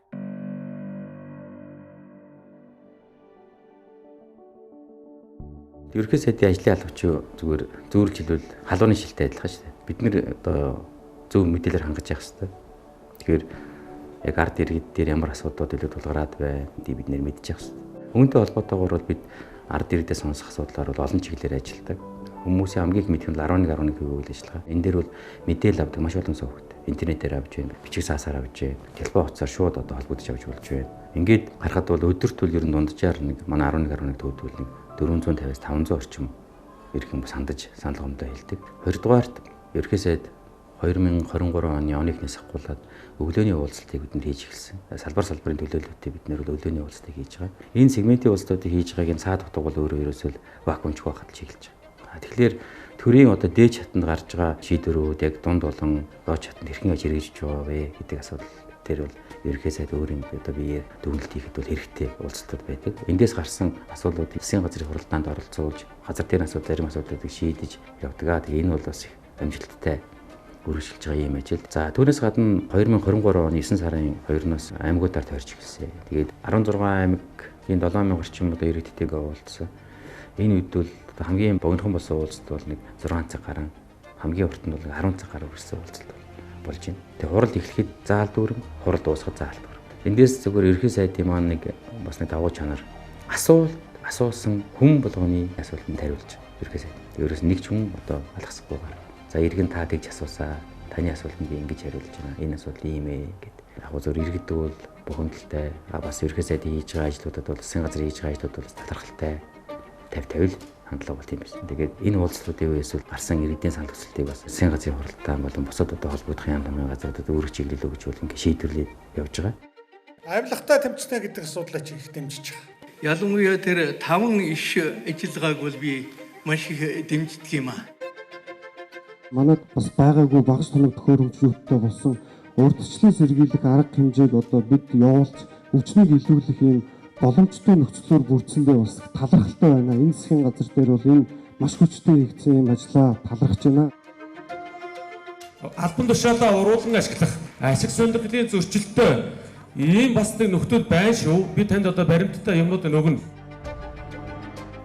Ерөнхий сайдын ажлын албач зүгээр зөөрж хэлбэл халууны шилтэй адилхан шүү дээ. Бид нэр одоо зөв мэдээлэлээр хангаж явах хэрэгтэй. Тэгэхээр яг ард иргэд дээр ямар асуудлууд илүү тулгараад байна гэдгийг бид нэр мэдчих хэрэгтэй. Үүнтэй холбоотойгоор бол бид ард иргэдээ сонсох асуудлаар бол олон чиглэлээр ажилладаг. Хүмүүсийн хамгийн их мэдэх нь 11% үйл ажиллагаа. Энэ дээр бол мэдээлэл авдаг маш олон сувгт. Интернетээр авч байна, бичиг саасаар авч байна, телефон утсаар шууд одоо холбогдож авч болж байна. Ингээд харахад бол өдөрт бол ер нь дунджаар нэг манай 11.1 төвдөл нэг 450-аас 500 орчим ирэх юм сандаж санал гомдоо хэлдэг. Хоёрдугаарт ерөнхий сайд 2023 оны оныг сахгуулаад өглөөний уулзалтыг бидэнд хийж эхэлсэн. Салбарын төлөөлөлтөд бид нэр өглөөний уулзалтыг хийж байгаа. Энэ сегментийн уулзалтуудыг хийж байгааг нь цаад утга бол өөрөө ерөөсөө вакуумчгүй хадгалж эхэлж байгаа. Тэгэхээр төрийн одоо дээд чатанд гарч байгаа шийдвэрүүд яг дунд болон доод чатанд хэрхэн хэрэгжиж байгаа вэ гэдэг асуудал дээр бол ерөнхий сайд өөрийн одоо бие дүгнэлт хийхэд бол хэрэгтэй уулзалтууд байдаг. Эндээс гарсан асуудлуудыг засгийн газрын хуралдаанд оролцуулж, газар дээр зарим асуудлуудыг шийдэж явдаг. Тэгээ энэ бол бас их амжилттай үргэлжилж байгаа юм ажил. За түүнээс гадна 2023 оны 9 сарын 2-оос аймагуудаар тойрч эхэлсэн. Тэгээд 16 аймагийн 7000 орчим одоо иргэдтэйгээ уулзсан. Энэ үед бол хамгийн богинохон болсон уулзалт бол нэг 6 цаг гарan хамгийн урт нь бол 10 цаг гаруй хүрсэн уулзалт болж байна. Тэгээ хурал эхлэхэд заал дүүрэн, хурал дуусахад заал дүүрэн. Эндээс зөвхөн ерөнхий сайдын маань нэг бас нэг давуу чанар асуусан хүн болгоны асуултанд хариулж ерөнхий сайд. Өөрөөс нэг ч хүн одоо алгасахгүйгээр за иргэн та тэгж асуусаа. Таны асуултанд би ингэж хариулж байна. Энэ асуудал ийм ээ гэдэг. Яг зөв иргэд бол бухимдалтай. Бас ерөнхий сайдын хийж байгаа ажлуудад бол засгийн газрын хийж байгаа ажлууд бол талархалтай 50-50 л хандлага бол тийм байсан. Тэгээд энэ уулзлуудын үеэс гарсан иргэдийн санал хүсэлтийг бас засгийн газрын хуралдаан болон бусад одоо холбогдох яам тамгын газруудад өөрөг чиглэл өгч бол ингээд шийдвэрлээд явж байгаа. Авилгатай тэмцэнэ гэдэг асуудлаа ч их дэмжиж байгаа. Ялангуяа тэр 5 иш ажиллагааг бол би маш их дэмждэг юм аа. Манайд бас байгаагүй багш тоног төхөөрөмжлөлттэй болсон урдчлан сэргийлэх арга хэмжээг одоо бид явуулж өвчнийг илрүүлэх юм боломжтой нөхцлөөр бүрдсэндээ бас талархалтай байна. Энэ засгийн газар дээр бол энэ маш хүчтэй хийгдсэн юм ажлаа талархаж байна. Албан тушаалаа уруулан ашиглах ашиг сонирхлын зөрчилтөй ийм бас нэг нөхдөд байна шүү. Би танд одоо баримттай юмнуудыг өгнө.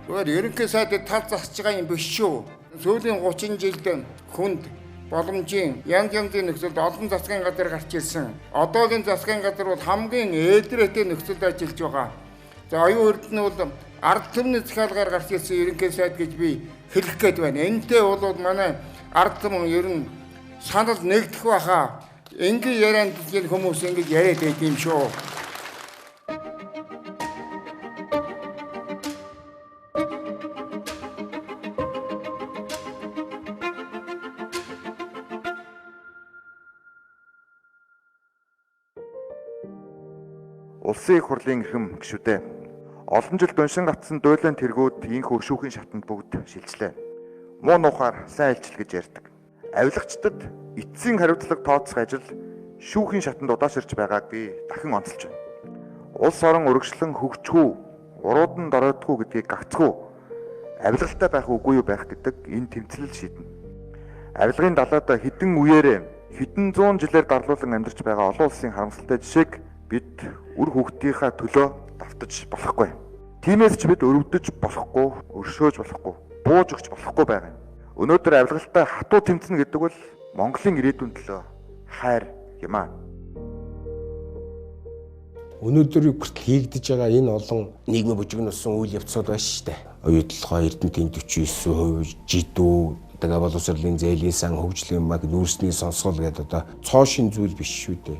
Өөр ерөнхий сайдд тал засж байгаа юм биш шүү. Сүүлийн 30 жилд хүнд боломжийн янзын нөхцөлд олон засгийн газар гарч ирсэн. Одоогийн засгийн газар бол хамгийн ээлдрээтэй нөхцөлд ажиллаж байгаа. За оюун урд нь бол ард түмний захиалгаар гарч ирсэн ерөнхий сайд гэж би хэлэх гээд байна. Энтэй бол манай ард түмэн ер нь санал нэгдэх баха. Ингээ ярианд тийм хүмүүс ингэж яриад байт юм шүү. Улсын их хурлын эрхэм гишүүдээ олон жил дуншин гатсан дуйлан тэргүүд ийхүү шүүхийн шатанд бүгд шилжлээ. Муу нухаар сайн айлчил гэж ярьдаг. Авилагчдад эцсийн хариуцлага тооцох ажил шүүхийн шатанд удааширч байгааг би дахин онцолж байна. Улс орон өргөжлөн хөгжихгүй, уруудан дороодгүй гэдгийг гагцгүй авилгалтай байх үгүй юу байх гэдэг энэ тэмцэл шийднэ. Авилгын далайд хэдэн үеэрээ хэдэн зуун жилээр дарлуулан амьдарч байгаа олон улсын харамсалтай жишээг бид үр хүүхдийнхаа төлөө давтаж болохгүй. Тиймээс ч бид өрөвдөж болохгүй, өршөөж болохгүй, бууж өгч болохгүй байгаа юм. Өнөөдөр авилгалтай хатуу тэмцэнэ гэдэг бол Монголын ирээдүйн төлөө хайр юм аа. Өнөөдөр хүртэл хийгдэж байгаа энэ олон нийгмийн бүжигнүүлсэн үйл явцууд байна шүү дээ. Оюутлогоо Эрдэнэтийн 49%, жидүү, тэгээ боловсролын зээлийн сан, хөгжлийн банк, нүүрсний сонсгол гэдэг одоо цоошин зүйл биш шүү дээ.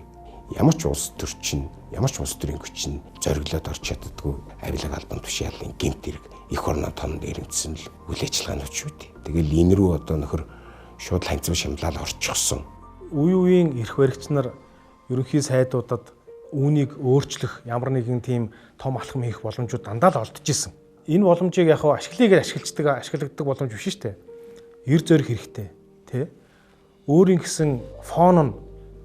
Ямар ч улс төр чинь, ямар ч улс төрийн хүчин зориглоод орч чаддаггүй авилга албан тушаалын гэмт хэрэг их орноо тоонд ирэмтсэн л үйл ажиллагаанууд шүү дээ. Тэгэл энэ рүү одоо нөхөр шууд ханцуу шамлал орчихсон. Үе үеийн эрх баригч нар ерөнхий сайдуудад үүнийг өөрчлөх ямар нэгэн тийм том алхам хийх боломжууд дандаа л олдож исэн. Энэ боломжийг яг ашиглаагаар ашиглагддаг боломж биш шүү дээ. Ер зорих хэрэгтэй, тэ? Өөрийн гэсэн фон нь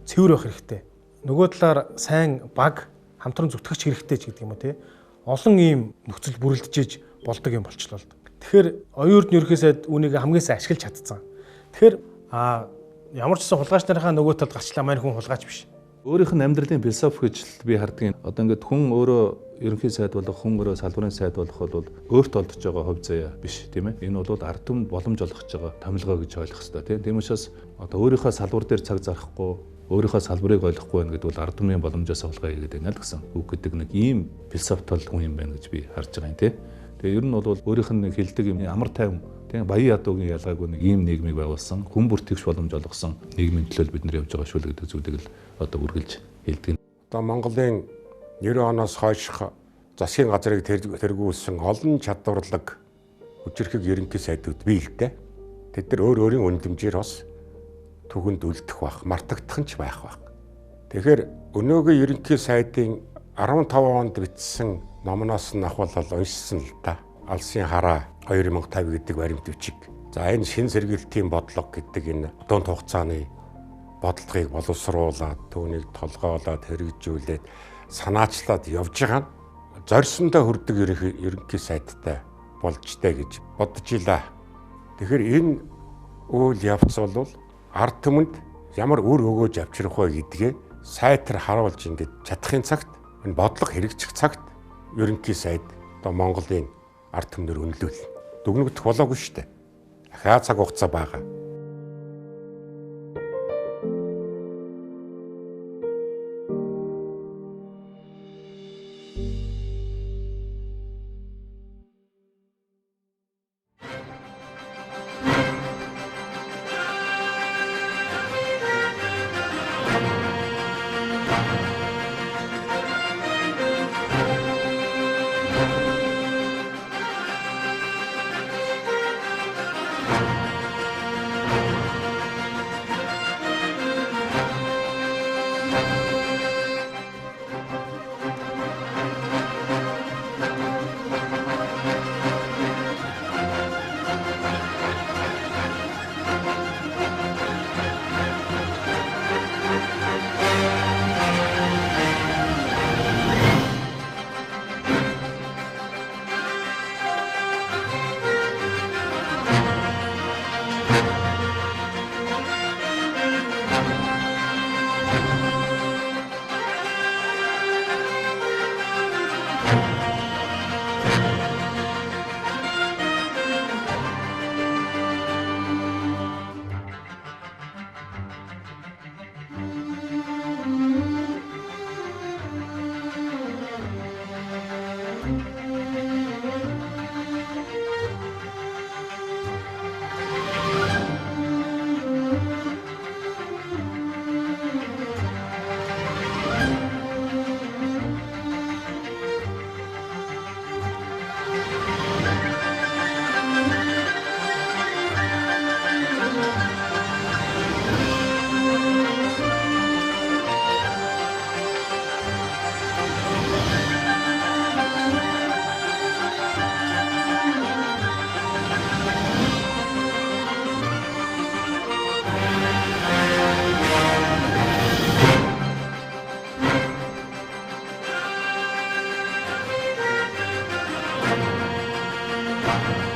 цэвэр байх хэрэгтэй. Нөгөө талаар сайн баг хамтран зүтгэгч хэрэгтэй ч гэдэг юм уу, тэ? Олон ийм нөхцөл бүрэлдэжээж болдог юм болчлоо л. Тэгэхээр оюун урдны ерөнхий сайд үүнийг хамгийн сайн ашиглаж чадсан. Тэгэхээр ямар ч гэсэн хулгайч нарынхаа нөгөө талд гарчлаа маань хүн хулгайч биш. Өөрийнх нь амьдралын философи гэж би харддаг. Одоо ингээд хүн өөрөө ерөнхий сайд болох, хүн өөрөө салбарын сайд болох бол өөрт олдож байгаа хувь заяа биш, тийм ээ. Энэ бол ард түмэнд боломж олгож байгаа томилгоо гэж ойлгох хэрэгтэй, тийм. Тийм учраас одоо өөрийнхөө салбар дээр цаг зарахгүй, өөрийнхөө салбарыг ойлгохгүй байна гэдэг бол ард түмний боломжоос олгоё гэдэг нь л гэсэн үг гэдэг нэг ийм философитол хүн юм байна гэж би харж байгаа юм, тийм. Тэгээ ер нь бол өөрийнх нь хэлдэг юм амар тайван, тийм баян ядуугийн ялгаагүй нэг ийм нийгмийг байгуулсан, хүн бүртгэгч боломж олгосон нийгмийн төлөө бид нар явж байгаа шүү л гэдэг зүйлийг л одоо үргэлж хэлдэг. Одоо Монголын 90 оноос хойших засгийн газрыг тэргүүлсэн олон чадварлаг хүчирхэг ерөнхий сайдууд бий л дээ. Тэд нар өөр өөрийн үнэлэмжээр бас түгэнд үлдэх бах, мартагдах нь ч байх бах. Тэгэхээр өнөөгийн ерөнхий сайдын 15 онд бичсэн номноос нь ахвал уншсан л да. Алсын хараа 2050 гэдэг баримт бичиг. За энэ шин сэргийлтийн бодлого гэдэг энэ дунд хугацааны бодлогыг боловсруулад, түүнийг толгоолоод хэрэгжүүлээд санаачлаад явж байгаа нь зорьсондоо хүрдэг ерөнхий сайдтай болж дээ гэж бодож илаа. Тэгэхээр энэ үйл явц бол ард түмэнд ямар үр өгөөж авчрах вэ гэдгээ сайтар харуулж ингэж чадахын цагт энэ бодлого хэрэгжих цагт ерөнхий сайд одоо Монголын ард түмнэр үнэлүүл дүгнэгдэх болоогүй шүү дээ. Ахаа цаг хугацаа байгаа. байна.